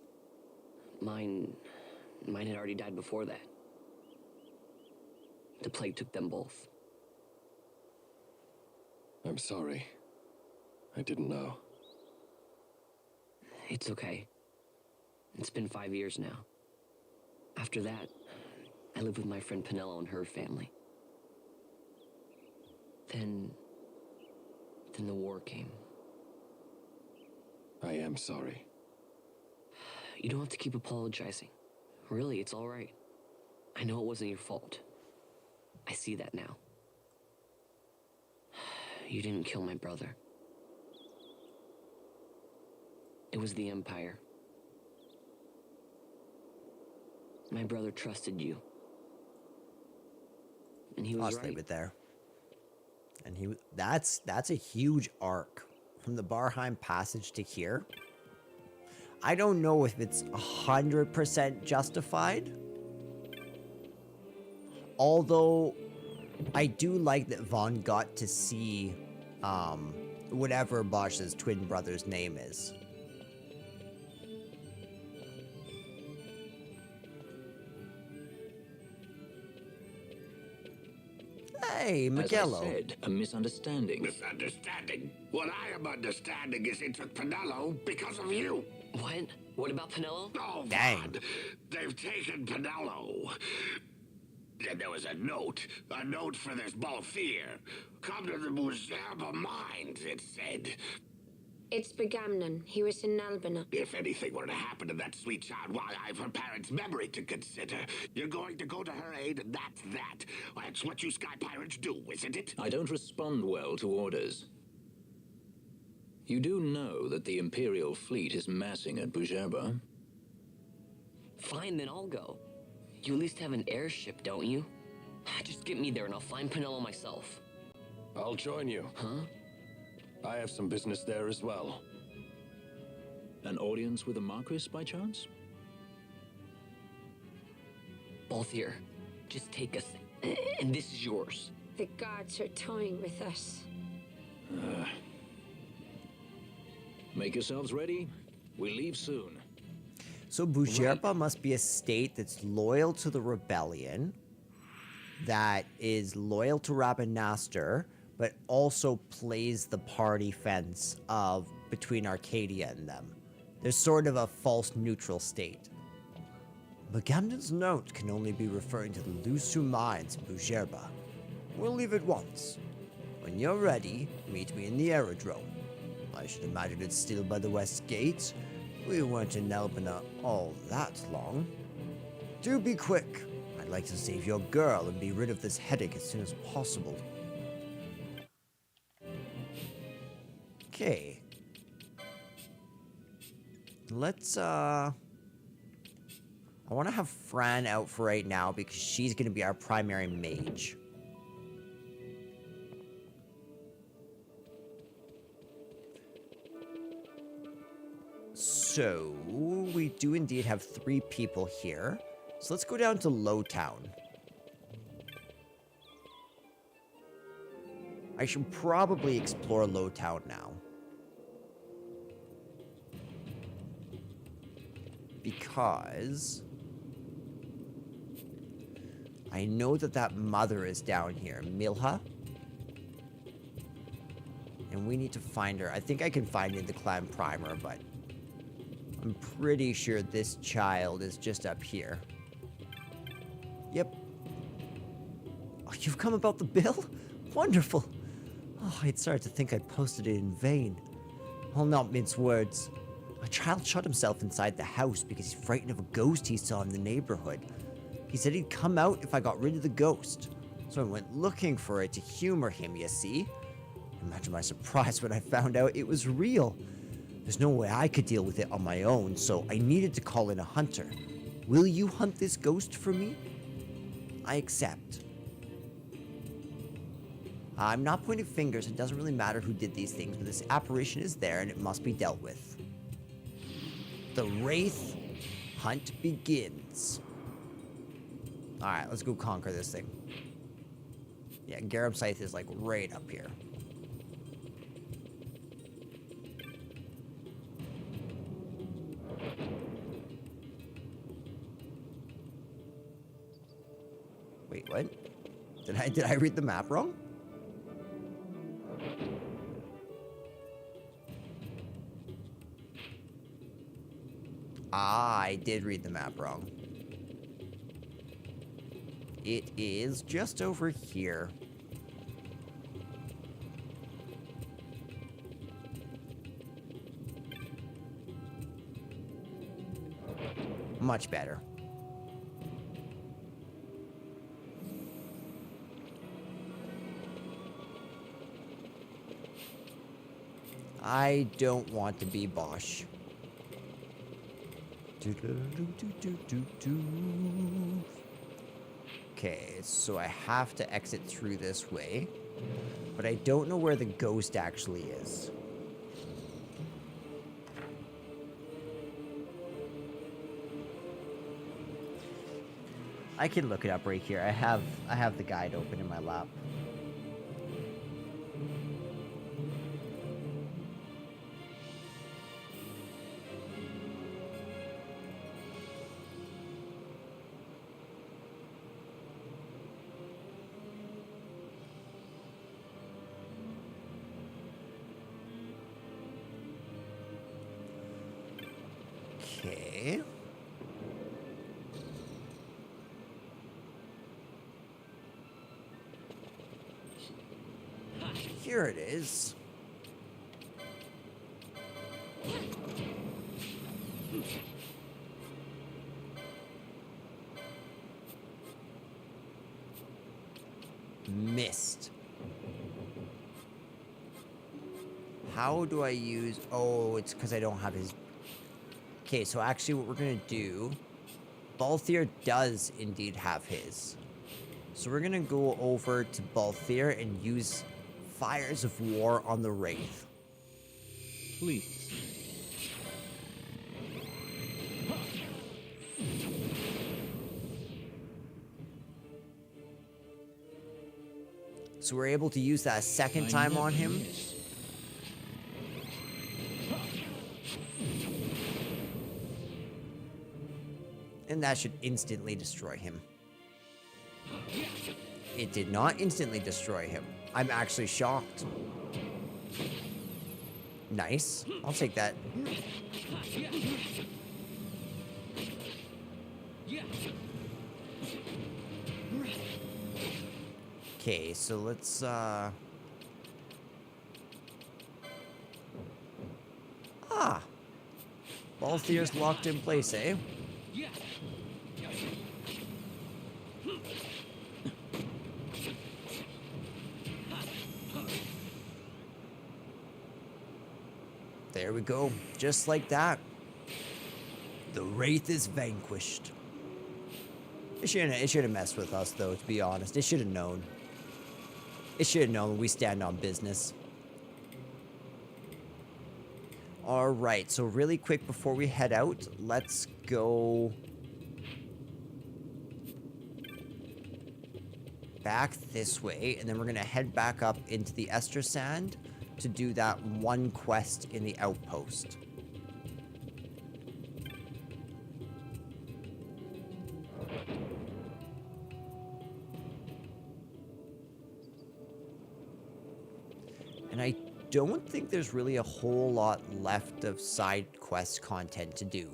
Mine had already died before that. The plague took them both. I'm sorry. I didn't know. It's okay. It's been 5 years now. After that, I lived with my friend Pinello and her family. Then the war came. I am sorry. You don't have to keep apologizing. Really, it's all right. I know it wasn't your fault. I see that now. You didn't kill my brother. It was the Empire. My brother trusted you. And he was right. I'll leave it there. And that's a huge arc. From the Barheim Passage to here. I don't know if it's 100% justified. Although, I do like that Vaughn got to see whatever Bosch's twin brother's name is. Hey, Miguello. As I said, a misunderstanding. Misunderstanding? What I am understanding is it took Pinello because of you. What? What about Pinello? Oh, dang. God. They've taken Pinello. And there was a note for this Balthier. Come to the Muserba mines, it said. It's Begamnon. He was in Nalbina. If anything were to happen to that sweet child, why, I've her parents' memory to consider. You're going to go to her aid, and that's that. That's what you Sky Pirates do, isn't it? I don't respond well to orders. You do know that the Imperial fleet is massing at Bujerba? Fine, then I'll go. You at least have an airship, don't you? Just get me there and I'll find Pinello myself. I'll join you. Huh? I have some business there as well. An audience with the Marquis, by chance? Balthier, just take us, and this is yours. The guards are toying with us. Make yourselves ready. We leave soon. So Bujerba must be a state that's loyal to the rebellion, that is loyal to Rabanastre, but also plays the party fence of between Arcadia and them. There's sort of a false neutral state. Begamnon's note can only be referring to the Lusu mines in Bujerba. We'll leave at once. When you're ready, meet me in the aerodrome. I should imagine it's still by the west gate. We weren't in Nalbina all that long. Do be quick. I'd like to save your girl and be rid of this headache as soon as possible. Okay. I want to have Fran out for right now because she's going to be our primary mage. So, we do indeed have 3 people here. So let's go down to Lowtown. I should probably explore Lowtown now. Because I know that that mother is down here, Milha. And we need to find her. I think I can find in the clan primer, but I'm pretty sure this child is just up here. Yep. Oh, you've come about the bill? Wonderful. Oh, I'd started to think I'd posted it in vain. I'll not mince words. A child shut himself inside the house because he's frightened of a ghost he saw in the neighborhood. He said he'd come out if I got rid of the ghost. So I went looking for it to humor him, you see. Imagine my surprise when I found out it was real. There's no way I could deal with it on my own, so I needed to call in a hunter. Will you hunt this ghost for me? I accept. I'm not pointing fingers. It doesn't really matter who did these things, but this apparition is there and it must be dealt with. The Wraith hunt begins. Alright, let's go conquer this thing. Yeah, Garum Scythe is like right up here. Wait, what? Did I read the map wrong? Ah, I did read the map wrong. It is just over here. Much better. I don't want to be Bosch. Okay, so I have to exit through this way, but I don't know where the ghost actually is. I can look it up right here. I have the guide open in my lap. Okay. Here it is. Missed. How do I use... Oh, it's because I don't have his... Okay, so actually what we're going to do... Balthier does indeed have his. So we're going to go over to Balthier and use Fires of War on the Wraith. Please. So we're able to use that a second time on him. And that should instantly destroy him. It did not instantly destroy him. I'm actually shocked. Nice. I'll take that. Okay, so let's, Balthier's locked in place, eh? There we go. Just like that. The Wraith is vanquished. It should have messed with us, though, to be honest. It should have known. It should have known we stand on business. Alright, so really quick before we head out, let's go back this way, and then we're going to head back up into the Ester Sand to do that one quest in the outpost. And I don't think there's really a whole lot left of side quest content to do.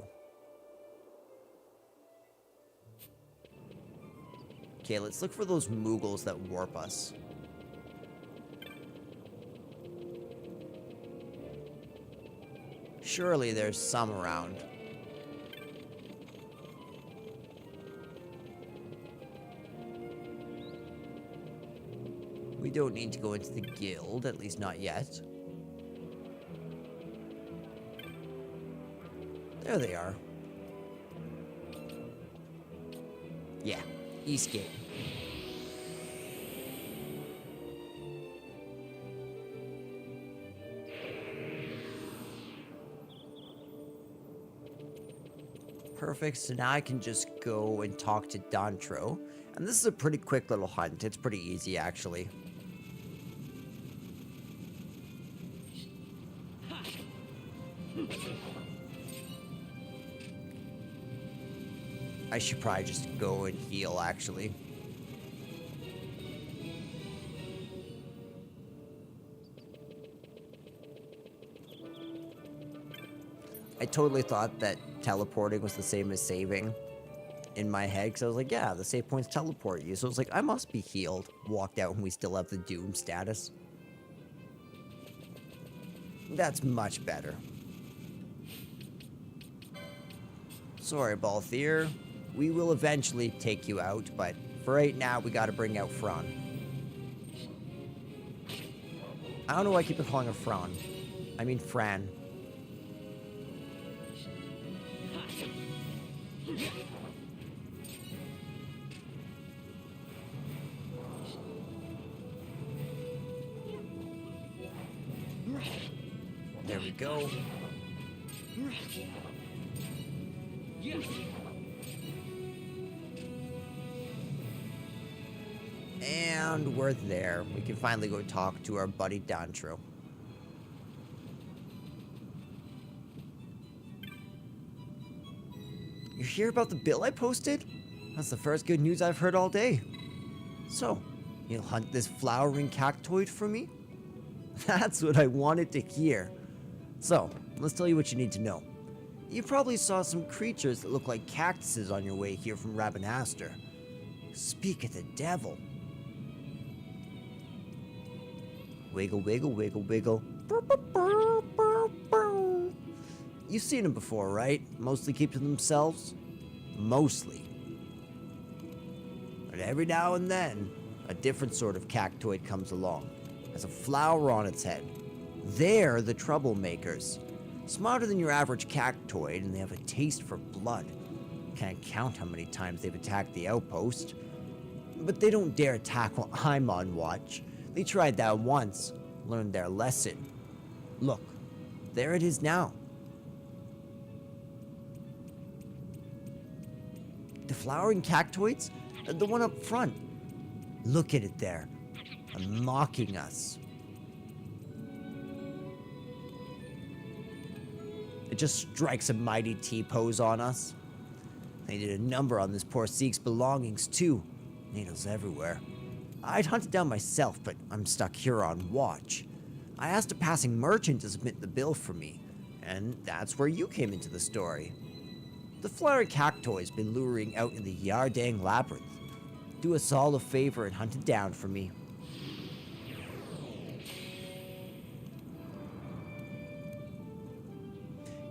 Okay, let's look for those Moogles that warp us. Surely there's some around. We don't need to go into the guild, at least not yet. There they are. Yeah, Eastgate. Perfect, so now I can just go and talk to Dantro. And this is a pretty quick little hunt. It's pretty easy, actually. I should probably just go and heal, actually. I totally thought that teleporting was the same as saving in my head, because I was like, yeah, the save points teleport you. So I was like, I must be healed. Walked out and we still have the Doom status. That's much better. Sorry, Balthier. We will eventually take you out, but for right now, we gotta bring out Fran. I don't know why I keep calling her Fran. I mean Fran. There we go. And we're there. We can finally go talk to our buddy Dantro. You hear about the bill I posted? That's the first good news I've heard all day. So, you'll hunt this flowering cactoid for me? That's what I wanted to hear. So, let's tell you what you need to know. You probably saw some creatures that look like cactuses on your way here from Rabanastre. Speak of the devil. Wiggle, wiggle, wiggle, wiggle. You've seen them before, right? Mostly keep to themselves? Mostly. But every now and then, a different sort of cactoid comes along. Has a flower on its head. They're the troublemakers. Smarter than your average cactoid, and they have a taste for blood. Can't count how many times they've attacked the outpost. But they don't dare attack while I'm on watch. They tried that once, learned their lesson. Look, there it is now. The flowering cactoids? The one up front. Look at it there. Mocking us. It just strikes a mighty T-pose on us. They did a number on this poor Sikh's belongings, too. Needles everywhere. I'd hunt it down myself, but I'm stuck here on watch. I asked a passing merchant to submit the bill for me, and that's where you came into the story. The flowering cactoid's been luring out in the Yardang Labyrinth. Do us all a favor and hunt it down for me.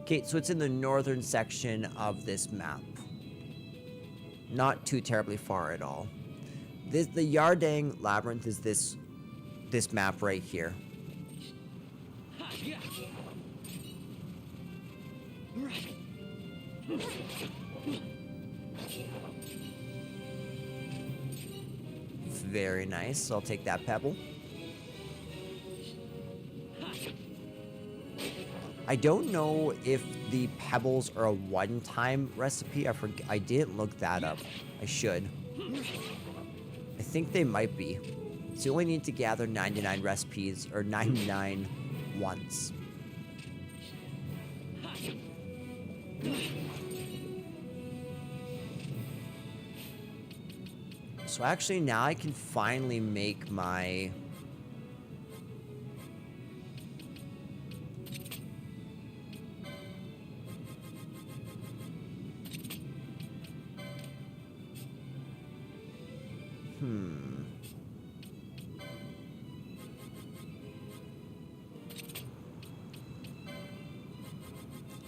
Okay, so it's in the northern section of this map. Not too terribly far at all. The Yardang Labyrinth is this map right here. Very nice. I'll take that pebble. I don't know if the pebbles are a one-time recipe. I didn't look that up. I should. I think they might be. So you only need to gather 99 recipes, or 99 once. So actually now I can finally make my...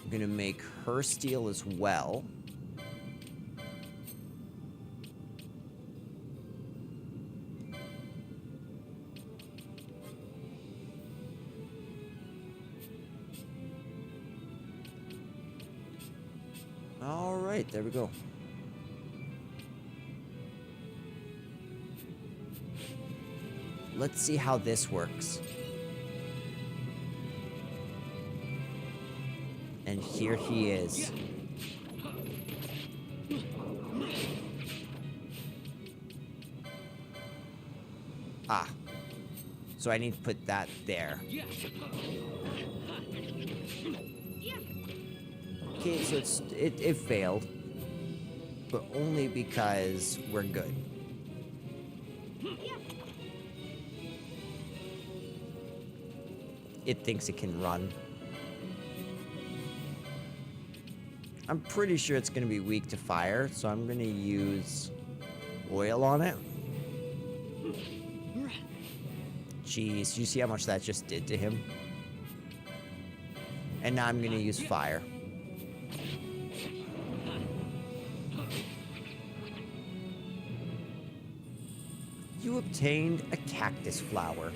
I'm gonna make her steel as well. All right, there we go. Let's see how this works. And here he is. Ah. So I need to put that there. Okay, so it failed. But only because we're good. It thinks it can run. I'm pretty sure it's going to be weak to fire, so I'm going to use oil on it. Jeez, you see how much that just did to him? And now I'm going to use fire. You obtained a cactus flower.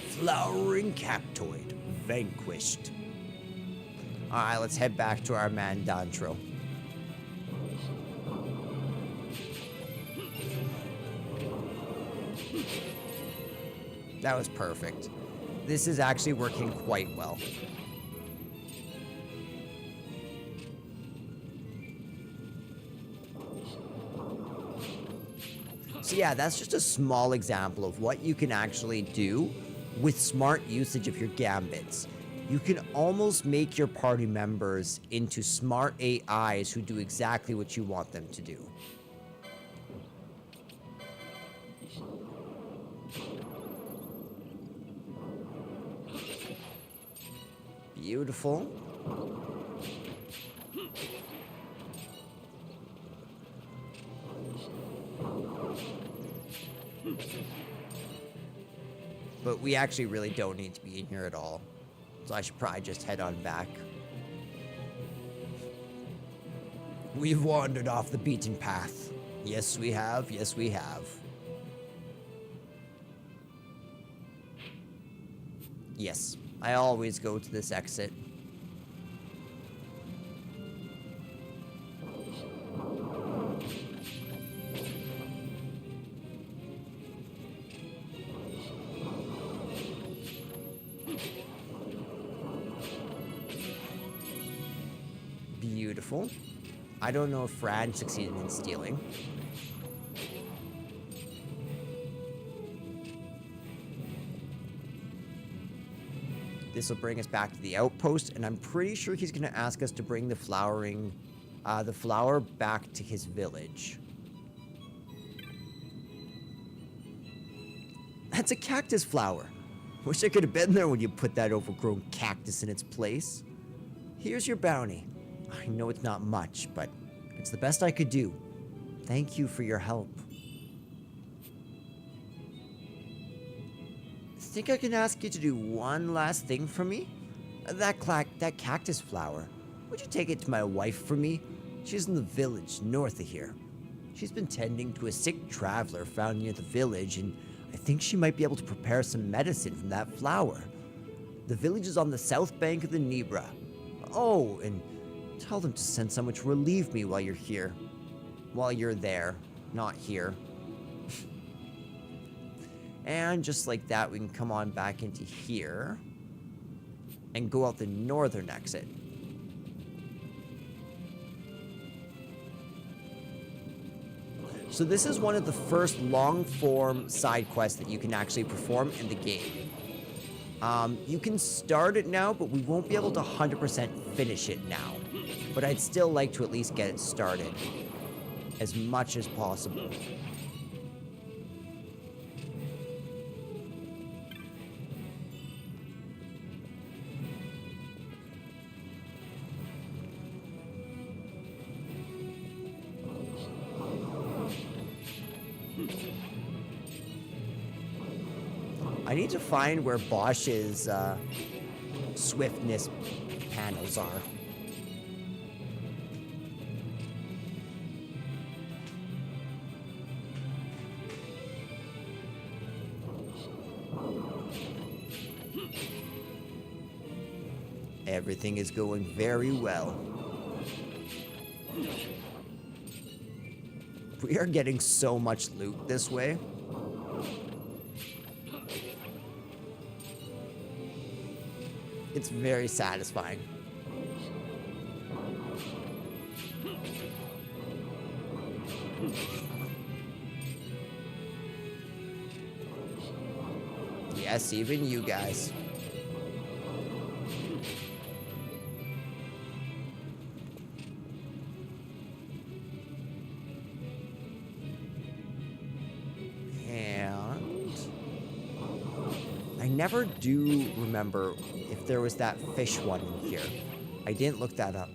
Flowering cactoid vanquished. Alright, let's head back to our man Dantro. That was perfect. This is actually working quite well. So yeah, that's just a small example of what you can actually do with smart usage of your gambits. You can almost make your party members into smart AIs who do exactly what you want them to do. Beautiful. But we actually really don't need to be in here at all. So I should probably just head on back. We've wandered off the beaten path. Yes, we have. Yes, we have. Yes, I always go to this exit. Beautiful. I don't know if Fran succeeded in stealing. This will bring us back to the outpost, and I'm pretty sure he's going to ask us to bring the flower back to his village. That's a cactus flower. Wish I could have been there when you put that overgrown cactus in its place. Here's your bounty. I know it's not much, but it's the best I could do. Thank you for your help. Think I can ask you to do one last thing for me? That cactus flower. Would you take it to my wife for me? She's in the village north of here. She's been tending to a sick traveler found near the village, and I think she might be able to prepare some medicine from that flower. The village is on the south bank of the Nibra. Oh, and tell them to send someone to relieve me while you're here. While you're there, not here. And just like that, we can come on back into here and go out the northern exit. So this is one of the first long-form side quests that you can actually perform in the game. You can start it now, but we won't be able to 100% finish it now. But I'd still like to at least get it started as much as possible. I need to find where Bosch's swiftness panels are. Everything is going very well. We are getting so much loot this way. It's very satisfying. Yes, even you guys. I never do remember if there was that fish one in here. I didn't look that up.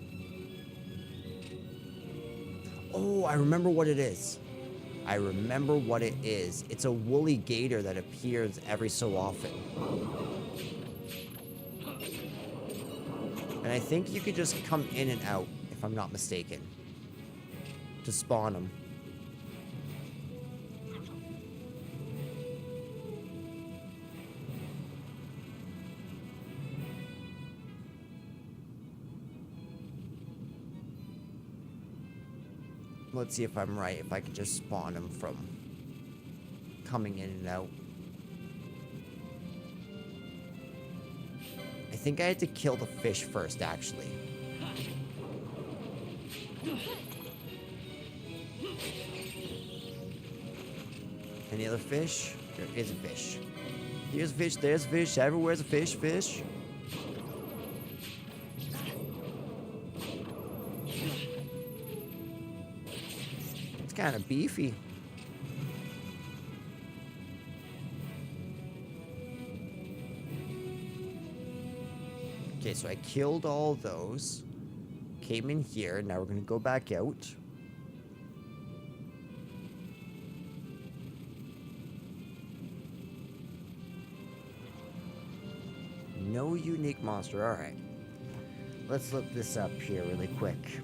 Oh, I remember what it is. I remember what it is. It's a woolly gator that appears every so often. And I think you could just come in and out, if I'm not mistaken, to spawn them. Let's see if I'm right, if I can just spawn them from coming in and out. I think I had to kill the fish first, actually. Any other fish? There is a fish. Here's a fish, there's a fish, everywhere's a fish, fish. Kind of beefy. Okay, so I killed all those. Came in here. Now we're going to go back out. No unique monster. All right. Let's look this up here really quick.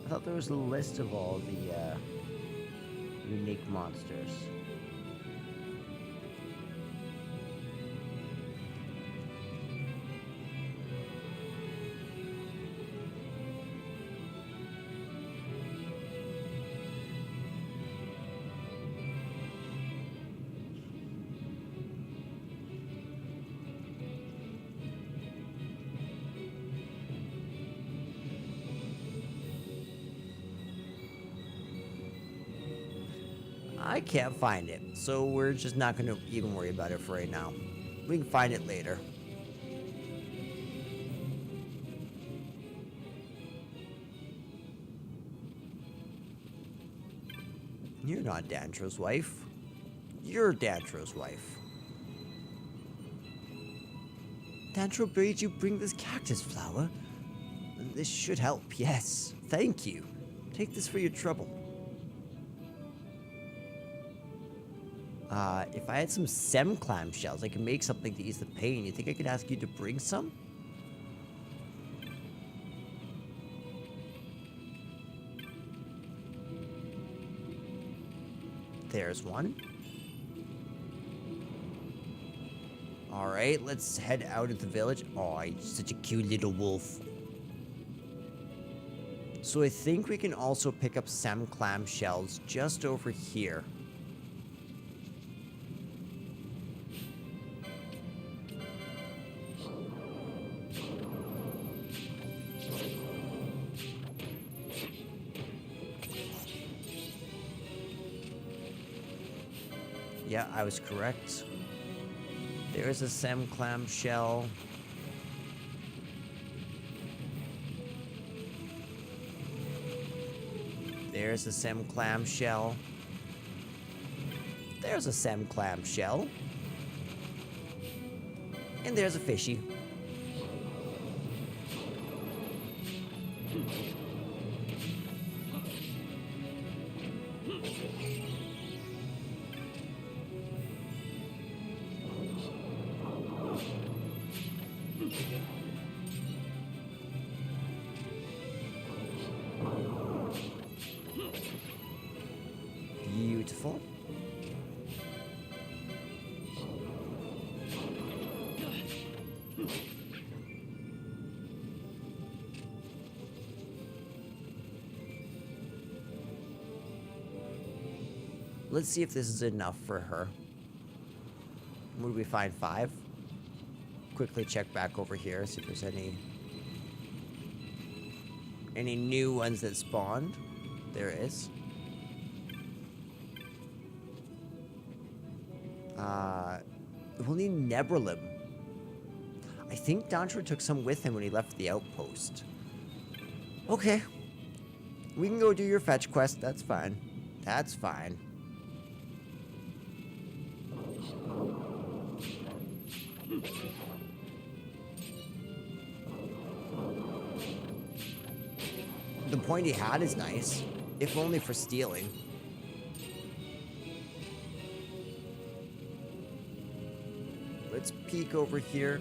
I thought there was a list of all the unique monsters. I can't find it, so we're just not going to even worry about it for right now. We can find it later. You're not Dantro's wife. You're Dantro's wife. Dantro bade you bring this cactus flower. This should help, yes. Thank you. Take this for your trouble. If I had some sem clam shells, I could make something to ease the pain. You think I could ask you to bring some? There's one. Alright, let's head out of the village. Oh, he's such a cute little wolf. So I think we can also pick up sem clam shells just over here. Yeah, I was correct. There's a sem clam shell. There's a sem clam shell. There's a sem clam shell. And there's a fishy. Beautiful. Let's see if this is enough for her. What did we find? 5? Quickly check back over here, see if there's any new ones that spawned. There is. We'll need Nebralim. I think Dantro took some with him when he left the outpost. Okay. We can go do your fetch quest. That's fine. That's fine. The pointy hat is nice, if only for stealing. Let's peek over here.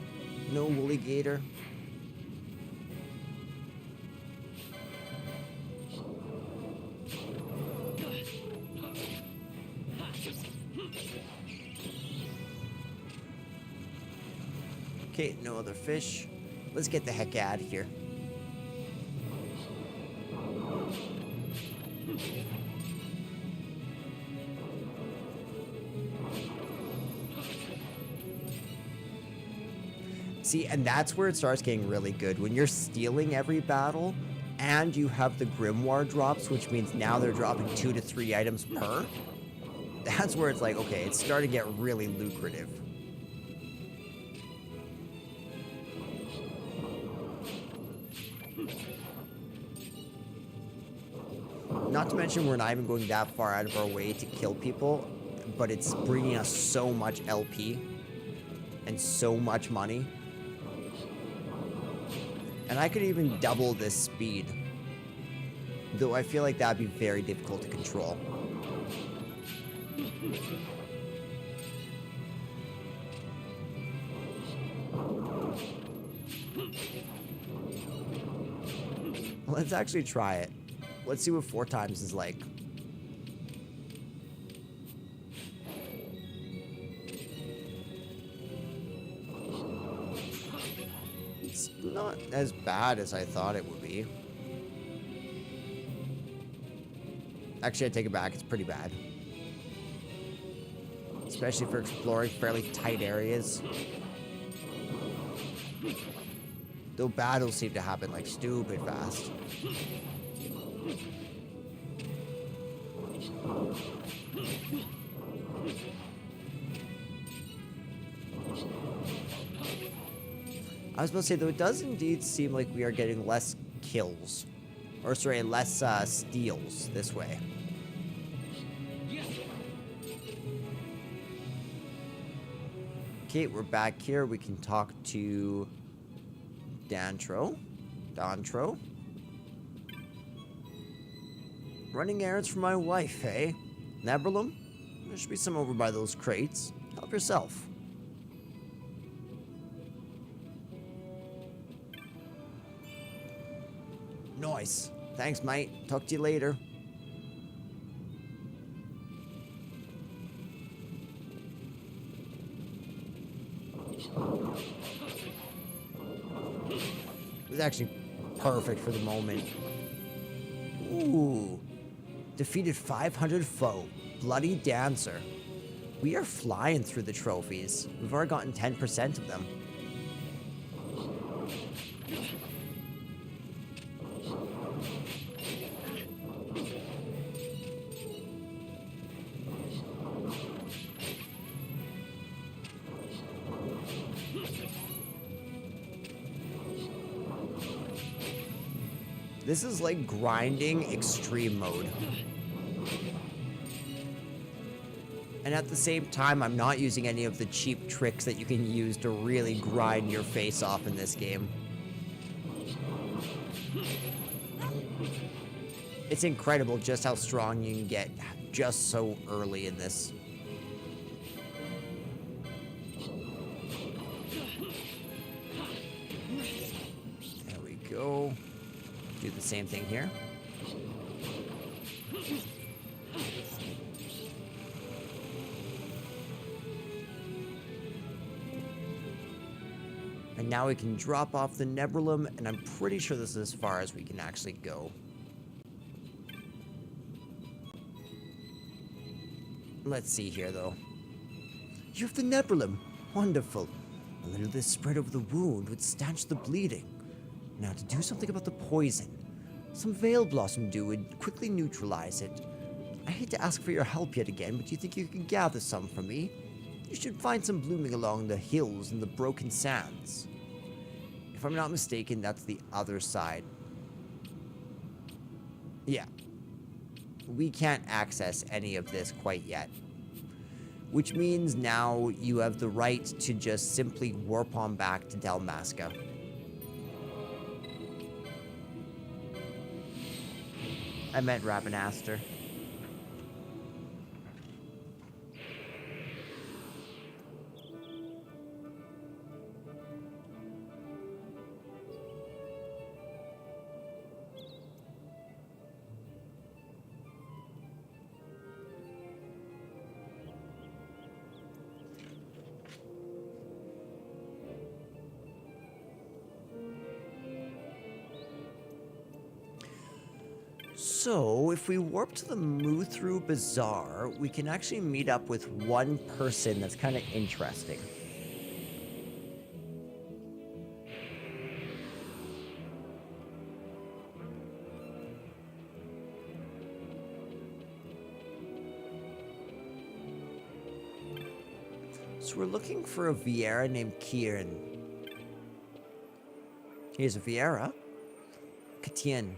No woolly gator. Okay, no other fish. Let's get the heck out of here. See, and that's where it starts getting really good. When you're stealing every battle, and you have the grimoire drops, which means now they're dropping 2 to 3 items per. That's where it's like, okay, it's starting to get really lucrative. Not to mention we're not even going that far out of our way to kill people, but it's bringing us so much LP and so much money. And I could even double this speed, though I feel like that'd be very difficult to control. Let's actually try it. Let's see what 4 times is like. It's not as bad as I thought it would be. Actually, I take it back. It's pretty bad. Especially for exploring fairly tight areas. Though battles seem to happen like stupid fast. I was about to say, though, it does indeed seem like we are getting less kills. Or, sorry, less steals this way. Okay, we're back here. We can talk to Dantro. Running errands for my wife, eh? Neberlum? There should be some over by those crates. Help yourself. Nice. Thanks, mate. Talk to you later. It was actually perfect for the moment. Ooh. Defeated 500 foe. Bloody Dancer. We are flying through the trophies. We've already gotten 10% of them. This is like grinding extreme mode. And at the same time, I'm not using any of the cheap tricks that you can use to really grind your face off in this game. It's incredible just how strong you can get just so early in this. There we go. Do the same thing here. And now we can drop off the Neberlum, and I'm pretty sure this is as far as we can actually go. Let's see here, though. You have the Neberlum. Wonderful. A little of this spread over the wound would stanch the bleeding. Now, to do something about the poison, some Veil Blossom dew would quickly neutralize it. I hate to ask for your help yet again, but do you think you can gather some for me? You should find some blooming along the hills and the broken sands. If I'm not mistaken, that's the other side. Yeah. We can't access any of this quite yet. Which means now you have the right to just simply warp on back to Dalmasca. I meant Ravenaster. So, if we warp to the Muthru Bazaar, we can actually meet up with one person that's kind of interesting. So we're looking for a Viera named Kieran. Here's a Viera. Katien.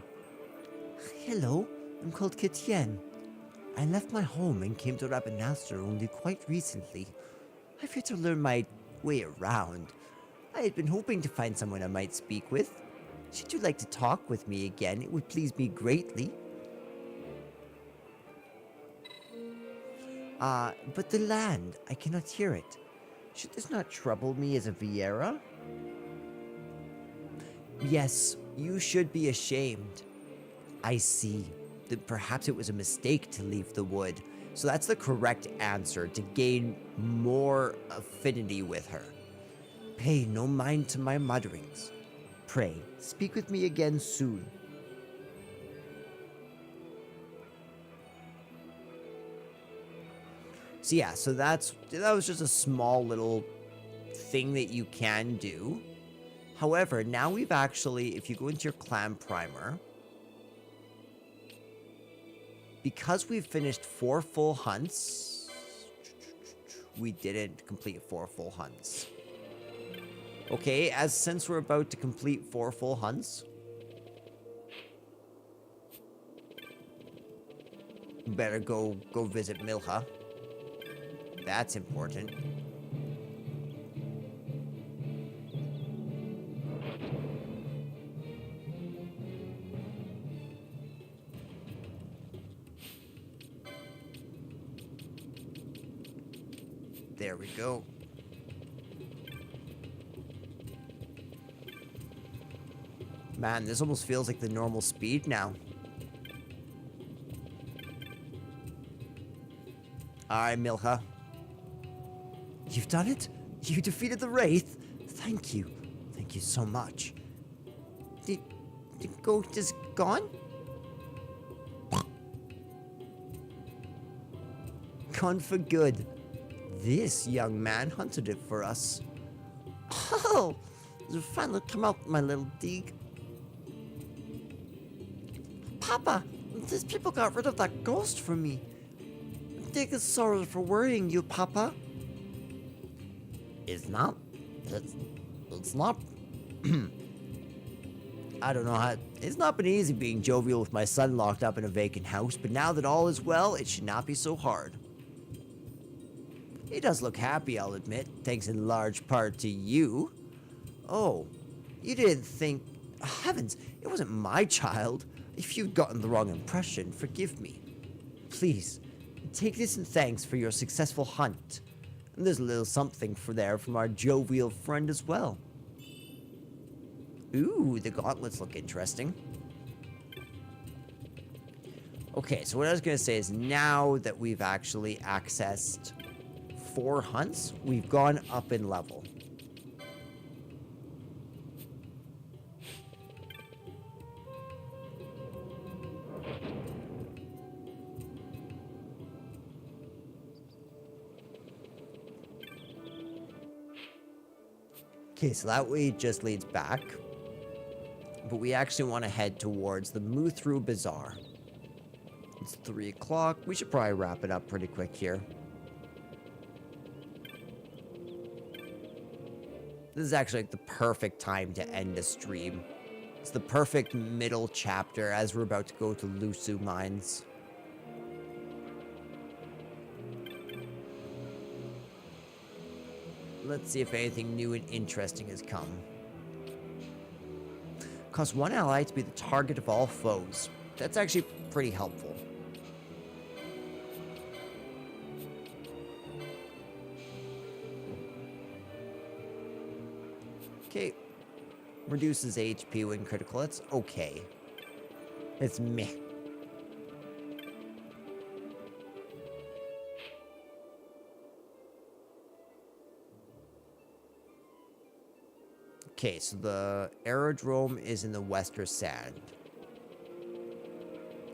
Hello, I'm called Katien. I left my home and came to Ravenaster only quite recently. I've had to learn my way around. I had been hoping to find someone I might speak with. Should you like to talk with me again, it would please me greatly. But the land, I cannot hear it. Should this not trouble me as a Viera? Yes, you should be ashamed. I see. That perhaps it was a mistake to leave the wood. So that's the correct answer, to gain more affinity with her. Pay no mind to my mutterings. Pray, speak with me again soon. So yeah, so that was just a small little thing that you can do. However, now we've actually, if you go into your clan primer, because we've finished 4 full hunts, we didn't complete 4 full hunts. Okay, since we're about to complete 4 full hunts, better go visit Milha. That's important. There we go. Man, this almost feels like the normal speed now. Alright, Milha. You've done it? You defeated the Wraith? Thank you. Thank you so much. Did Ghost is gone? Gone for good. This young man hunted it for us. Oh! You finally come out, my little dig. Papa, these people got rid of that ghost for me. Dig is sorry for worrying you, Papa. It's not. I don't know how. It's not been easy being jovial with my son locked up in a vacant house, but now that all is well, it should not be so hard. He does look happy, I'll admit, thanks in large part to you. Oh, you didn't think... Heavens, it wasn't my child. If you've gotten the wrong impression, forgive me. Please, take this in thanks for your successful hunt. And there's a little something from our jovial friend as well. Ooh, the gauntlets look interesting. Okay, so what I was going to say is now that we've actually accessed 4 hunts, we've gone up in level. Okay, so that way just leads back. But we actually want to head towards the Muthru Bazaar. It's 3 o'clock. We should probably wrap it up pretty quick here. This is actually like the perfect time to end a stream. It's the perfect middle chapter as we're about to go to Lusu Mines. Let's see if anything new and interesting has come. Cause 1 ally to be the target of all foes. That's actually pretty helpful. Okay. Reduces HP when critical. That's okay. It's meh. Okay, so the aerodrome is in the Wester Sand.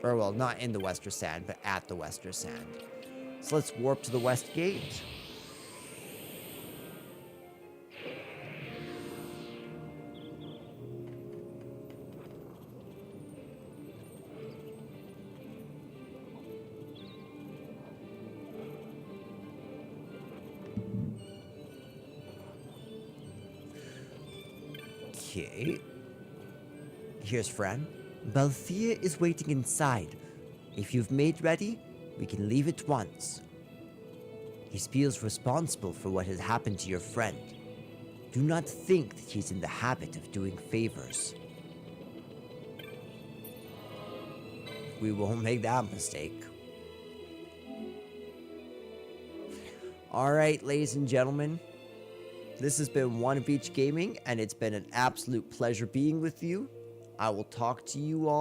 Or, well, not in the Wester Sand, but at the Wester Sand. So let's warp to the West Gate. Okay. Here's Fran. Balthea is waiting inside. If you've made ready, we can leave at once. He feels responsible for what has happened to your friend. Do not think that he's in the habit of doing favors. We won't make that mistake. Alright, ladies and gentlemen. This has been One of Each Gaming, and it's been an absolute pleasure being with you. I will talk to you all